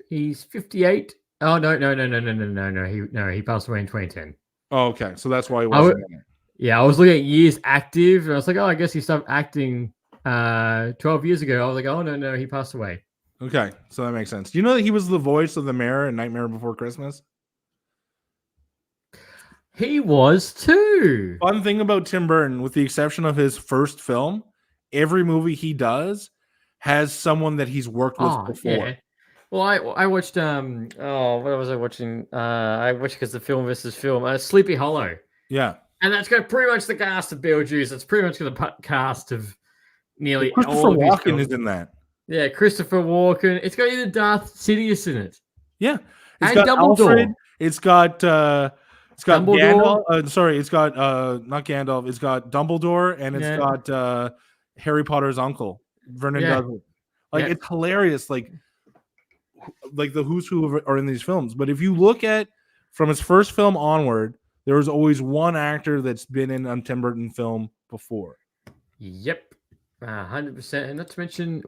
He's 58. Oh no. He passed away in 2010. Oh, okay. So that's why he wasn't in it. Yeah, I was looking at years active, and I was like, oh, I guess he stopped acting 12 years ago. I was like, oh no, he passed away. Okay, so that makes sense. Do you know that he was the voice of the mayor in Nightmare Before Christmas? He was too. Fun thing about Tim Burton, with the exception of his first film, every movie he does has someone that he's worked with before. Yeah. Well, I watched what was I watching? I watched because the film versus film, Sleepy Hollow. Yeah. And that's got pretty much the cast of Beetlejuice. That's pretty much the cast of nearly Christopher Walken is in that. Yeah, Christopher Walken. It's got even Darth Sidious in it. Yeah. It's got Dumbledore. Alfred. It's got Gandalf. It's got not Gandalf. It's got Dumbledore, and it's got Harry Potter's uncle, Vernon Dudley. Like, it's hilarious. Like the who's who are in these films. But if you look at from his first film onward, there was always one actor that's been in a Tim Burton film before. Yep. 100%. And not to mention,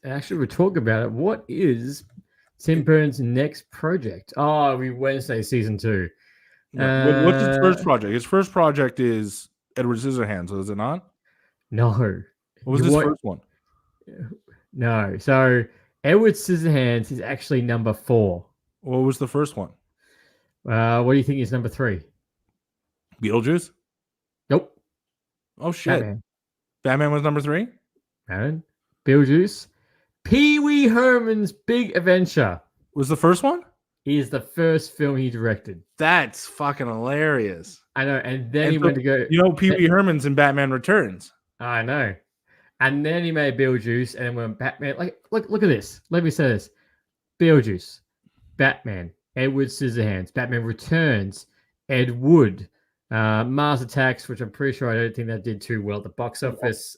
actually, we'll talk about it. What is Tim Burton's next project? Oh, Wednesday season 2. Yeah. What's his first project? His first project is Edward Scissorhands, is it not? No. What was his first one? No. So Edward Scissorhands is actually number 4. What was the first one? What do you think is number 3? Beetlejuice? Nope. Oh shit. Batman was number 3? Aaron? Beetlejuice. Pee-wee Herman's Big Adventure Was the first one? is the first film he directed. That's fucking hilarious. I know. And then he went to go. You know, Pee-wee Herman's in Batman Returns. I know. And then he made Beetlejuice, and then when Batman, like, look at this. Let me say this: Beetlejuice, Batman, Edward Scissorhands, Batman Returns, Ed Wood, Mars Attacks, which I'm pretty sure I don't think that did too well at the box office.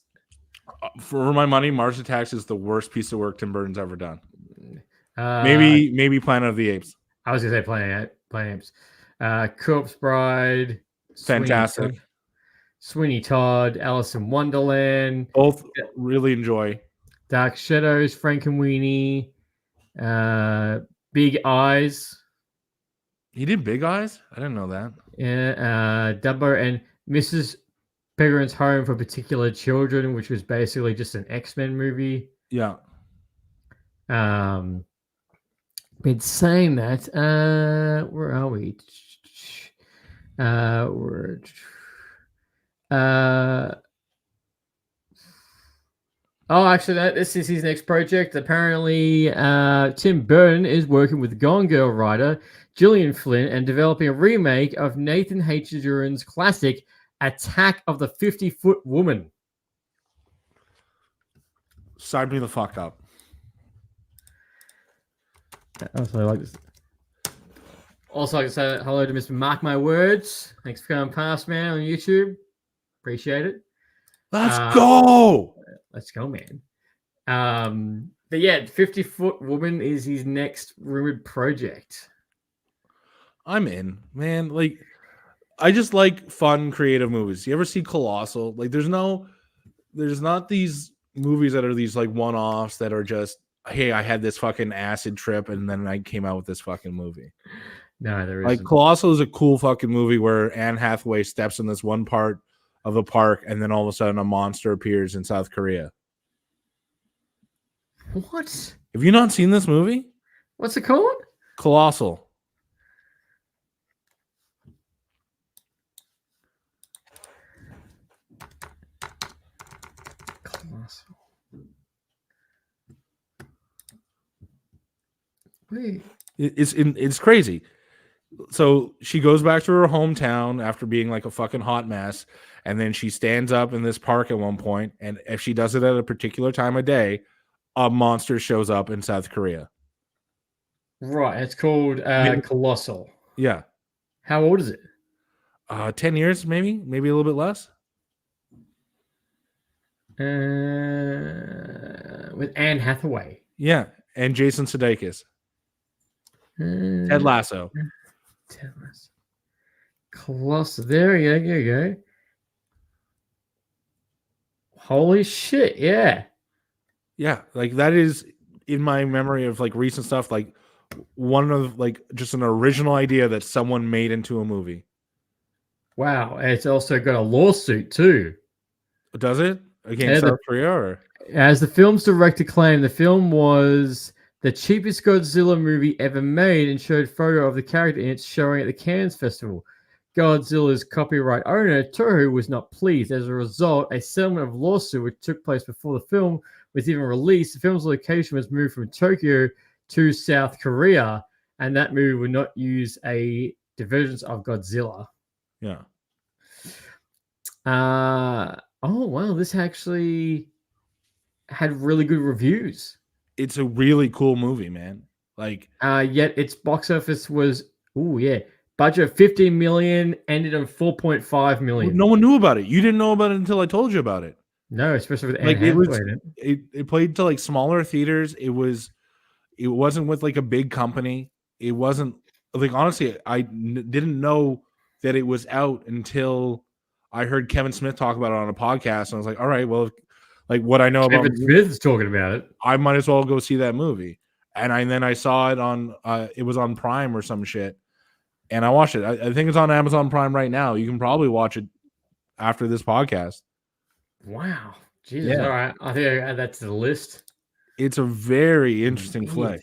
For my money, Mars Attacks is the worst piece of work Tim Burton's ever done. Maybe Planet of the Apes. I was gonna say Planet Apes. Corpse Bride, Fantastic. Sweeney Todd, Alice in Wonderland. Both really enjoy. Dark Shadows, Frankenweenie, Big Eyes. He did Big Eyes? I didn't know that. Yeah, Dumbo and Mrs. Peregrine's Home for Particular Children, which was basically just an X-Men movie. Yeah. But saying that, where are we? Actually, this is his next project. Apparently, Tim Burton is working with Gone Girl writer Gillian Flynn and developing a remake of Nathan H. Duran's classic Attack of the 50-Foot Woman. Sign me the fuck up. Also, I like this. Also, I can say hello to Mr. Mark My Words. Thanks for coming past, man, on YouTube. Appreciate it. Let's go. Let's go, man. But yeah, 50-Foot Woman is his next rumored project. I'm in, man. Like, I just like fun, creative movies. You ever see Colossal? Like, there's not these movies that are these like one-offs that are just, hey, I had this fucking acid trip and then I came out with this fucking movie. No, there isn't. Like, Colossal is a cool fucking movie where Anne Hathaway steps in this one part of the park and then all of a sudden a monster appears in South Korea. What? Have you not seen this movie? What's it called? Colossal. Wait. It's crazy. So she goes back to her hometown after being like a fucking hot mess, and then she stands up in this park at one point, and if she does it at a particular time of day, a monster shows up in South Korea. Right, it's called Colossal. Yeah. How old is it? 10 years, maybe a little bit less. With Anne Hathaway. Yeah, and Jason Sudeikis. Ted Lasso. Colossal. There you go. Holy shit! Yeah. Yeah, like that is in my memory of like recent stuff. Like one of like just an original idea that someone made into a movie. Wow, it's also got a lawsuit too. Does it against South Korea? Or? As the film's director claimed, the film was the cheapest Godzilla movie ever made and showed photo of the character in its showing at the Cannes Festival. Godzilla's copyright owner, Toho, was not pleased. As a result, a settlement of lawsuit which took place before the film was even released. The film's location was moved from Tokyo to South Korea, and that movie would not use a divergence of Godzilla. Yeah. Oh, wow. This actually had really good reviews. It's a really cool movie, man. Like, yet its box office was, budget of 15 million, ended on 4.5 million. No one knew about it. You didn't know about it until I told you about it. No, especially with like Anne Hathaway. It played to like smaller theaters. It wasn't with like a big company. It wasn't like, honestly, I didn't know that it was out until I heard Kevin Smith talk about it on a podcast, and I was like, all right, well, like what I know about. Kevin Smith is talking about it. I might as well go see that movie. And then I saw it on. It was on Prime or some shit, and I watched it. I think it's on Amazon Prime right now. You can probably watch it after this podcast. Wow, Jesus! All right, I think I add that to the list. It's a very interesting flick.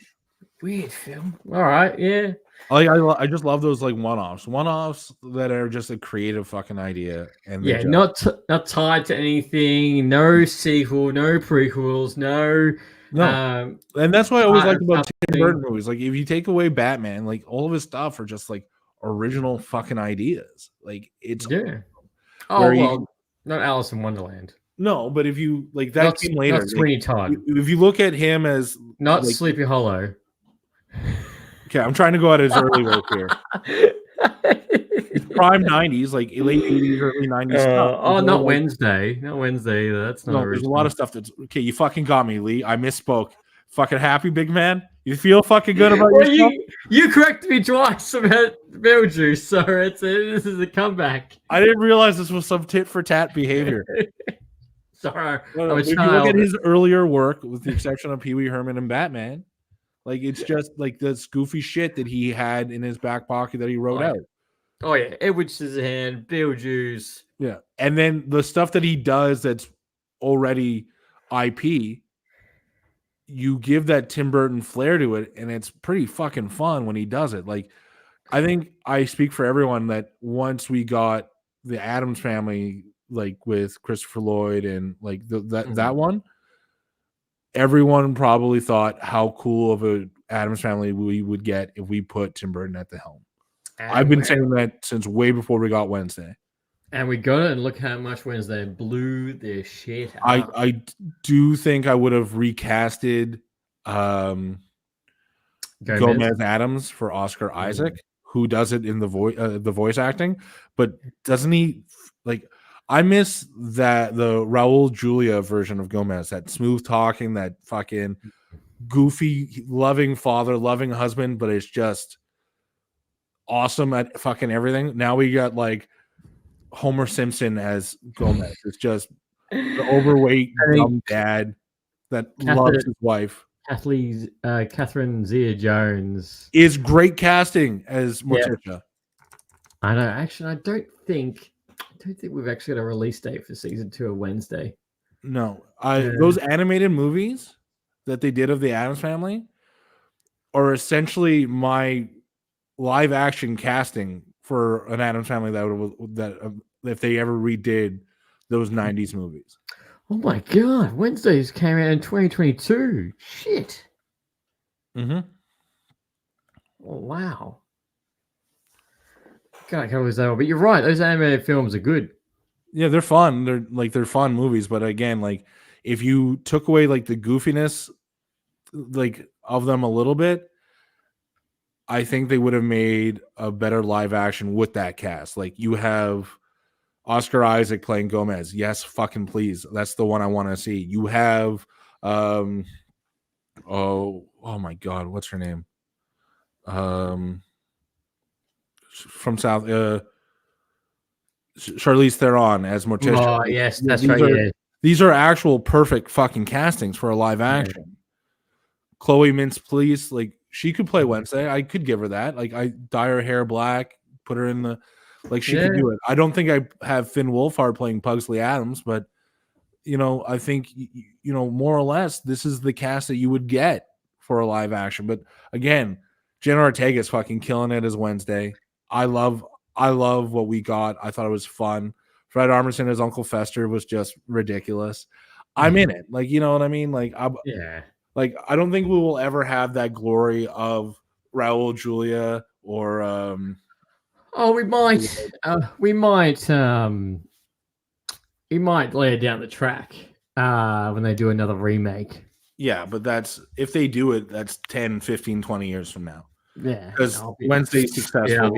Weird film. All right, yeah. I just love those like one-offs that are just a creative fucking idea, and not tied to anything. No sequel, no prequels, no. And that's what I always liked about Tim Burton movies. Like, if you take away Batman, like all of his stuff are just like original fucking ideas. Like, it's awesome. Not Alice in Wonderland. No, but if you like that came later. Not Sweeney Todd. If you look at him as not like, Sleepy Hollow. Okay, I'm trying to go at his early work here. It's prime 90s, like late 80s, early 90s stuff. Not Wednesday. Not Wednesday either. That's not there's a lot of stuff that's okay. You fucking got me, Lee. I misspoke. Fucking happy, big man. You feel fucking good about yourself? You corrected me twice about Beetlejuice, so this is a comeback. I didn't realize this was some tit for tat behavior. Sorry. If you look at his earlier work, with the exception of Pee Wee Herman and Batman, like it's just like this goofy shit that he had in his back pocket that he wrote out. Oh yeah, Edward Scissorhand, Beetlejuice. Yeah, and then the stuff that he does that's already IP, you give that Tim Burton flair to it, and it's pretty fucking fun when he does it. Like, I think I speak for everyone that once we got the Addams Family, like with Christopher Lloyd and like that one, everyone probably thought how cool of a Addams Family we would get if we put Tim Burton at the helm. I've been saying that since way before we got Wednesday. And we got it, and look how much Wednesday blew their shit up. I do think I would have recasted Gomez Adams for Oscar Isaac, who does it in the voice acting, but doesn't he like? I miss the Raul Julia version of Gomez, that smooth talking, that fucking goofy, loving father, loving husband, but it's just awesome at fucking everything. Now we got like Homer Simpson as Gomez. It's just the overweight dumb dad that loves his wife. Catherine Zeta-Jones is great casting as Morticia. Yeah. I know. Actually, I don't think we've actually got a release date for season 2 of Wednesday. No, those animated movies that they did of the Addams Family are essentially my live action casting for an Addams Family that if they ever redid those 90s movies. Oh my god, Wednesdays came out in 2022. Shit. Mm-hmm. Oh wow. God, I can't believe that. But you're right, those animated films are good. Yeah, they're fun. They're fun movies, but again, like if you took away like the goofiness like of them a little bit, I think they would have made a better live action with that cast. Like you have Oscar Isaac playing Gomez. Yes, fucking please. That's the one I want to see. You have oh my god, what's her name? From South Charlize Theron as Morticia. Oh, yes, that's right. These are actual perfect fucking castings for a live action. Yeah. Chloe Mintz-Plasse, like she could play Wednesday. I could give her that. Like I dye her hair black, put her in the like she could do it. I don't think I have Finn Wolfhard playing Pugsley Adams, but I think more or less this is the cast that you would get for a live action. But again, Jenna Ortega is fucking killing it as Wednesday. I love what we got. I thought it was fun. Fred Armisen as Uncle Fester was just ridiculous. I'm in it. Like, you know what I mean? Like, like I don't think we will ever have that glory of Raul Julia or we might lay it down the track when they do another remake. Yeah, but that's if they do it, that's 10, 15, 20 years from now. Yeah. Because Wednesday's successful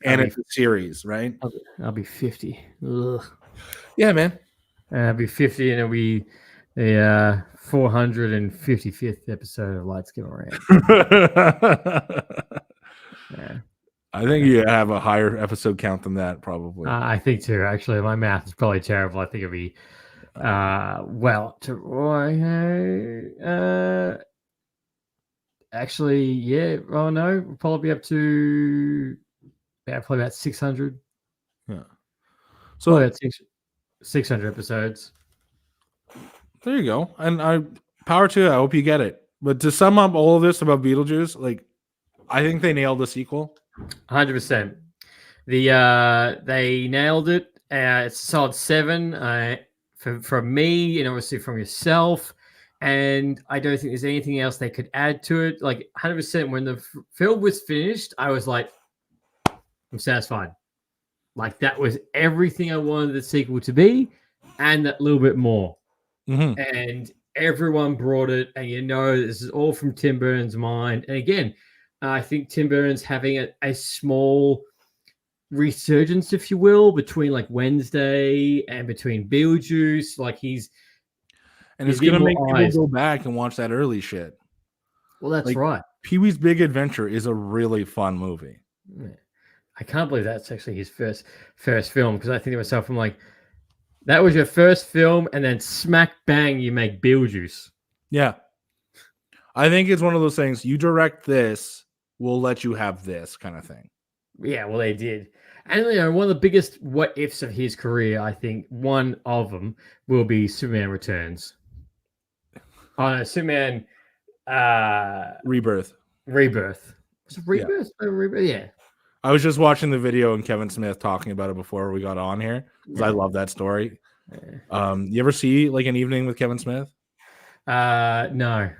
it's a series, right? I'll be 50. Ugh. Yeah, man. I'll be 50 and it'll be the 455th episode of Lights Give Rant. Yeah. I think you have a higher episode count than that, probably. I think too. Actually, my math is probably terrible. I think it'll be Well, actually, yeah. Oh no, we'll probably up to probably about 600. Yeah. So So about 600 episodes. there you go. And I power to you. I hope you get it. But to sum up all of this about Beetlejuice, like I think they nailed the sequel. 100%. They nailed it. It's a solid 7 from me, and obviously from yourself. And I don't think there's anything else they could add to it. Like 100%. When the film was finished, I was like, I'm satisfied. Like that was everything I wanted the sequel to be, and that little bit more. Mm-hmm. And everyone brought it, and this is all from Tim Burton's mind. And again, I think Tim Burton's having a small resurgence, if you will, between like Wednesday and between Beetlejuice. Like he's It's getting gonna make more people eyes. go back and watch that early shit. Well, that's Like, right. Pee-wee's Big Adventure is a really fun movie. I can't believe that's actually his first film, because I think to myself, I'm like, that was your first film, and then smack bang, you make Beetlejuice. Yeah. I think it's one of those things, you direct this, we'll let you have this kind of thing. Yeah, well, they did. And one of the biggest what ifs of his career, I think one of them will be Superman Returns. Oh no, Superman Rebirth. Was it Rebirth? Yeah. Rebirth? Yeah. I was just watching the video and Kevin Smith talking about it before we got on here, because I love that story. You ever see like An Evening with Kevin Smith? No.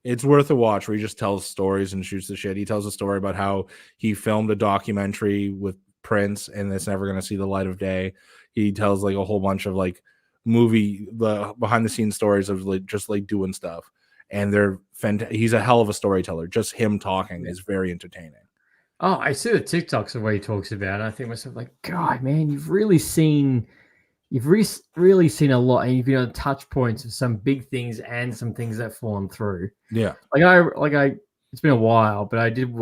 It's worth a watch, where he just tells stories and shoots the shit. He tells a story about how he filmed a documentary with Prince and it's never going to see the light of day. He tells like a whole bunch of like the behind the scenes stories of like just like doing stuff. And they're he's a hell of a storyteller. Just him talking is very entertaining. Oh, I see the TikToks of what he talks about. I think to myself, like, God, man, you've really seen a lot, and you've been on touch points of some big things and some things that have fallen through. Yeah. It's been a while, but I did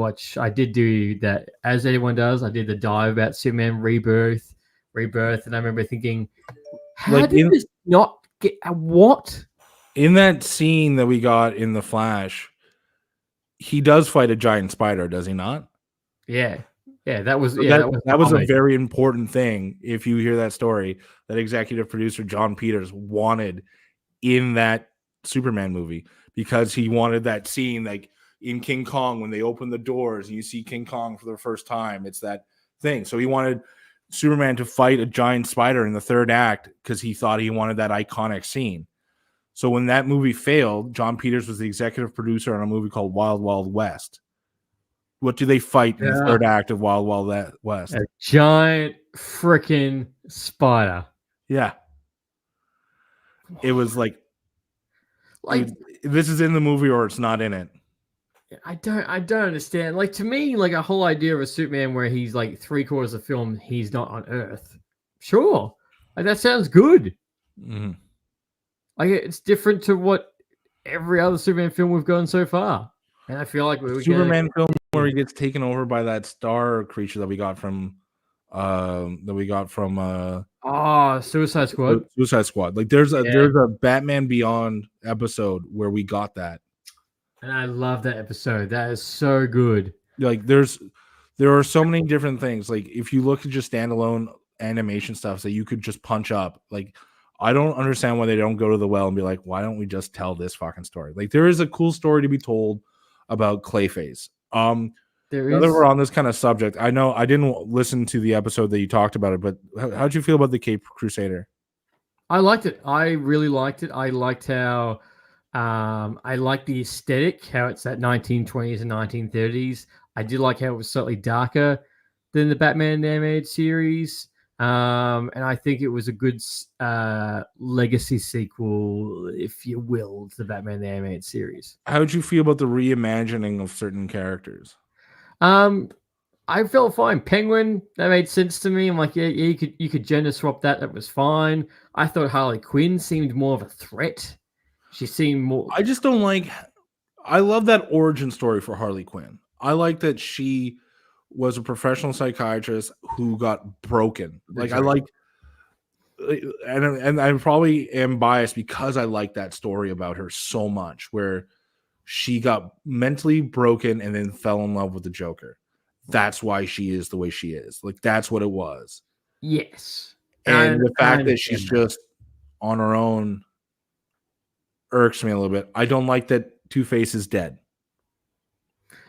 do that, as anyone does. I did the dive about Superman Rebirth, and I remember thinking, how did this not get what? In that scene that we got in The Flash, he does fight a giant spider, does he not? Yeah. Yeah, that was a very important thing. If you hear that story, that executive producer John Peters wanted in that Superman movie, because he wanted that scene like in King Kong when they open the doors and you see King Kong for the first time. It's that thing. So he wanted Superman to fight a giant spider in the third act because he thought he wanted that iconic scene. So when that movie failed, John Peters was the executive producer on a movie called Wild Wild West. What do they fight in the third act of Wild Wild West? A giant freaking spider. Yeah. It was like this is in the movie or it's not in it. I don't understand. Like, to me, like a whole idea of a Superman where he's like 3/4 of the film he's not on Earth. Sure. Like, that sounds good. Mm-hmm. Like, it's different to what every other Superman film we've gotten so far. And I feel like Superman film where he gets taken over by that star creature that we got from Suicide Squad. Suicide Squad. Like there's a Batman Beyond episode where we got that. And I love that episode. That is so good. Like there are so many different things. Like if you look at just standalone animation stuff that you could just punch up, like I don't understand why they don't go to the well and be like, why don't we just tell this fucking story? Like there is a cool story to be told about Clayface. Now that we're on this kind of subject, I know I didn't listen to the episode that you talked about it, but how'd you feel about the Cape Crusader? I liked it. I really liked it. I liked how I liked the aesthetic, how it's that 1920s and 1930s. I did like how it was slightly darker than the Batman animated series. And I think it was a good legacy sequel, if you will, to the Batman the Animated Series. How did you feel about the reimagining of certain characters? I felt fine. Penguin, that made sense to me. I'm like, yeah, you could gender swap that. That was fine. I thought Harley Quinn seemed more of a threat. She seemed more. I just don't like. I love that origin story for Harley Quinn. I like that she was a professional psychiatrist who got broken. Like I like and I probably am biased because I like that story about her so much, where she got mentally broken and then fell in love with the Joker. That's why she is the way she is. Like, that's what it was. Yes. And the I fact that she's just on her own irks me a little bit. I don't like that Two-Face is dead.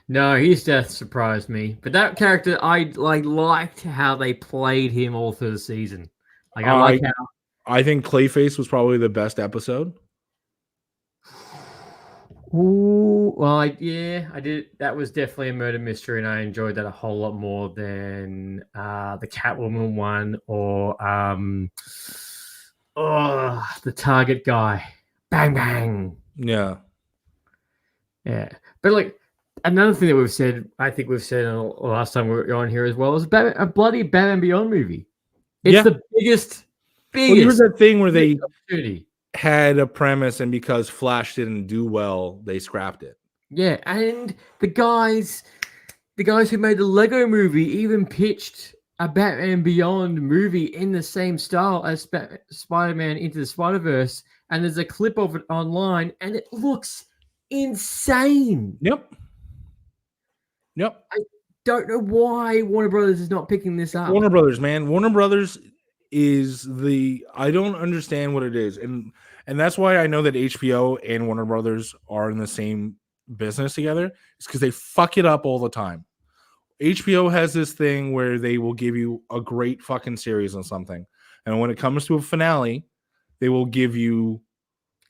No, his death surprised me. But that character, I liked how they played him all through the season. Like, I like how... I think Clayface was probably the best episode. Ooh, well, I did. That was definitely a murder mystery, and I enjoyed that a whole lot more than the Catwoman one or the Target guy. Bang bang. Yeah. But like another thing that we've said, I think we've said last time we were on here as well, is a bloody Batman Beyond movie. It's the biggest. Well, there was that thing where they opportunity. Had a premise, and because Flash didn't do well, they scrapped it. Yeah, and the guys who made the Lego movie even pitched a Batman Beyond movie in the same style as Spider-Man Into the Spider-Verse, and there's a clip of it online, and it looks insane. Yep. I don't know why Warner Brothers is not picking this up. Warner Brothers, man. Warner Brothers is I don't understand what it is. And that's why I know that HBO and Warner Brothers are in the same business together. It's because they fuck it up all the time. HBO has this thing where they will give you a great fucking series on something. And when it comes to a finale, they will give you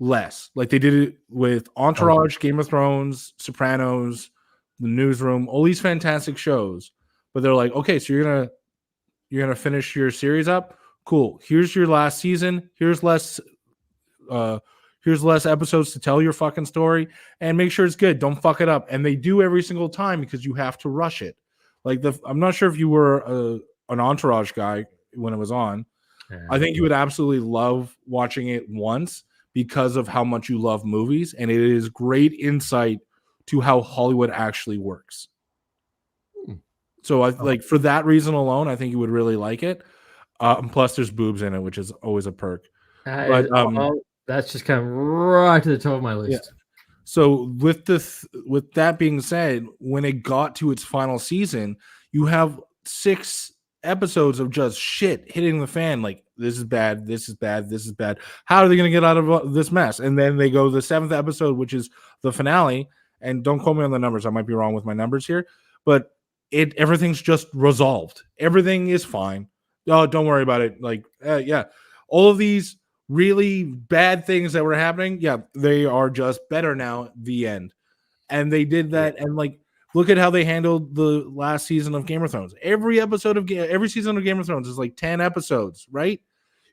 less. Like they did it with Entourage, Game of Thrones, Sopranos, The Newsroom, all these fantastic shows. But they're like, okay, so you're gonna finish your series up. Cool. Here's your last season. Here's less episodes to tell your fucking story, and make sure it's good. Don't fuck it up. And they do every single time because you have to rush it. Like I'm not sure if you were an Entourage guy when it was on. Yeah. I think you would absolutely love watching it once because of how much you love movies, and it is great insight to how Hollywood actually works. So like for that reason alone, I think you would really like it. Plus, there's boobs in it, which is always a perk. But that's just kind of right to the top of my list. Yeah. So with that being said, when it got to its final season, you have 6 episodes of just shit hitting the fan. Like, this is bad, this is bad, this is bad. How are they going to get out of this mess? And then they go to the 7th episode, which is the finale. And don't quote me on the numbers. I might be wrong with my numbers here, but everything's just resolved. Everything is fine. Oh, don't worry about it. Like, all of these really bad things that were happening, they are just better now. The end. And they did that. And like, look at how they handled the last season of Game of Thrones. Every season of Game of Thrones is like 10 episodes, right?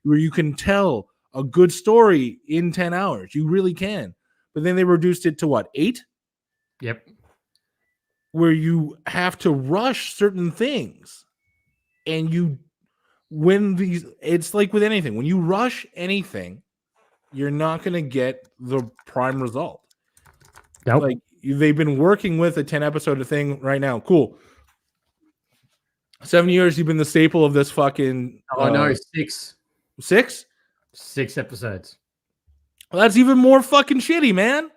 Where you can tell a good story in 10 hours. You really can. But then they reduced it to what, 8? Yep. Where you have to rush certain things. And it's like with anything. When you rush anything, you're not going to get the prime result. Nope. Like, they've been working with a 10 episode thing right now. Cool. 7 years, you've been the staple of this fucking. Oh no, 6. 6? 6 episodes. Well, that's even more fucking shitty, man.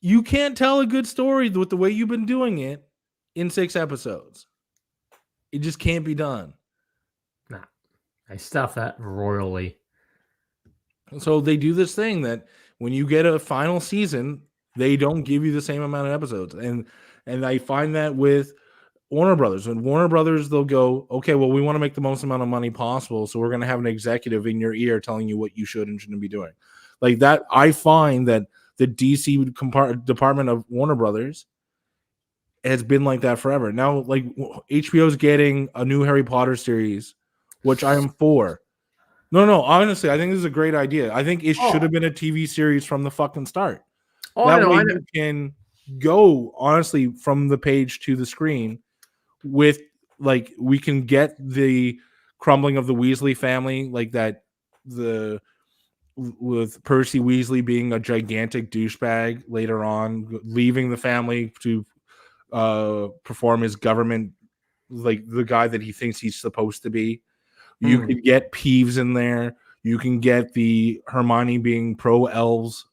You can't tell a good story with the way you've been doing it in 6 episodes. It just can't be done. Nah, I stuff that royally. So they do this thing that when you get a final season, they don't give you the same amount of episodes. And I find that with Warner Brothers. When Warner Brothers, they'll go, okay, well, we want to make the most amount of money possible, so we're going to have an executive in your ear telling you what you should and shouldn't be doing. Like that, I find that the DC department of Warner Brothers has been like that forever. Now, like HBO's getting a new Harry Potter series, which I am for. No, honestly, I think this is a great idea. I think it should have been a TV series from the fucking start. That way you can go, honestly, from the page to the screen with, like, we can get the crumbling of the Weasley family, like that, with Percy Weasley being a gigantic douchebag later on, leaving the family to perform his government, like the guy that he thinks he's supposed to be. You could get Peeves in there. You can get the Hermione being pro elves,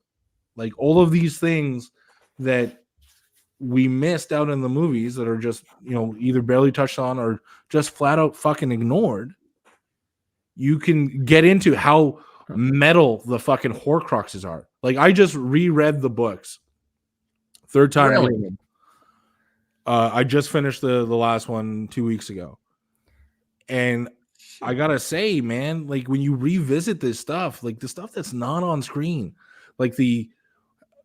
like all of these things that we missed out in the movies that are just, either barely touched on or just flat out fucking ignored. You can get into how metal the fucking Horcruxes are. Like, I just reread the books. Third time. Really? I just finished the last one 2 weeks ago. And I gotta say, man, like when you revisit this stuff, like the stuff that's not on screen, like the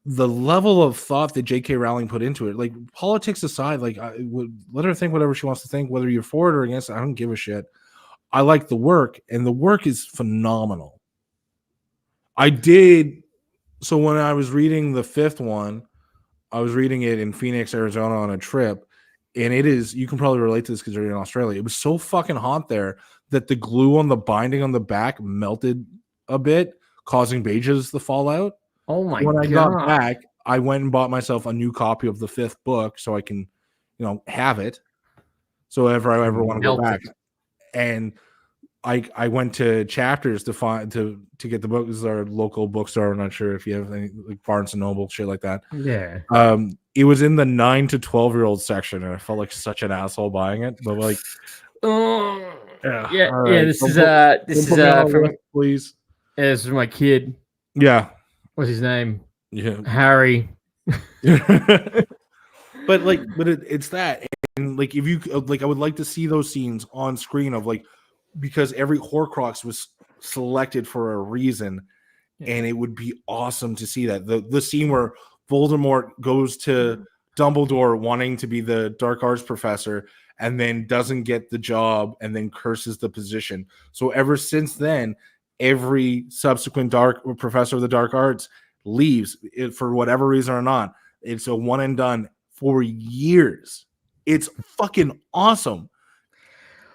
level of thought that J.K. Rowling put into it, like politics aside, like I would let her think whatever she wants to think, whether you're for it or against it, I don't give a shit. I like the work, and the work is phenomenal. So when I was reading the fifth one, I was reading it in Phoenix, Arizona on a trip. And it is, you can probably relate to this because you're in Australia. It was so fucking hot there that the glue on the binding on the back melted a bit, causing pages to fall out. Oh my God. When I got back, I went and bought myself a new copy of the fifth book so I can, have it. So if I ever want to go back. And I went to Chapters to get the book. This is our local bookstore. I'm not sure if you have any, like Barnes and Noble, shit like that. Yeah. It was in the 9 to 12-year-old section, and I felt like such an asshole buying it. But like, yeah. Right. This is from please. Yeah, this is my kid. Yeah. What's his name? Yeah. Harry. But it's that, and like if you like, I would like to see those scenes on screen of like, because every Horcrux was selected for a reason, and it would be awesome to see that the scene where Voldemort goes to Dumbledore wanting to be the dark arts professor and then doesn't get the job and then curses the position. So ever since then, every subsequent professor of the dark arts leaves it for whatever reason or not. It's a one and done for years. It's fucking awesome.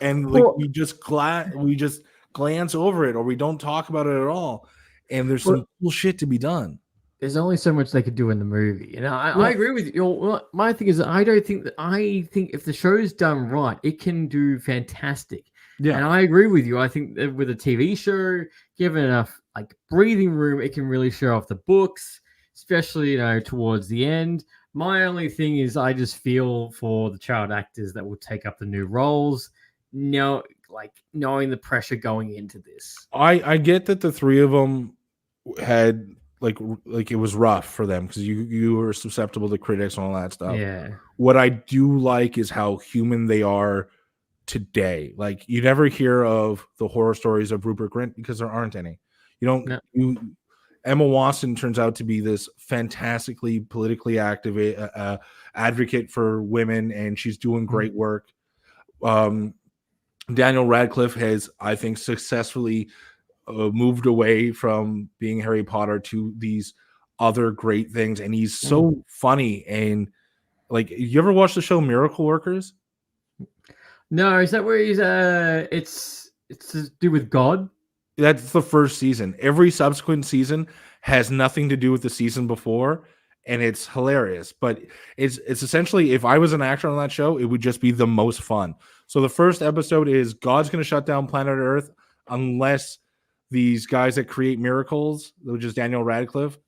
And like, we just glance over it, or we don't talk about it at all. And there's some cool shit to be done. There's only so much they could do in the movie. And I agree with you. My thing is, I think if the show's done right, it can do fantastic. Yeah. And I agree with you. I think that with a TV show, given enough like breathing room, it can really show off the books, especially, towards the end. My only thing is I just feel for the child actors that will take up the new roles, like knowing the pressure going into this. I get that the three of them had like it was rough for them because you were susceptible to critics and all that stuff. Yeah. What I do like is how human they are today. Like, you never hear of the horror stories of Rupert Grint because there aren't any. Emma Watson turns out to be this fantastically politically active advocate for women, and she's doing great work. Daniel Radcliffe has, I think, successfully moved away from being Harry Potter to these other great things, and he's so funny. And like, you ever watch the show Miracle Workers? No, is that where he's it's to do with God? That's the first season. Every subsequent season has nothing to do with the season before, and it's hilarious. But it's essentially, if I was an actor on that show, it would just be the most fun. So the first episode is God's going to shut down planet Earth unless these guys that create miracles, which is Daniel Radcliffe,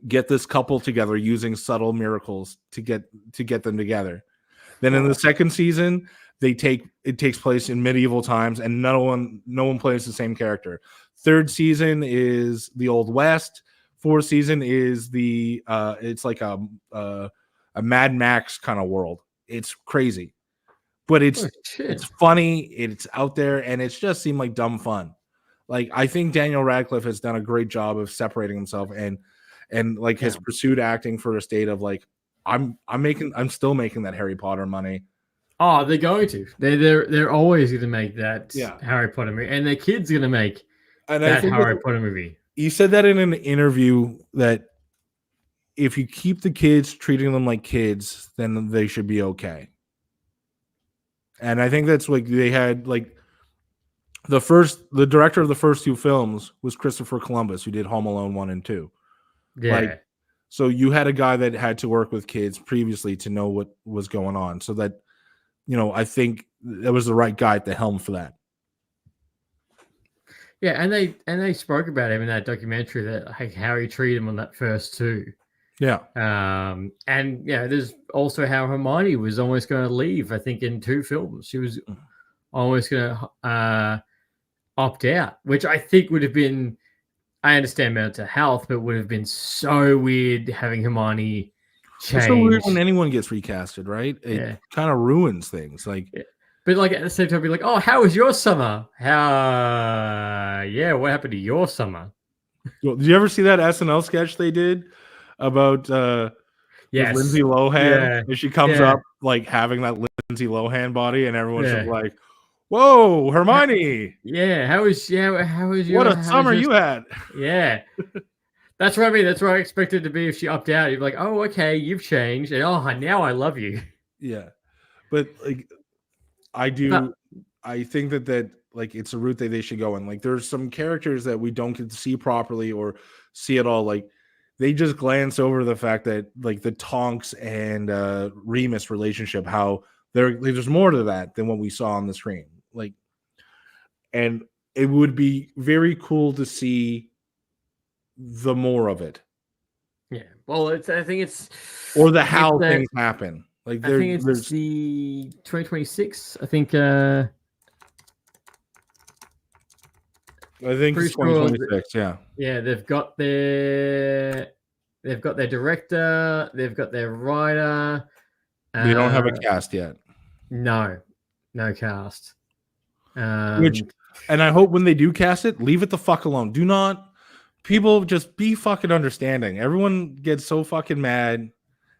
get this couple together using subtle miracles to get them together. Then in the second season, it takes place in medieval times, and no one plays the same character. Third season is the Old West. Fourth season is it's like a Mad Max kind of world. It's crazy, but it's funny. It's out there, and it's just seemed like dumb fun. Like, I think Daniel Radcliffe has done a great job of separating himself and has pursued acting for a state of like, I'm still making that Harry Potter money. Oh, they're going to. They're always going to make that Harry Potter movie, and their kids going to make that Harry Potter movie. You said that in an interview that if you keep the kids treating them like kids, then they should be okay. And I think that's like, they had like the director of the first two films was Christopher Columbus, who did Home Alone 1 and 2. Yeah. So you had a guy that had to work with kids previously to know what was going on. So that I think that was the right guy at the helm for that. Yeah, and they spoke about him in that documentary that how he treated him on that first two. Yeah. And there's also how Hermione was almost going to leave. I think in 2 films she was almost going to opt out, which I think would have been. I understand mental health, but would have been so weird having Hermione change. It's so weird when anyone gets recasted, right? It kind of ruins things. Like, but like at the same time, be like, oh, how was your summer? What happened to your summer? Well, did you ever see that SNL sketch they did about with Lindsay Lohan? And she comes up like having that Lindsay Lohan body, and everyone's just like, "Whoa, Hermione! How was your what a summer you had?" Yeah, that's what I mean. That's what I expected to be if she opted out. You'd be like, "Oh, okay, you've changed, and now I love you." Yeah, but like, I think that like it's a route that they should go in. Like, there's some characters that we don't get to see properly or see at all. Like, they just glance over the fact that like the Tonks and Remus relationship, how there's more to that than what we saw on the screen. Like, and it would be very cool to see the more of it. Yeah. Well, I think it's or the how things happen. Like, I think it's the 2026. I think it's 2026. Yeah. Yeah, they've got their director, they've got their writer. They don't have a cast yet. No cast. And I hope when they do cast it, leave it the fuck alone. Do not. People just be fucking understanding. Everyone gets so fucking mad.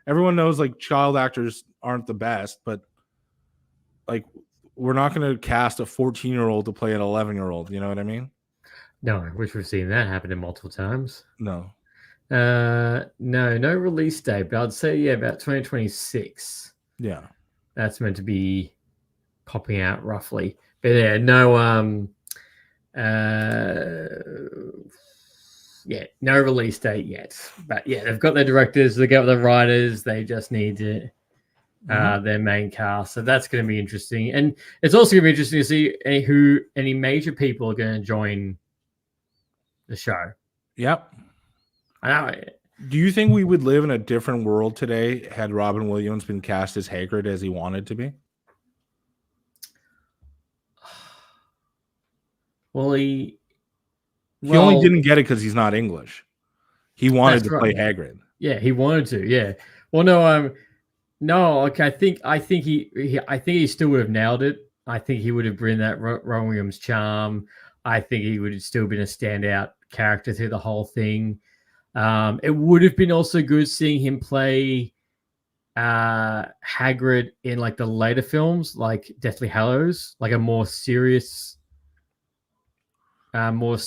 Everyone knows like child actors aren't the best, but like we're not going to cast a 14-year-old to play an 11-year-old. You know what I mean? No, which we've seen that happen in multiple times. No. No release date, but I'd say about 2026. Yeah, that's meant to be popping out roughly. But no release date yet. But they've got their directors, they got their writers, they just need to their main cast. So that's going to be interesting. And it's also going to be interesting to see any major people are going to join the show. Yep. I know. Do you think we would live in a different world today had Robin Williams been cast as Hagrid as he wanted to be? Well, he only didn't get it because he's not English. He wanted to play Hagrid. Yeah, he wanted to. Yeah. Well, no. Okay, I think he still would have nailed it. I think he would have bring that Robin Williams charm. I think he would have still been a standout character through the whole thing. It would have been also good seeing him play Hagrid in like the later films, like Deathly Hallows, like a more serious and more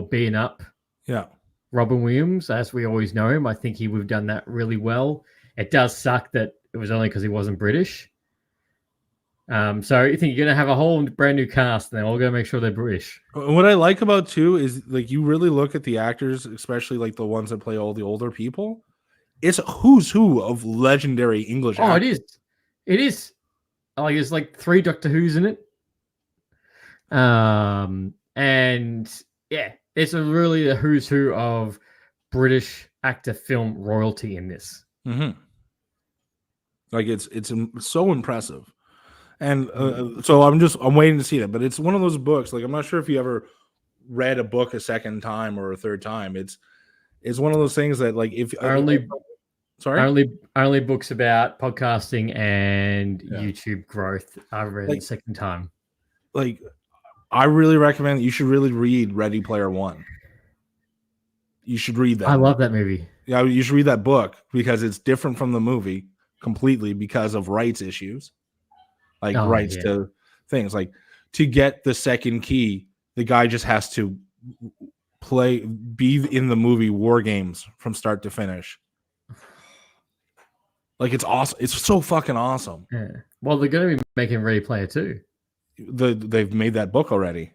beaten up. Yeah. Robin Williams, as we always know him. I think he would have done that really well. It does suck that it was only because he wasn't British. So you think you're going to have a whole brand new cast and they're all going to make sure they're British. What I like about too is like you really look at the actors, especially like the ones that play all the older people. It's who's who of legendary English actors. It is. Like there's like 3 Doctor Who's in it. And it's really the who's who of British actor film royalty in this. Mm-hmm. Like it's so impressive. And so I'm waiting to see that. But it's one of those books. Like I'm not sure if you ever read a book a second time or a third time. It's one of those things that like if only books about podcasting and YouTube growth I've read the second time. Like I really recommend you should really read Ready Player One. You should read that. I love that movie. Yeah, you should read that book because it's different from the movie completely because of rights issues. Like rights to things. Like to get the second key, the guy just has to be in the movie War Games from start to finish. Like it's awesome. It's so fucking awesome. Yeah. Well, they're going to be making Ready Player 2. They've made that book already.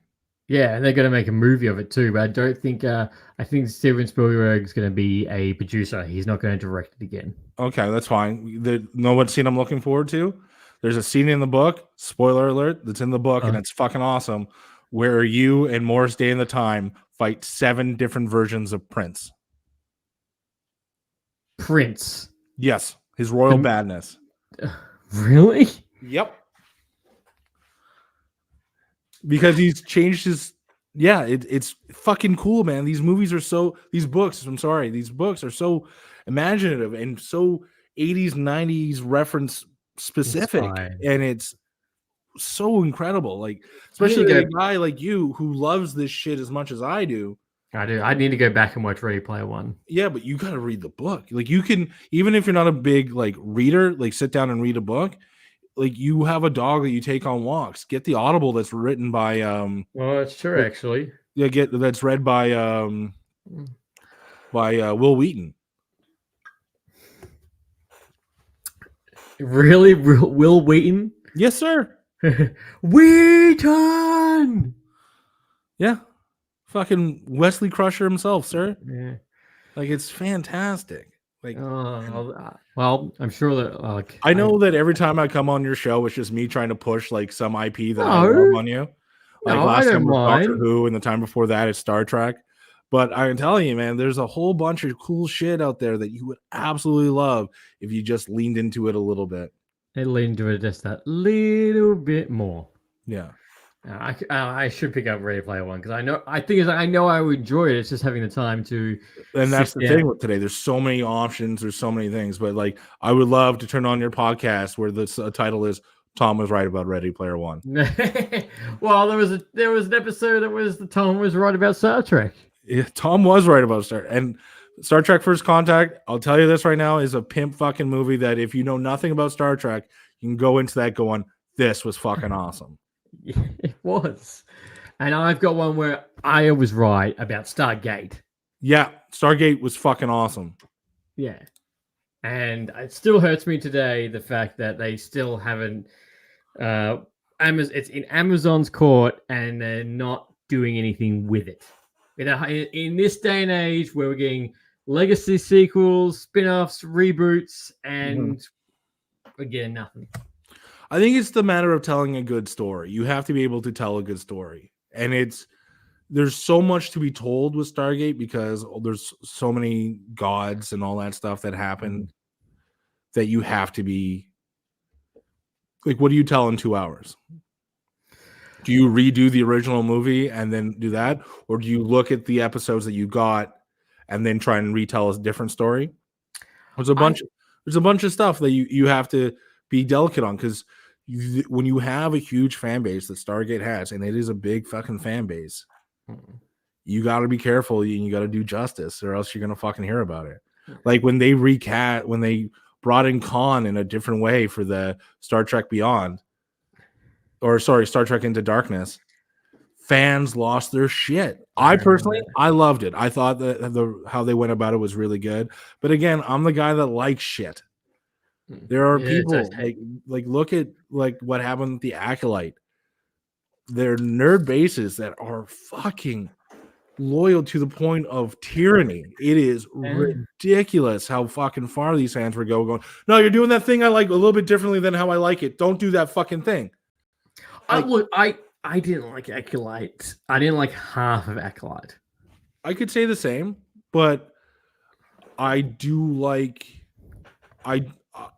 Yeah, and they're going to make a movie of it too. But I don't think. I think Steven Spielberg is going to be a producer. He's not going to direct it again. Okay, that's fine. Know what scene I'm looking forward to? There's a scene in the book, spoiler alert, that's in the book, and it's fucking awesome, where you and Morris Day and the Time fight 7 different versions of Prince. Prince. Yes, his royal badness. Really? Yep. Because he's changed his. Yeah, it's fucking cool, man. These books are so imaginative and so 80s, 90s reference specific. And it's so incredible. Like, especially a guy like you who loves this shit as much as I do. I do. I need to go back and watch Ready Player One. Yeah, but you got to read the book. Like, you can, even if you're not a big like reader, like sit down and read a book. Like, you have a dog that you take on walks. Get the Audible that's written by well, that's true, actually. Yeah, that's read by Will Wheaton. Really? Will Wheaton? Yes, sir. Wheaton! Yeah. Fucking Wesley Crusher himself, sir. Yeah. Like, it's fantastic. Like, well, I'm sure that I know that every time I come on your show, it's just me trying to push like some IP that I love on you. Like last time was Doctor Who, and the time before that it's Star Trek. But I can tell you, man, there's a whole bunch of cool shit out there that you would absolutely love if you just leaned into it a little bit. Leaned into it just that little bit more. Yeah. I should pick up Ready Player One because I know I would enjoy it. It's just having the time to. And that's the thing with today. There's so many options. There's so many things. But like, I would love to turn on your podcast where the title is "Tom was right about Ready Player One." Well, there was an episode that was Tom was right about Star Trek. Yeah, Tom was right about Star Trek First Contact. I'll tell you this right now is a pimp fucking movie that if you know nothing about Star Trek, you can go into that going, "This was fucking awesome." Yeah, it was. And I've got one where I was right about Stargate. Yeah, Stargate was fucking awesome. Yeah. And it still hurts me today, the fact that they still haven't it's in Amazon's court and they're not doing anything with it. In this day and age where we're getting legacy sequels, spin-offs, reboots, and again, nothing. I think it's the matter of telling a good story. You have to be able to tell a good story. And there's so much to be told with Stargate because there's so many gods and all that stuff that happened that you have to be like, what do you tell in 2 hours? Do you redo the original movie and then do that? Or do you look at the episodes that you got and then try and retell a different story? There's a bunch of stuff that you have to be delicate on because when you have a huge fan base that Stargate has, and it is a big fucking fan base, you got to be careful and you got to do justice, or else you're gonna fucking hear about it. Like when they brought in Khan in a different way for the Star Trek Beyond, Star Trek Into Darkness, fans lost their shit. I personally, I loved it. I thought that how they went about it was really good. But again, I'm the guy that likes shit. There are people like look at like what happened with the Acolyte. They're nerd bases that are fucking loyal to the point of tyranny. It is ridiculous how fucking far these fans were going. No, you're doing that thing I like a little bit differently than how I like it. Don't do that fucking thing. I didn't like Acolyte. I didn't like half of Acolyte. I could say the same, but I do like.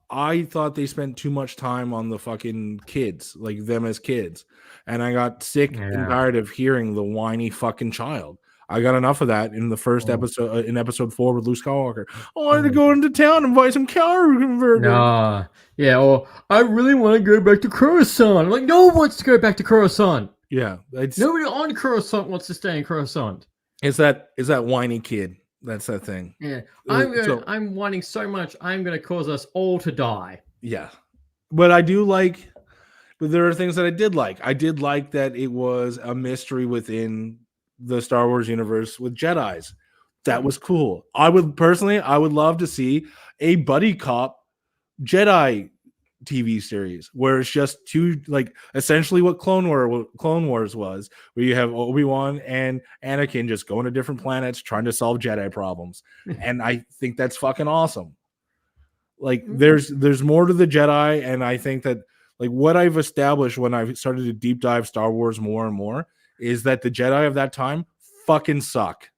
I thought they spent too much time on the fucking kids, like them as kids. And I got sick and tired of hearing the whiny fucking child. I got enough of that in the first episode, in episode 4 with Luke Skywalker. I wanted to go into town and buy some cow burger. Yeah, or I really want to go back to Coruscant. I'm like, no one wants to go back to Coruscant. Yeah. Nobody on Coruscant wants to stay in Coruscant. It's that whiny kid. That's that thing. Yeah. I'm whining so much, I'm going to cause us all to die. Yeah. But there are things that I did like. I did like that it was a mystery within the Star Wars universe with Jedis. That was cool. I would love to see a buddy cop Jedi TV series where it's just two, like essentially what Clone Wars was, where you have Obi-Wan and Anakin just going to different planets trying to solve Jedi problems. And I think that's fucking awesome. Like there's more to the Jedi, and I think that Like what I've established when I've started to deep dive Star Wars more and more is that the Jedi of that time fucking suck.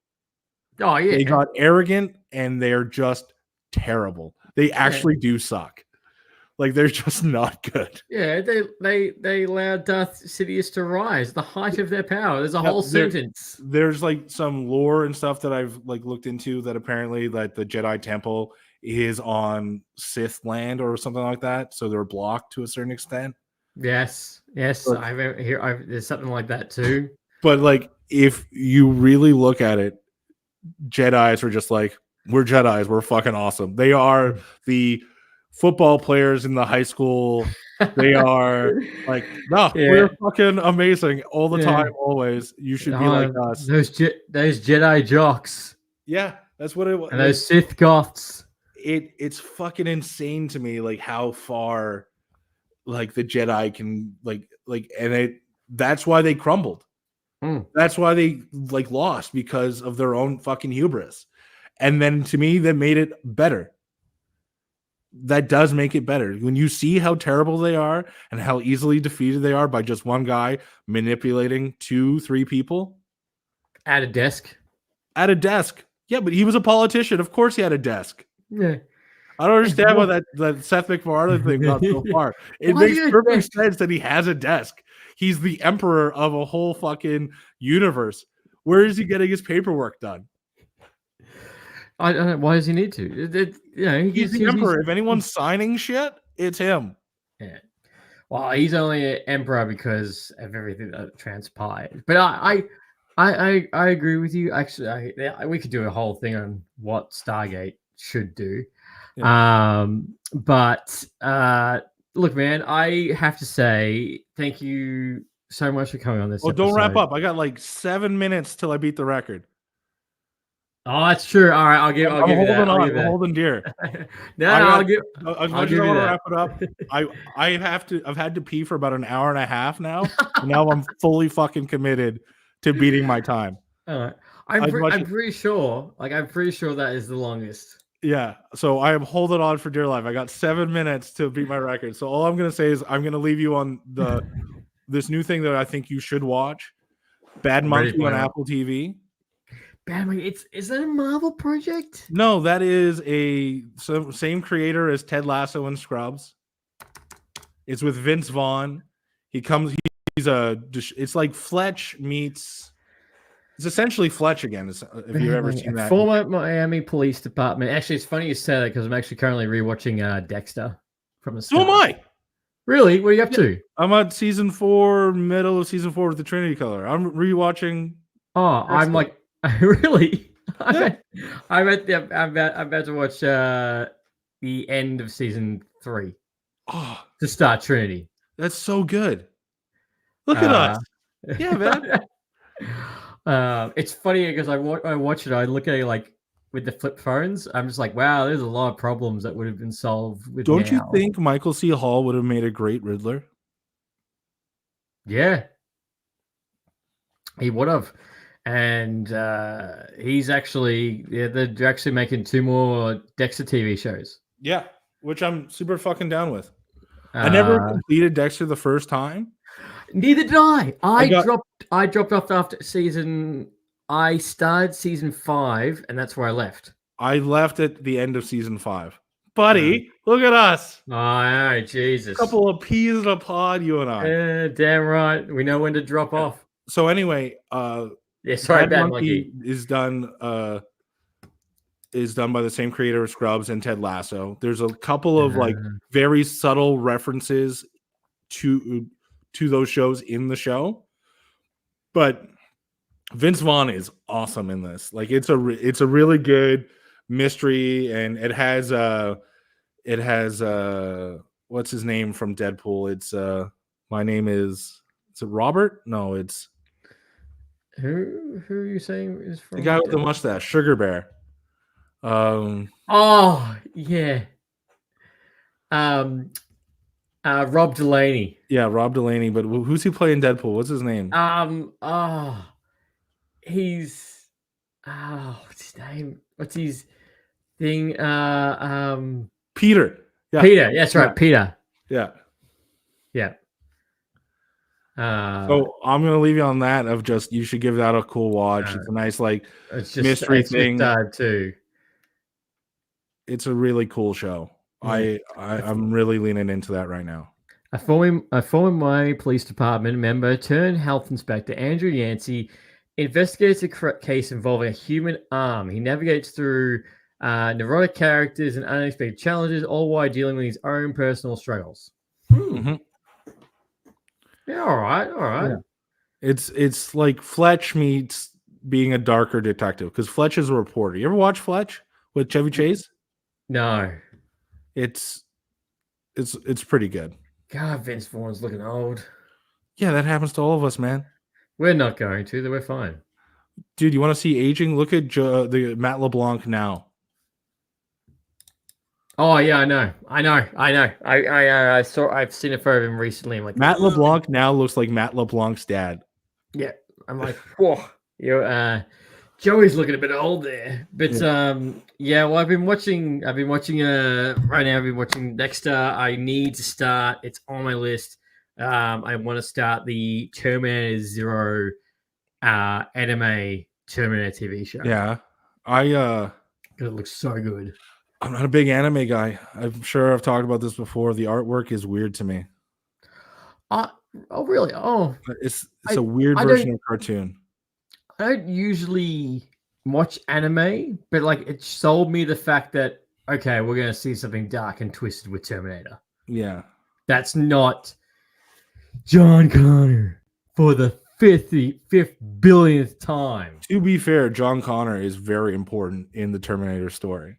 Oh yeah, They got arrogant and they're just terrible. They actually do suck. Like they're just not good. Yeah, they allowed Darth Sidious to rise, the height of their power. There's a whole sentence. There's like some lore and stuff that I've like looked into that apparently like the Jedi Temple is on Sith land or something like that, so they're blocked to a certain extent. Yes, But, there's something like that too. But like, if you really look at it, Jedis are just like, we're Jedis, we're fucking awesome. They are the football players in the high school. They are like, no, we're fucking amazing all the time, always. You should be like us. Those Jedi jocks. Yeah, that's what it was. And those Sith goths. It's fucking insane to me, like how far like the Jedi can that's why they crumbled. That's why they like lost, because of their own fucking hubris. And then to me, that made it better. That does make it better. When you see how terrible they are and how easily defeated they are by just one guy manipulating 2-3 people at a desk. Yeah, but he was a politician. Of course he had a desk. Yeah. I don't understand why that Seth MacFarlane thing got so far. It makes perfect sense that he has a desk. He's the emperor of a whole fucking universe. Where is he getting his paperwork done? I don't know. Why does he need to? He's the emperor. If anyone's signing shit, it's him. Yeah. Well, he's only an emperor because of everything that transpired. But I agree with you. Actually, we could do a whole thing on what Stargate should do. Yeah. But look, man, I have to say thank you so much for coming on this. Oh, don't wrap up. I got like 7 minutes till I beat the record. Oh, that's true. All right, I'll give you that. I'm holding dear. I'll give you that. Wrap it up. I've had to pee for about an hour and a half now. And now I'm fully fucking committed to beating my time. All right. I'm pretty sure. Like, I'm pretty sure that is the longest. Yeah. So I am holding on for dear life. I got 7 minutes to beat my record. So all I'm gonna say is I'm gonna leave you on this new thing that I think you should watch. Bad Monkey on Apple TV. Is that a Marvel project? No, that is same creator as Ted Lasso and Scrubs. It's with Vince Vaughn. It's like Fletch meets. It's essentially Fletch again. If you've ever seen that. Former Miami Police Department. Actually, it's funny you say that because I'm actually currently rewatching Dexter from the start. So am I. Really? What are you up to? I'm at season 4, middle of season 4 with the Trinity Color. I'm rewatching. Oh, Dexter. I'm like. Really? Yeah. I'm about to watch the end of season 3 to start Trinity. That's so good. Look at us. Yeah, man. It's funny because I watch it. I look at it like with the flip phones. I'm just like, wow, there's a lot of problems that would have been solved with. Don't you think Michael C. Hall would have made a great Riddler? Yeah, he would have. And he's actually, they're actually making 2 more Dexter TV shows. Yeah, which I'm super fucking down with. I never completed Dexter the first time. Neither did I. I dropped off after season. I started season 5, and that's where I left. I left at the end of season 5. Buddy, look at us. Oh, Jesus. A couple of peas in a pod, you and I. Damn right. We know when to drop off. So anyway, yeah, sorry, Bad Monkey is done by the same creator of Scrubs and Ted Lasso. There's a couple of like very subtle references to those shows in the show, but Vince Vaughn is awesome in this. Like it's a really good mystery, and it has what's his name from Deadpool? It's my name is it Robert? No, it's who are you saying is from the guy with the mustache, Sugar Bear. Oh yeah. Rob Delaney. Yeah, Rob Delaney. But who's he playing Deadpool? What's his name? He's what's his name? What's his thing? Peter. Yeah. Peter. That's right, Peter. Yeah. Yeah. So I'm gonna leave you on that. Of just you should give that a cool watch. It's a nice like mystery thing. Too. It's a really cool show. Yeah. I'm really leaning into that right now. A former police department member turned health inspector, Andrew Yancey, investigates a case involving a human arm. He navigates through neurotic characters and unexpected challenges, all while dealing with his own personal struggles. Mm-hmm. Yeah, all right. Yeah. It's like Fletch meets being a darker detective because Fletch is a reporter. You ever watch Fletch with Chevy Chase? No. It's pretty good. God, Vince Vaughn's looking old. Yeah, that happens to all of us, man. We're not going to. We're fine. Dude, you want to see aging? Look at the Matt LeBlanc now. Oh yeah, I know. I've seen a photo of him recently. I'm like, Matt LeBlanc now looks like Matt LeBlanc's dad. Yeah, I'm like, whoa, Joey's looking a bit old there. But yeah, well, I've been watching right now. I've been watching Dexter. I need to start. It's on my list. I want to start the Terminator Zero anime Terminator TV show. Yeah, it looks so good. I'm not a big anime guy. I'm sure I've talked about this before. The artwork is weird to me. Oh, really? Oh, it's a weird version of cartoon. I don't usually watch anime, but like it sold me the fact that okay, we're gonna see something dark and twisted with Terminator. Yeah, that's not John Connor for the 55th billionth time. To be fair, John Connor is very important in the Terminator story.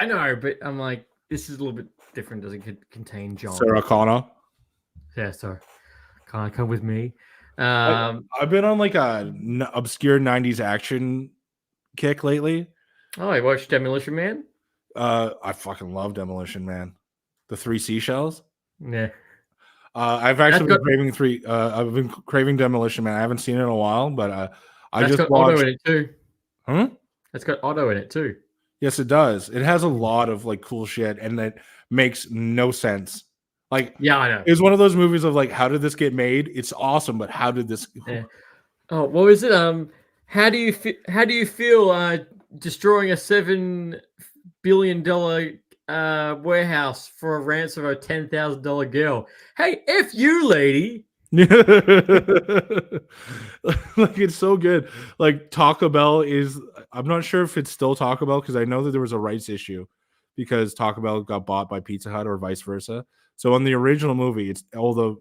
I know, but I'm like, this is a little bit different. Does it contain John? Sarah Connor. Yeah, sorry. Can't come with me. I've been on like a obscure 90s action kick lately. Oh, you watched Demolition Man? I fucking love Demolition Man. The 3 seashells. Yeah. I've actually been I've been craving Demolition Man. I haven't seen it in a while, but I just got watched. Otto in it too. Huh? That's got Otto in it too. Yes, it does. It has a lot of like cool shit, and it makes no sense. Like, yeah, I know. It's one of those movies of like, how did this get made? It's awesome, but how did this? Yeah. Oh, what was it? How do you feel destroying a $7 billion warehouse for a ransom of a $10,000 girl? Hey, F you, lady. Like, it's so good. Like, Taco Bell is, I'm not sure if it's still Taco Bell because I know that there was a rights issue because Taco Bell got bought by Pizza Hut or vice versa. So in the original movie, it's all the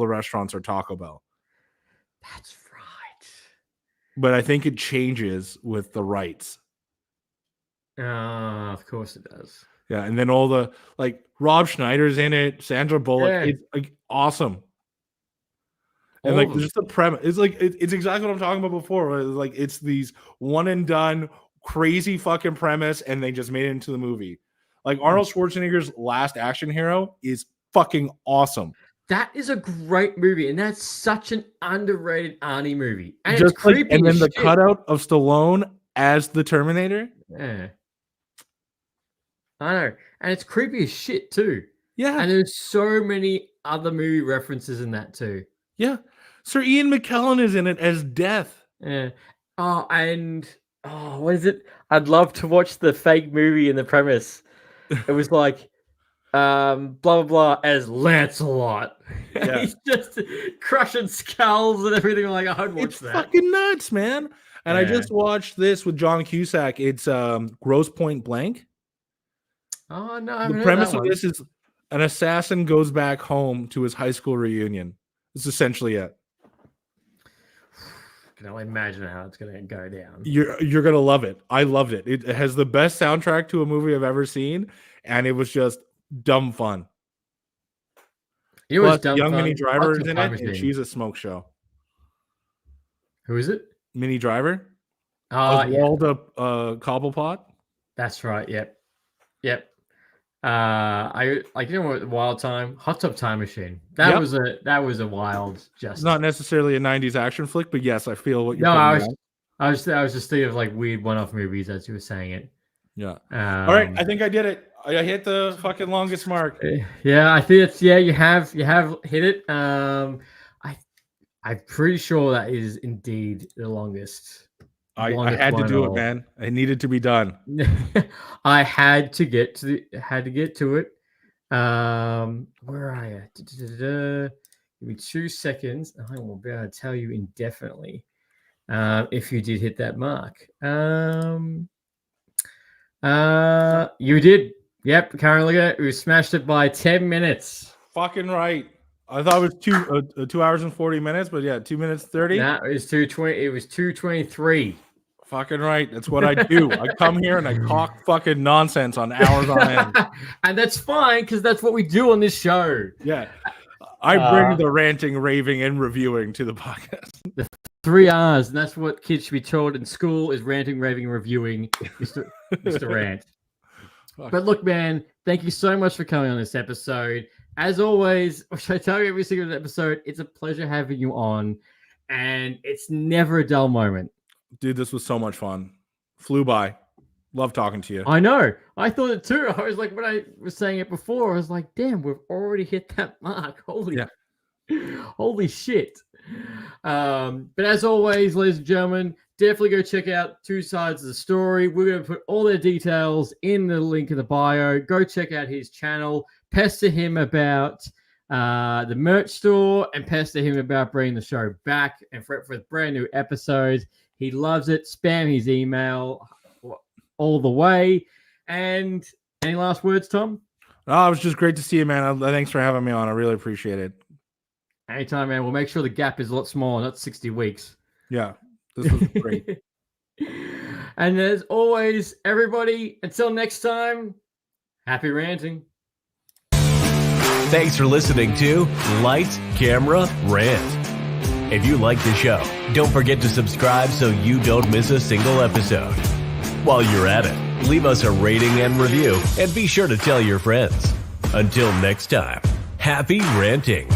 restaurants are Taco Bell. That's right. But I think it changes with the rights. Of course it does. Yeah, and then all the like Rob Schneider's in it, Sandra Bullock. Yeah. It's like awesome. And like just the premise, it's like it's exactly what I'm talking about before. Like it's these one and done crazy fucking premise, and they just made it into the movie. Like Arnold Schwarzenegger's Last Action Hero is fucking awesome. That is a great movie, and that's such an underrated Arnie movie. And just it's creepy. And then the cutout of Stallone as the Terminator. Yeah. I know. And it's creepy as shit too. Yeah. And there's so many other movie references in that too. Yeah. Sir Ian McKellen is in it as Death. Yeah. Oh, and what is it? I'd love to watch the fake movie in the premise. It was like blah blah blah as Lancelot. Yeah. He's just crushing skulls and everything. Like I'd watch that. Fucking nuts, man. And I just watched this with John Cusack. It's Grosse Point Blank. Oh no! The premise of this is an assassin goes back home to his high school reunion. That's essentially it. I can only imagine how it's gonna go down. You're gonna love it. I loved it. It has the best soundtrack to a movie I've ever seen, and it was just dumb fun. It was dumb young fun. Minnie Driver is in it, and she's a smoke show. Who is it? Minnie Driver. Oswalda Cobblepot. That's right. Yep. I like Wild Time, Hot Tub Time Machine. That was a wild. Just not necessarily a '90s action flick, but yes, I feel what you're. No, I was just thinking of like weird one-off movies as you were saying it. Yeah. All right, I think I did it. I hit the fucking longest mark. Yeah, I think it's you have hit it. I'm pretty sure that is indeed the longest. I had to do it, man. It needed to be done. I had to get to it. Where are you? Give me 2 seconds. I will be able to tell you indefinitely if you did hit that mark. You did. Yep. Currently, we smashed it by 10 minutes. Fucking right. I thought it was 2 hours and 40 minutes, but yeah, 2 minutes 30. No, it was 2:20. It was 2:23. Fucking right. That's what I do. I come here and I talk fucking nonsense on hours on end. And that's fine because that's what we do on this show. Yeah. I bring the ranting, raving, and reviewing to the podcast. The 3 R's, and that's what kids should be taught in school is ranting, raving, and reviewing. Mr. Rant. But look, man, thank you so much for coming on this episode. As always, which I tell you every single episode, it's a pleasure having you on, and it's never a dull moment. Dude, this was so much fun. Flew by. Love talking to you. I know. I thought it too. I was like, when I was saying it before, I was like, damn, we've already hit that mark. Holy shit. But as always, ladies and gentlemen, definitely go check out Two Sides of the Story. We're going to put all their details in the link in the bio. Go check out his channel. Pester him about the merch store and pester him about bringing the show back and for brand new episodes. He loves it. Spam his email all the way. And any last words, Tom? Oh, it was just great to see you, man. Thanks for having me on. I really appreciate it. Anytime, man. We'll make sure the gap is a lot smaller, not 60 weeks. Yeah, this was great. And as always, everybody, until next time, happy ranting. Thanks for listening to Lights, Camera, Rant. If you like the show, don't forget to subscribe so you don't miss a single episode. While you're at it, leave us a rating and review, and be sure to tell your friends. Until next time, happy ranting.